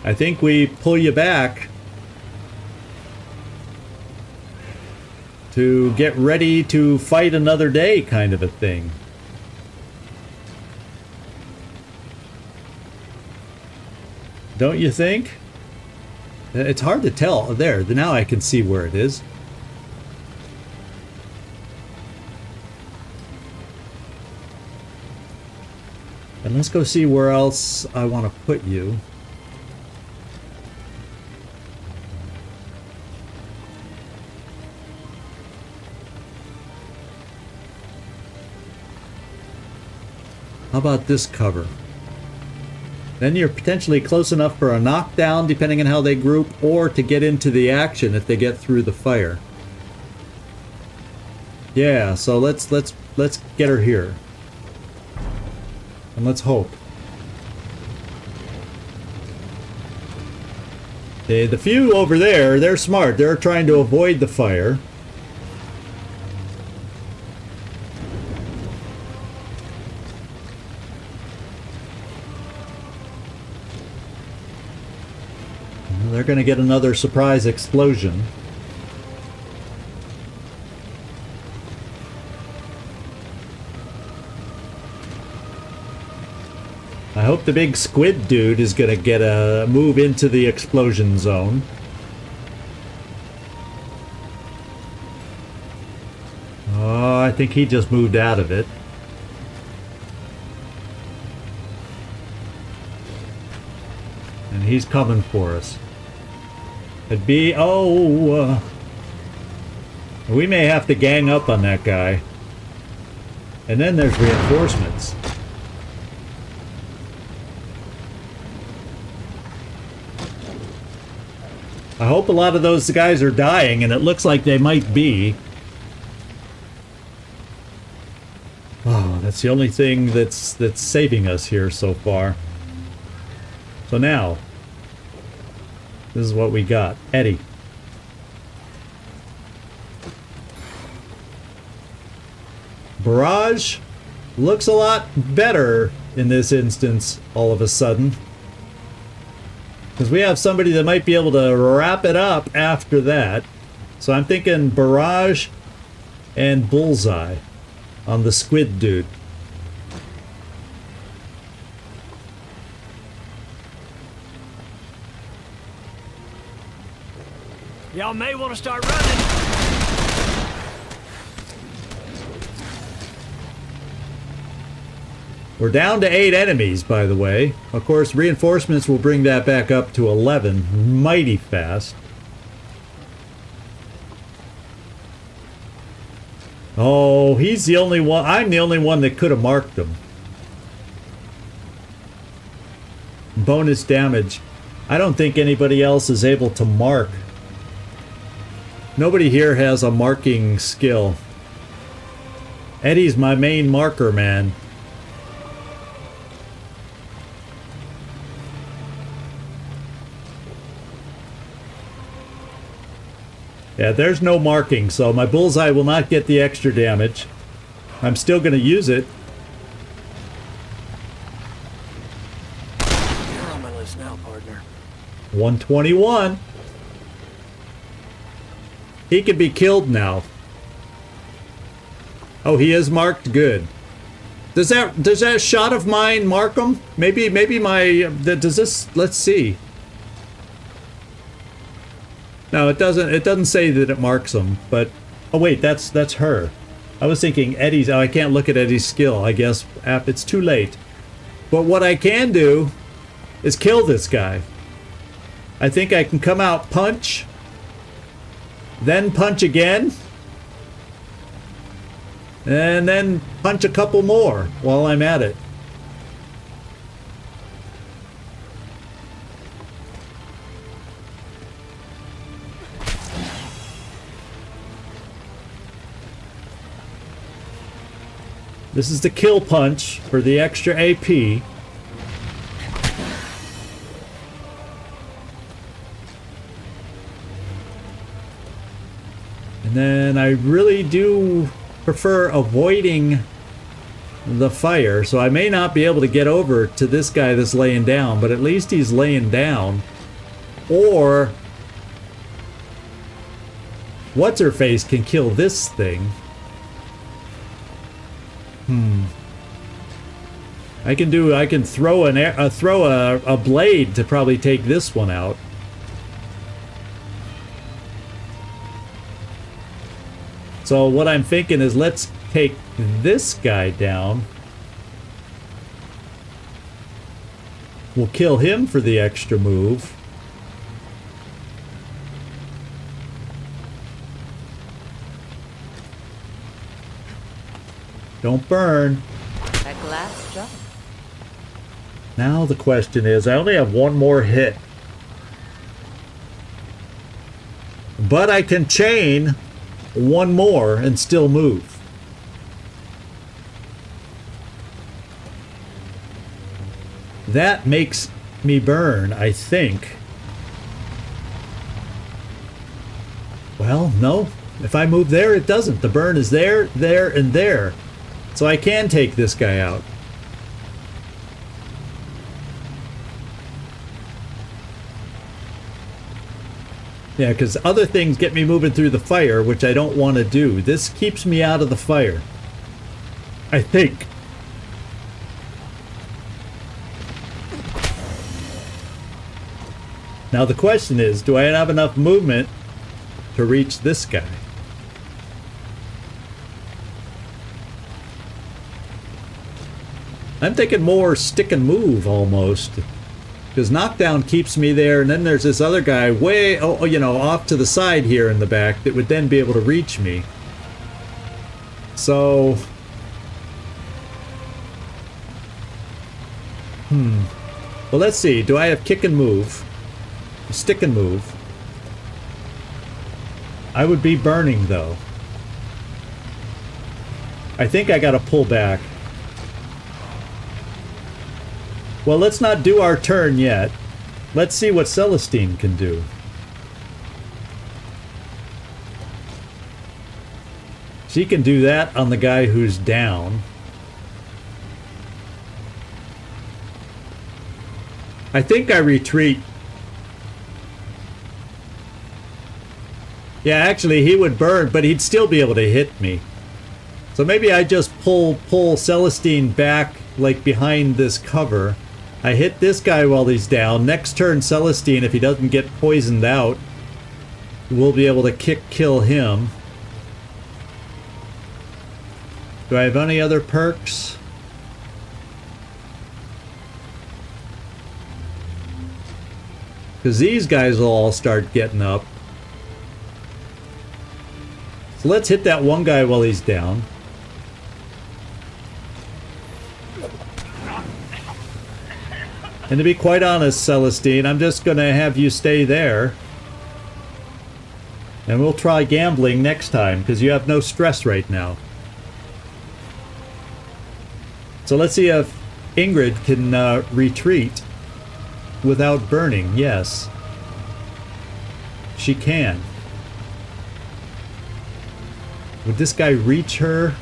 I think we pull you back to get ready to fight another day, kind of a thing. Don't you think? It's hard to tell. There, now I can see where it is. And let's go see where else I want to put you. How about this cover? Then you're potentially close enough for a knockdown, depending on how they group, or to get into the action if they get through the fire. Yeah, so let's get her here. And let's hope. Okay, the few over there, they're smart. They're trying to avoid the fire. They're going to get another surprise explosion. I hope the big squid dude is going to get a move into the explosion zone. Oh, I think he just moved out of it. And he's coming for us. It'd be... we may have to gang up on that guy. And then there's reinforcements. I hope a lot of those guys are dying, and it looks like they might be. Oh, that's the only thing that's saving us here so far. So now, this is what we got. Eddie. Barrage looks a lot better in this instance all of a sudden. Because we have somebody that might be able to wrap it up after that. So I'm thinking barrage and bullseye on the squid dude. Y'all may want to start running. We're down to 8 enemies, by the way. Of course, reinforcements will bring that back up to 11 mighty fast. Oh, he's the only one. I'm the only one that could have marked him. Bonus damage. I don't think anybody else is able to mark. Nobody here has a marking skill. Eddie's my main marker, man. Yeah, there's no marking, so my bullseye will not get the extra damage. I'm still going to use it. You're on my list now, partner. 121. He could be killed now. Oh, he is marked. Good. Does that shot of mine mark him? Maybe my does this? Let's see. No, it doesn't. It doesn't say that it marks him. But oh wait, that's her. I was thinking Eddie's. Oh, I can't look at Eddie's skill. I guess it's too late. But what I can do is kill this guy. I think I can come out punch. Then punch again. And then punch a couple more while I'm at it. This is the kill punch for the extra AP. And then I really do prefer avoiding the fire, so I may not be able to get over to this guy that's laying down, but at least he's laying down. Or what's-her-face can kill this thing. I can throw a blade to probably take this one out. So what I'm thinking is let's take this guy down. We'll kill him for the extra move. Don't burn. At last job. Now the question is, I only have one more hit. But I can chain one more and still move. That makes me burn, I think. Well, no. If I move there, it doesn't. The burn is there, there, and there. So I can take this guy out. Yeah, because other things get me moving through the fire, which I don't want to do. This keeps me out of the fire. I think. Now the question is, do I have enough movement to reach this guy? I'm thinking more stick and move almost. Because knockdown keeps me there, and then there's this other guy way, you know, off to the side here in the back that would then be able to reach me. So... Well, let's see. Do I have kick and move? Stick and move. I would be burning, though. I think I gotta pull back. Well, let's not do our turn yet. Let's see what Celestine can do. She can do that on the guy who's down. I think I retreat. Yeah, actually, he would burn, but he'd still be able to hit me. So maybe I just pull Celestine back, like behind this cover. I hit this guy while he's down. Next turn, Celestine, if he doesn't get poisoned out, we'll be able to kill him. Do I have any other perks? Because these guys will all start getting up. So let's hit that one guy while he's down. And to be quite honest, Celestine, I'm just going to have you stay there. And we'll try gambling next time, because you have no stress right now. So let's see if Ingrid can retreat without burning. Yes. She can. Would this guy reach her?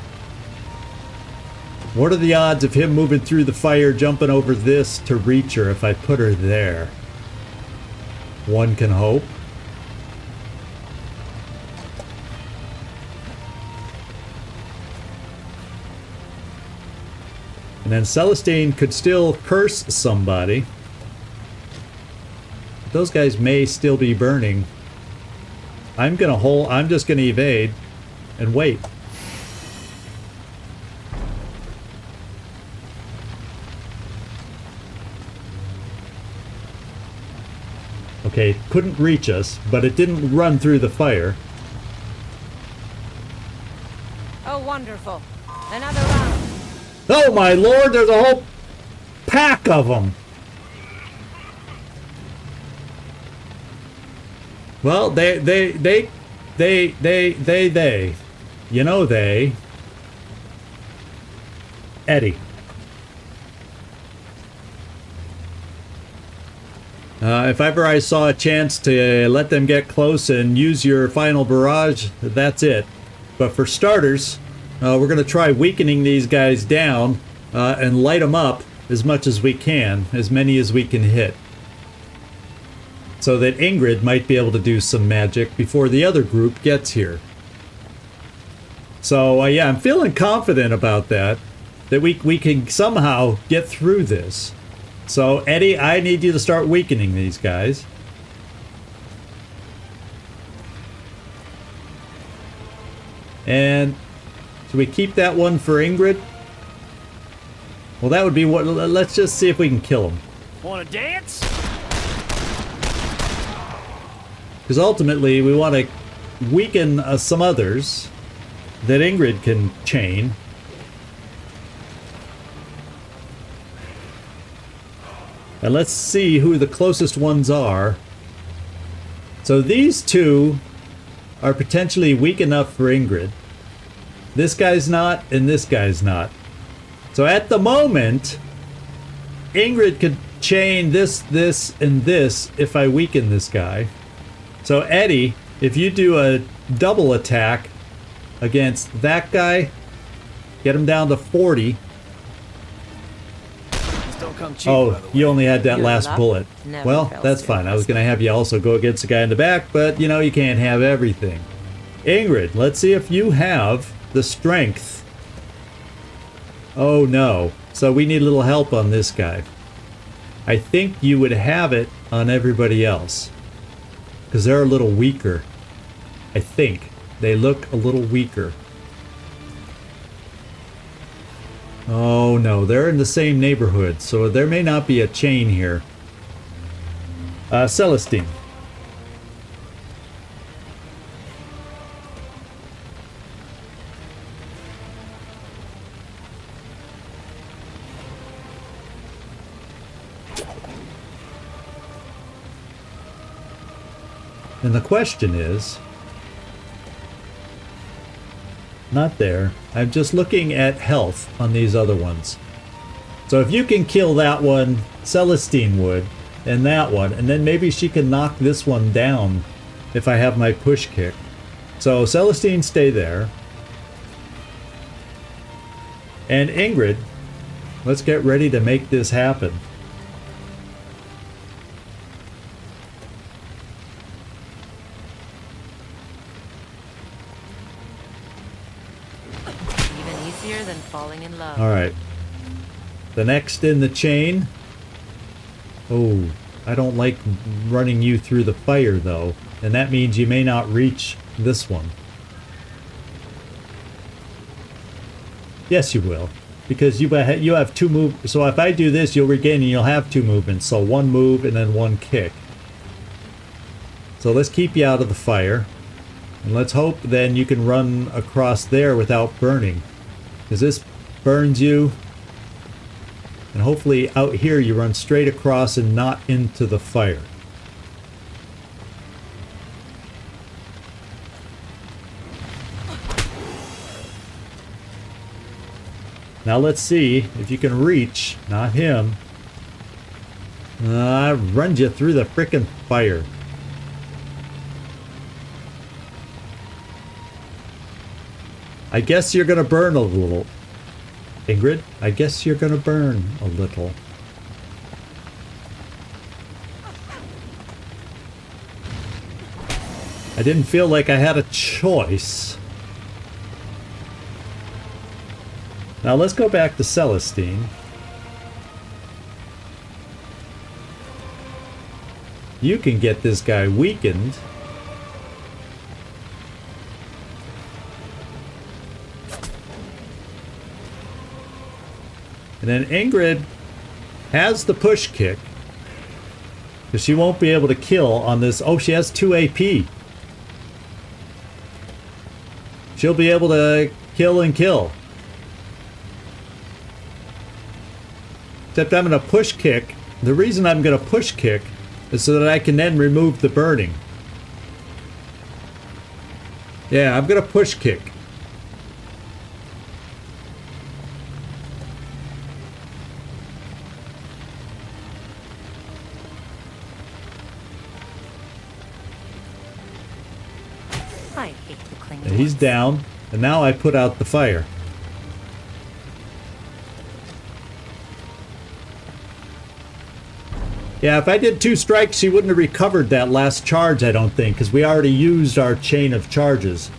What are the odds of him moving through the fire, jumping over this to reach her if I put her there? One can hope. And then Celestine could still curse somebody. Those guys may still be burning. I'm just gonna evade and wait. Okay, couldn't reach us, but it didn't run through the fire. Oh, wonderful. Another round. Oh my lord, there's a whole pack of them. Well, they. You know they. Eddie. If ever I saw a chance to let them get close and use your final barrage, that's it. But for starters, we're going to try weakening these guys down and light them up as much as we can, as many as we can hit. So that Ingrid might be able to do some magic before the other group gets here. So yeah, I'm feeling confident about that we can somehow get through this. So Eddie, I need you to start weakening these guys. And should we keep that one for Ingrid? Well, that would be what. Let's just see if we can kill him. Want to dance? Because ultimately, we want to weaken some others that Ingrid can chain. And let's see who the closest ones are. So these two are potentially weak enough for Ingrid. This guy's not, and this guy's not. So at the moment, Ingrid could chain this, and this if I weaken this guy. So Eddie, if you do a double attack against that guy, get him down to 40. These don't come cheap, Oh, by the way. you only had that Your last luck bullet. never Well, fails that's to fine. I was impress going to have you also go against the guy in the back, but you know, you can't have everything. Ingrid, let's see if you have the strength. Oh no. So we need a little help on this guy. I think you would have it on everybody else, because they're a little weaker. I think they look a little weaker. Oh no, they're in the same neighborhood, so there may not be a chain here. Celestine. And the question is, not there. I'm just looking at health on these other ones. So if you can kill that one, Celestine would, and that one, and then maybe she can knock this one down if I have my push kick. So Celestine, stay there. And Ingrid, let's get ready to make this happen. Even easier than falling in love. All right. The next in the chain. Oh, I don't like running you through the fire though, and that means you may not reach this one. Yes, you will, because you have two move. So if I do this, you'll regain and you'll have two movements. So one move and then one kick. So let's keep you out of the fire, and let's hope then you can run across there without burning, because this burns you. And hopefully out here you run straight across and not into the fire. Now let's see if you can reach, not him. Runs you through the frickin' fire. I guess you're gonna burn a little. Ingrid, I guess you're gonna burn a little. I didn't feel like I had a choice. Now let's go back to Celestine. You can get this guy weakened. And then Ingrid has the push kick, because she won't be able to kill on this. Oh, she has 2 AP. She'll be able to kill and kill. Except I'm going to push kick. The reason I'm going to push kick is so that I can then remove the burning. Yeah, I'm going to push kick. I hate the clingy And he's ones. down, and now I put out the fire. Yeah, if I did 2 strikes, she wouldn't have recovered that last charge, I don't think, because we already used our chain of charges.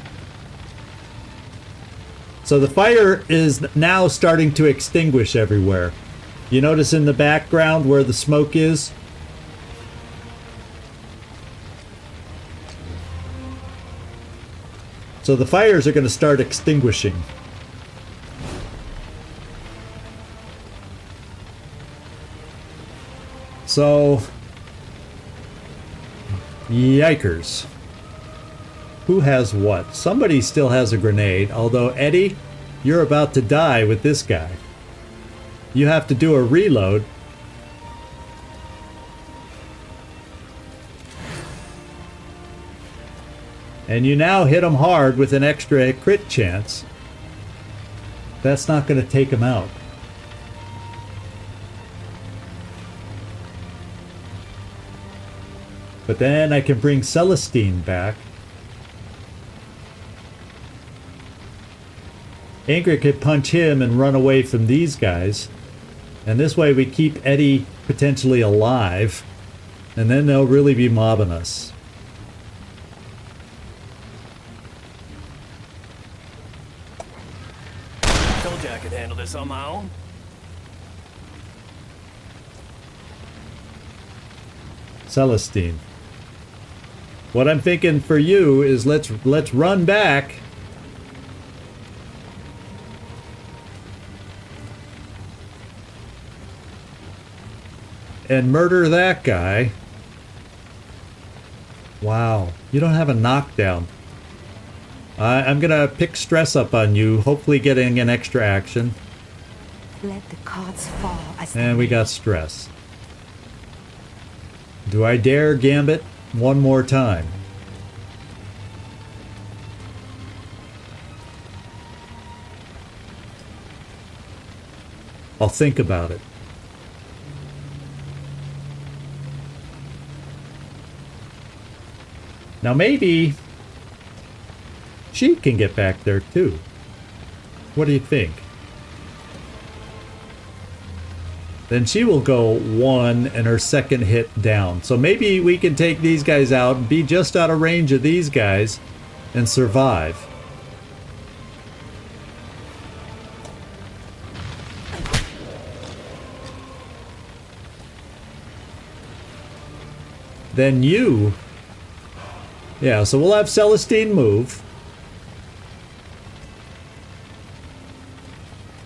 So the fire is now starting to extinguish everywhere. You notice in the background where the smoke is? So the fires are going to start extinguishing. So, yikers. Who has what? Somebody still has a grenade, although Eddie, you're about to die with this guy. You have to do a reload. And you now hit him hard with an extra crit chance. That's not going to take him out. But then I can bring Celestine back. Ingrid could punch him and run away from these guys. And this way we keep Eddie potentially alive. And then they'll really be mobbing us. Told you I could handle this on my own. Celestine. What I'm thinking for you is let's run back. And murder that guy. Wow, you don't have a knockdown. I'm gonna pick stress up on you, hopefully getting an extra action. Let the cards fall as And we got stress. Do I dare Gambit one more time? I'll think about it. Now maybe she can get back there too. What do you think? Then she will go 1 and her second hit down. So maybe we can take these guys out and be just out of range of these guys and survive. Then you... Yeah, so we'll have Celestine move.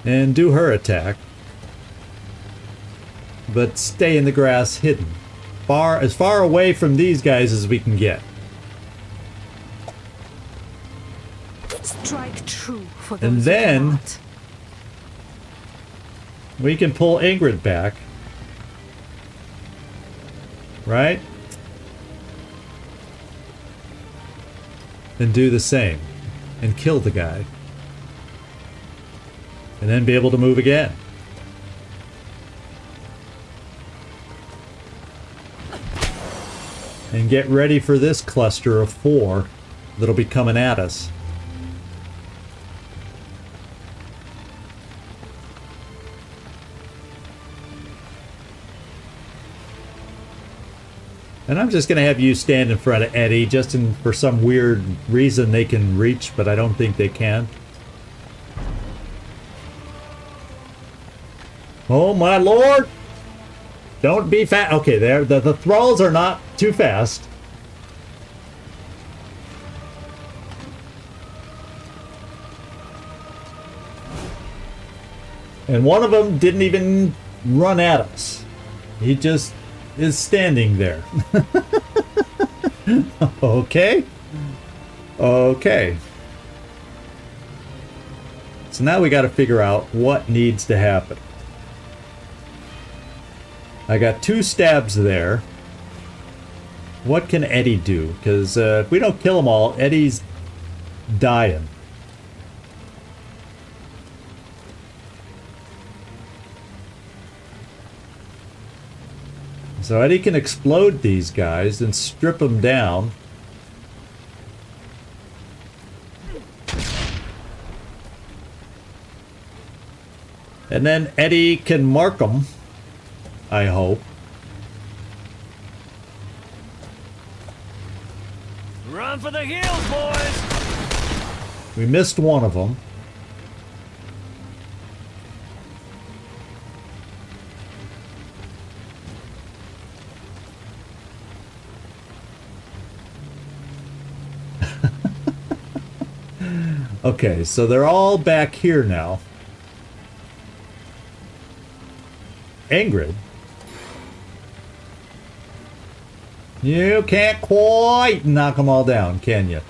And do her attack. But stay in the grass hidden. As far away from these guys as we can get. strike true for those And who then cannot. we can pull Ingrid back. Right? And do the same. And kill the guy. And then be able to move again. And get ready for this cluster of 4 that'll be coming at us. And I'm just going to have you stand in front of Eddie, just for some weird reason they can reach, but I don't think they can. Oh my lord! Don't be fast. Okay, there. The thralls are not too fast. And one of them didn't even run at us. He just is standing there. Okay. Okay. So now we got to figure out what needs to happen. I got 2 stabs there. What can Eddie do? Because if we don't kill them all, Eddie's dying. So Eddie can explode these guys and strip them down. And then Eddie can mark them. I hope. Run for the hills, boys! We missed one of them. Okay, so they're all back here now. Ingrid. You can't quite knock them all down, can you?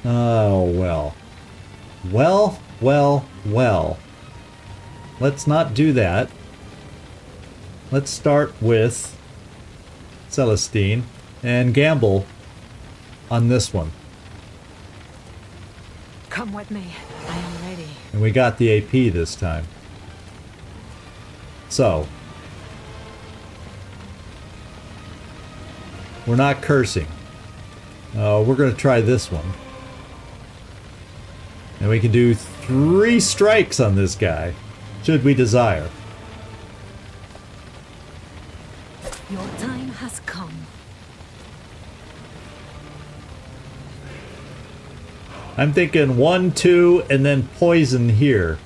Oh, well. Well, well, well. Let's not do that. Let's start with Celestine and gamble on this one. Come with me. I am ready. And we got the AP this time. So. We're not cursing. We're going to try this one. And we can do 3 strikes on this guy, should we desire. Your time has come. I'm thinking 1, 2, and then poison here.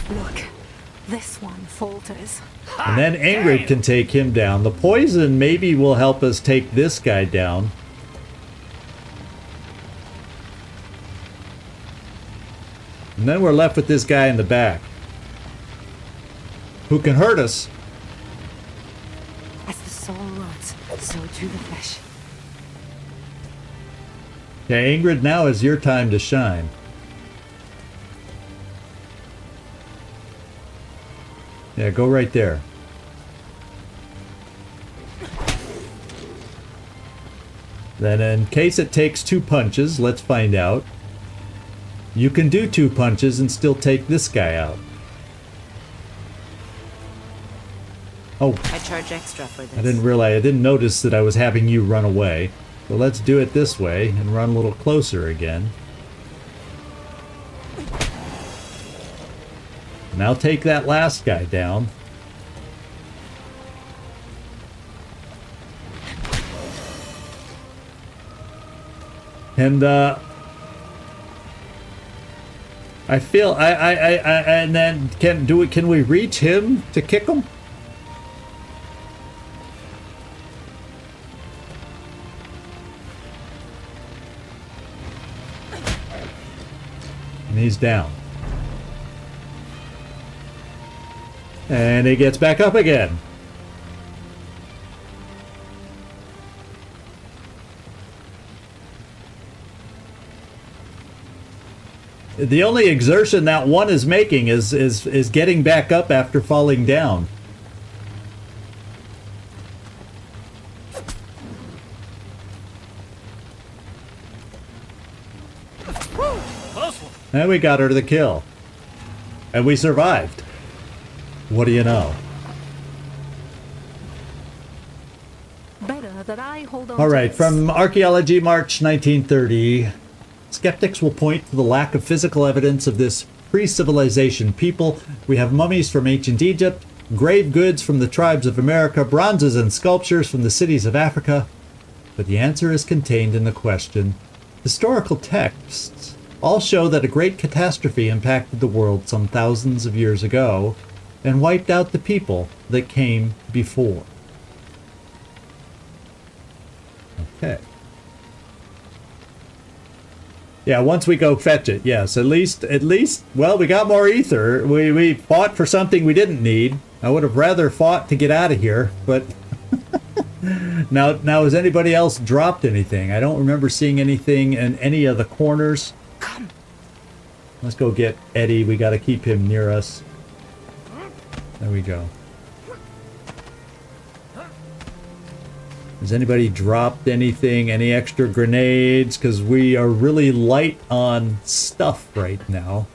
Look, this one falters. And then Ingrid can take him down. The poison maybe will help us take this guy down. And then we're left with this guy in the back, who can hurt us. As the soul rots, so do the flesh. Yeah, Ingrid, now is your time to shine. Yeah, go right there. Then in case it takes 2 punches, let's find out. You can do 2 punches and still take this guy out. Oh, I charge extra for this. I didn't notice that I was having you run away. So let's do it this way and run a little closer again. Now take that last guy down. And I feel and then can we reach him to kick him? And he's down. And he gets back up again. The only exertion that one is making is getting back up after falling down. And we got her to the kill. And we survived. What do you know? Better that I hold on. All to right, this. from Archaeology, March 1930. Skeptics will point to the lack of physical evidence of this pre-civilization people. We have mummies from ancient Egypt, grave goods from the tribes of America, bronzes and sculptures from the cities of Africa. But the answer is contained in the question. Historical texts all show that a great catastrophe impacted the world some thousands of years ago and wiped out the people that came before. Okay. Yeah, once we go fetch it, yes. At least, well, we got more ether. We fought for something we didn't need. I would have rather fought to get out of here, but now has anybody else dropped anything? I don't remember seeing anything in any of the corners. Come. Let's go get Eddie. We got to keep him near us. There we go. Has anybody dropped anything? Any extra grenades? Because we are really light on stuff right now.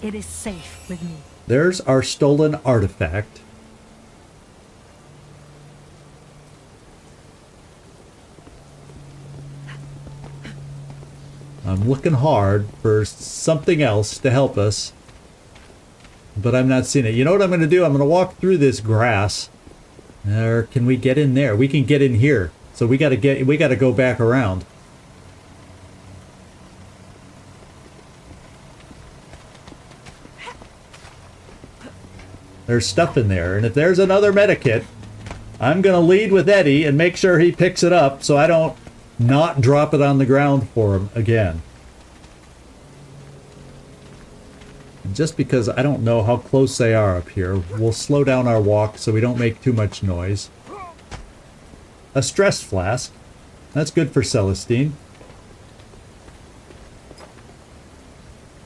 It is safe with me. There's our stolen artifact. I'm looking hard for something else to help us, but I'm not seeing it. You know what I'm going to do? I'm going to walk through this grass. Or can we get in there? We can get in here. So we got to go back around. There's stuff in there, and if there's another medikit, I'm going to lead with Eddie and make sure he picks it up so I don't not drop it on the ground for him again. And just because I don't know how close they are up here, we'll slow down our walk so we don't make too much noise. A stress flask. That's good for Celestine.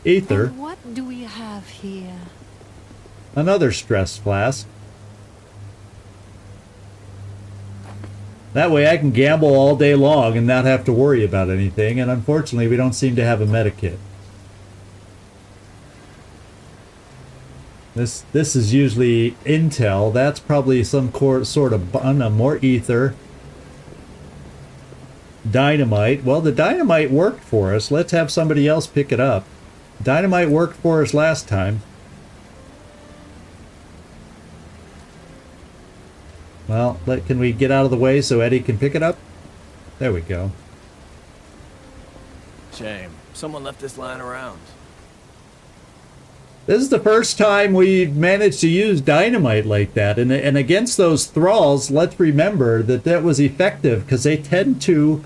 Aether. And what do we have here? Another stress flask. That way I can gamble all day long and not have to worry about anything, and unfortunately we don't seem to have a medikit. This is usually intel. That's probably some sort of more ether. Dynamite. Well, the dynamite worked for us. Let's have somebody else pick it up. Dynamite worked for us last time. Well, can we get out of the way so Eddie can pick it up? There we go. Shame. Someone left this lying around. This is the first time we've managed to use dynamite like that. And against those thralls, let's remember that that was effective because they tend to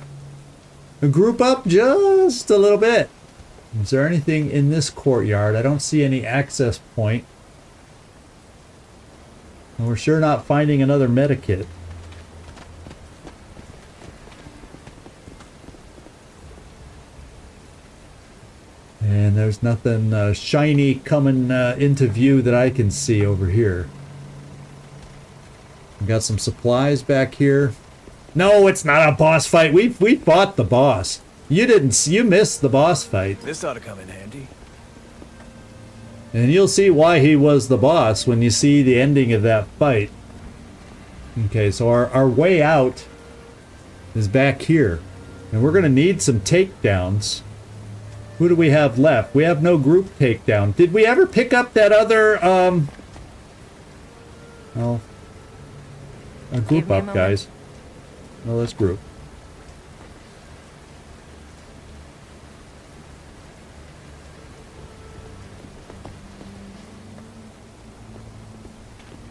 group up just a little bit. Is there anything in this courtyard? I don't see any access point. And we're sure not finding another medikit. And there's nothing shiny coming into view that I can see over here. We got some supplies back here. No, it's not a boss fight. We fought the boss. You missed the boss fight. This ought to come in handy. And you'll see why he was the boss when you see the ending of that fight. Okay, so our way out is back here. And we're going to need some takedowns. Who do we have left? We have no group takedown. Did we ever pick up that other, well, a group up, guys. Well, let's group.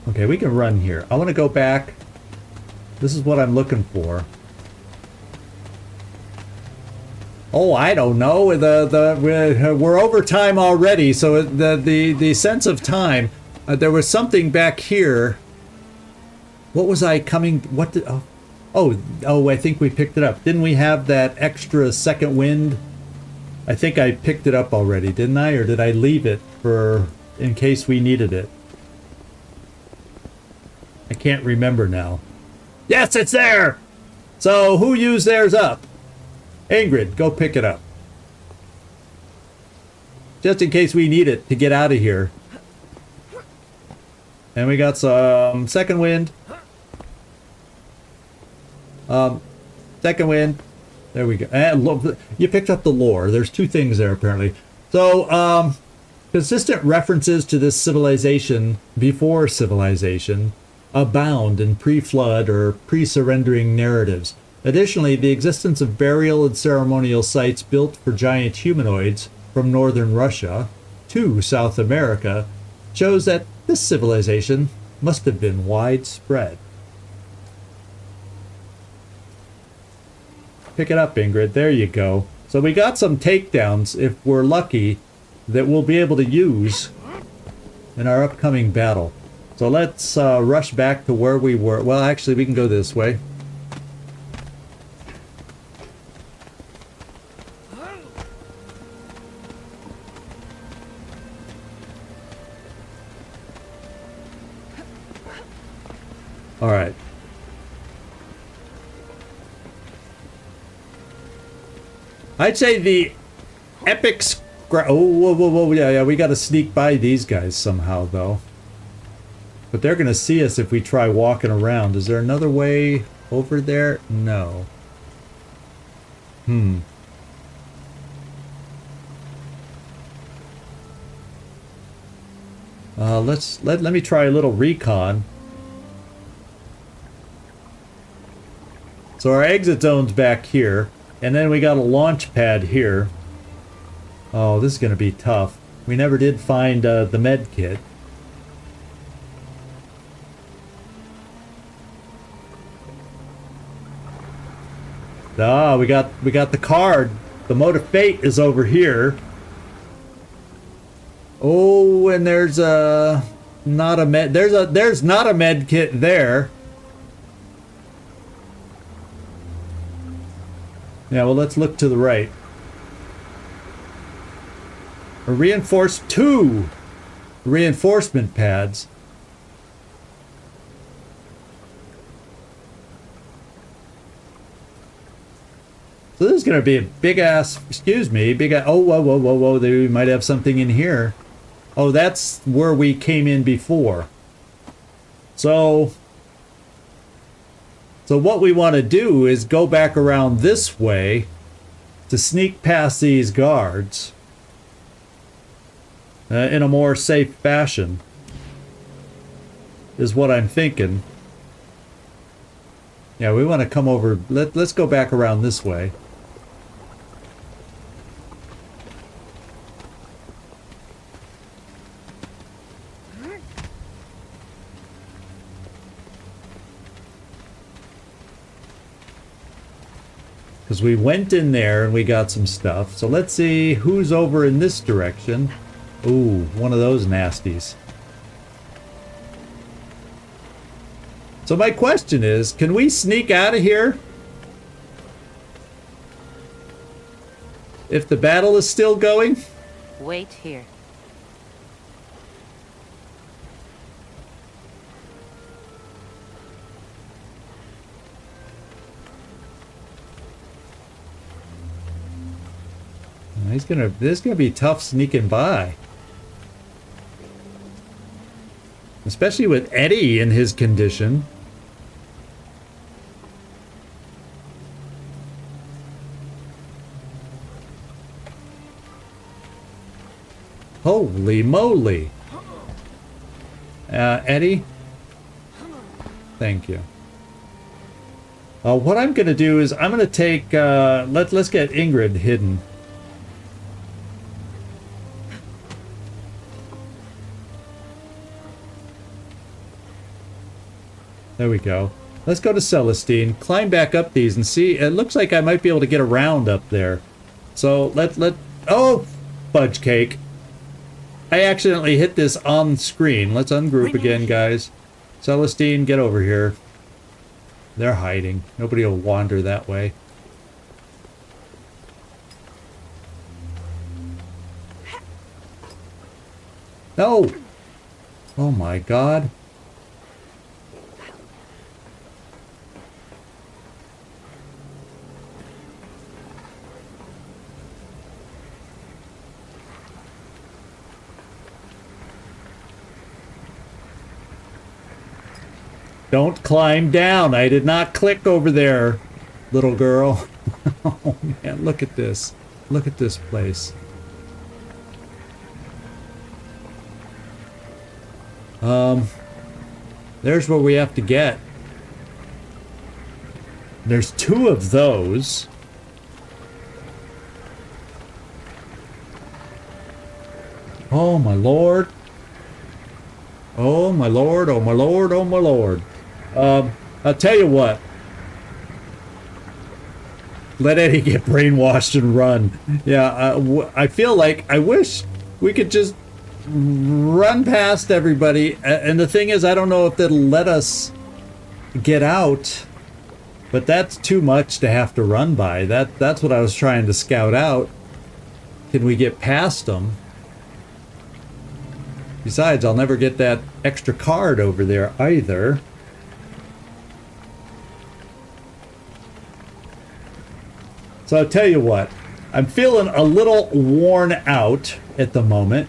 Okay, we can run here. I want to go back. This is what I'm looking for. Oh, I don't know. We're over time already, so the sense of time. There was something back here. What was I coming? What did? Oh! I think we picked it up. Didn't we have that extra second wind? I think I picked it up already, didn't I? Or did I leave it for in case we needed it? I can't remember now. Yes, it's there! So, who used theirs up? Ingrid, go pick it up. Just in case we need it to get out of here. And we got some second wind. Second wind. There we go. And you picked up the lore. There's two things there, apparently. So, consistent references to this civilization before civilization abound in pre-flood or pre-surrendering narratives. Additionally, the existence of burial and ceremonial sites built for giant humanoids from northern Russia to South America shows that this civilization must have been widespread. Pick it up, Ingrid. There you go. So we got some takedowns, if we're lucky, that we'll be able to use in our upcoming battle. So let's rush back to where we were. Well, actually, we can go this way. All right. I'd say the epic whoa, yeah, we got to sneak by these guys somehow, though. But they're going to see us if we try walking around. Is there another way over there? No. Let me try a little recon. So our exit zone's back here, and then we got a launch pad here. Oh, this is going to be tough. We never did find the med kit. Ah, we got the card. The Mode of Fate is over here. Oh, and there's not a med. There's not a med kit there. Yeah, well, let's look to the right. A reinforced 2. reinforcement pads. So this is going to be a big ass, excuse me, big ass, oh, whoa, whoa, whoa, whoa, we might have something in here. Oh, that's where we came in before. So what we want to do is go back around this way to sneak past these guards in a more safe fashion, is what I'm thinking. Yeah, we want to come over, let's go back around this way. Because we went in there and we got some stuff. So let's see who's over in this direction. Ooh, one of those nasties. So my question is, can we sneak out of here? If the battle is still going? Wait here. This is gonna be tough sneaking by. Especially with Eddie in his condition. Holy moly. Eddie? Thank you. What I'm gonna do is I'm gonna take let's get Ingrid hidden. There we go. Let's go to Celestine, climb back up these and see. It looks like I might be able to get around up there. So oh, fudge cake. I accidentally hit this on screen. Let's ungroup again, guys. Celestine, get over here. They're hiding. Nobody will wander that way. No! Oh my god. Don't climb down. I did not click over there, little girl. Oh man, look at this. Look at this place. There's where we have to get. There's two of those. Oh my lord. Oh my lord, oh my lord, oh my lord. I'll tell you what. Let Eddie get brainwashed and run. Yeah, I feel like I wish we could just run past everybody. And the thing is, I don't know if that'll let us get out. But that's too much to have to run by. That's what I was trying to scout out. Can we get past them? Besides, I'll never get that extra card over there either. So I'll tell you what, I'm feeling a little worn out at the moment.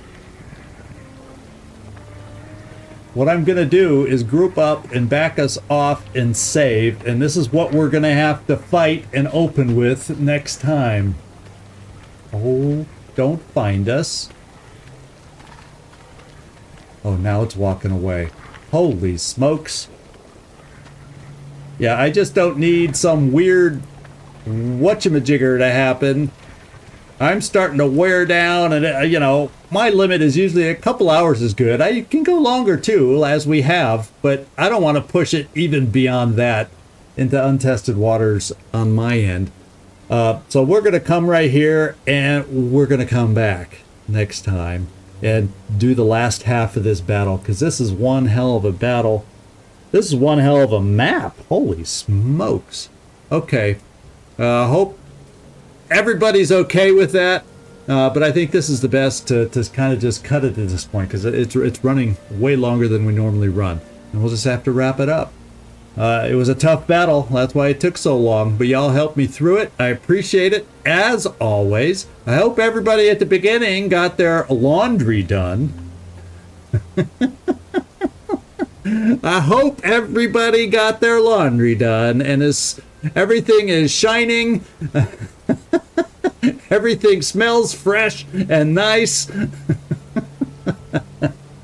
What I'm going to do is group up and back us off and save, and this is what we're going to have to fight and open with next time. Oh, don't find us. Oh, now it's walking away. Holy smokes. Yeah, I just don't need some weird whatchamajigger to happen. I'm starting to wear down, and you know, my limit is usually a couple hours is good. I can go longer too, as we have, but I don't want to push it even beyond that into untested waters on my end. So we're going to come right here, and we're going to come back next time and do the last half of this battle, because this is one hell of a battle. This is one hell of a map. Holy smokes. Okay. Hope everybody's okay with that. But I think this is the best to kind of just cut it at this point because it's running way longer than we normally run. And we'll just have to wrap it up. It was a tough battle. That's why it took so long. But y'all helped me through it. I appreciate it, as always. I hope everybody at the beginning got their laundry done. I hope everybody got their laundry done and everything is shining. Everything smells fresh and nice.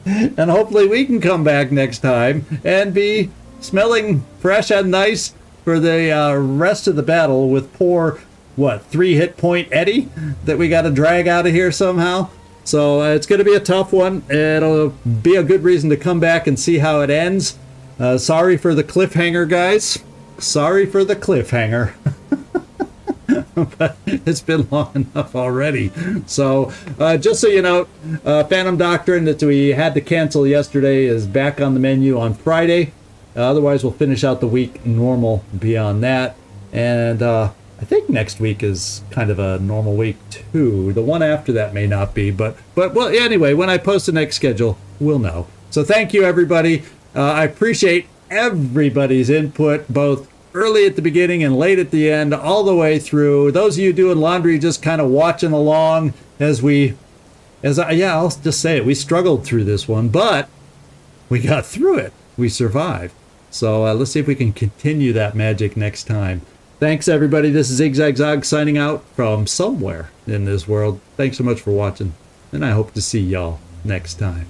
And hopefully we can come back next time and be smelling fresh and nice for the rest of the battle with poor, 3 hit point Eddie that we got to drag out of here somehow. So it's going to be a tough one. It'll be a good reason to come back and see how it ends. Sorry for the cliffhanger, guys. Sorry for the cliffhanger. But it's been long enough already. So just so you know, Phantom Doctrine that we had to cancel yesterday is back on the menu on Friday. Otherwise, we'll finish out the week normal beyond that. And I think next week is kind of a normal week too. The one after that may not be, but well, anyway, when I post the next schedule, we'll know. So thank you, everybody. I appreciate everybody's input, both early at the beginning and late at the end, all the way through. Those of you doing laundry, just kind of watching along I'll just say it. We struggled through this one, but we got through it. We survived. So let's see if we can continue that magic next time. Thanks, everybody. This is Zigzag signing out from somewhere in this world. Thanks so much for watching, and I hope to see y'all next time.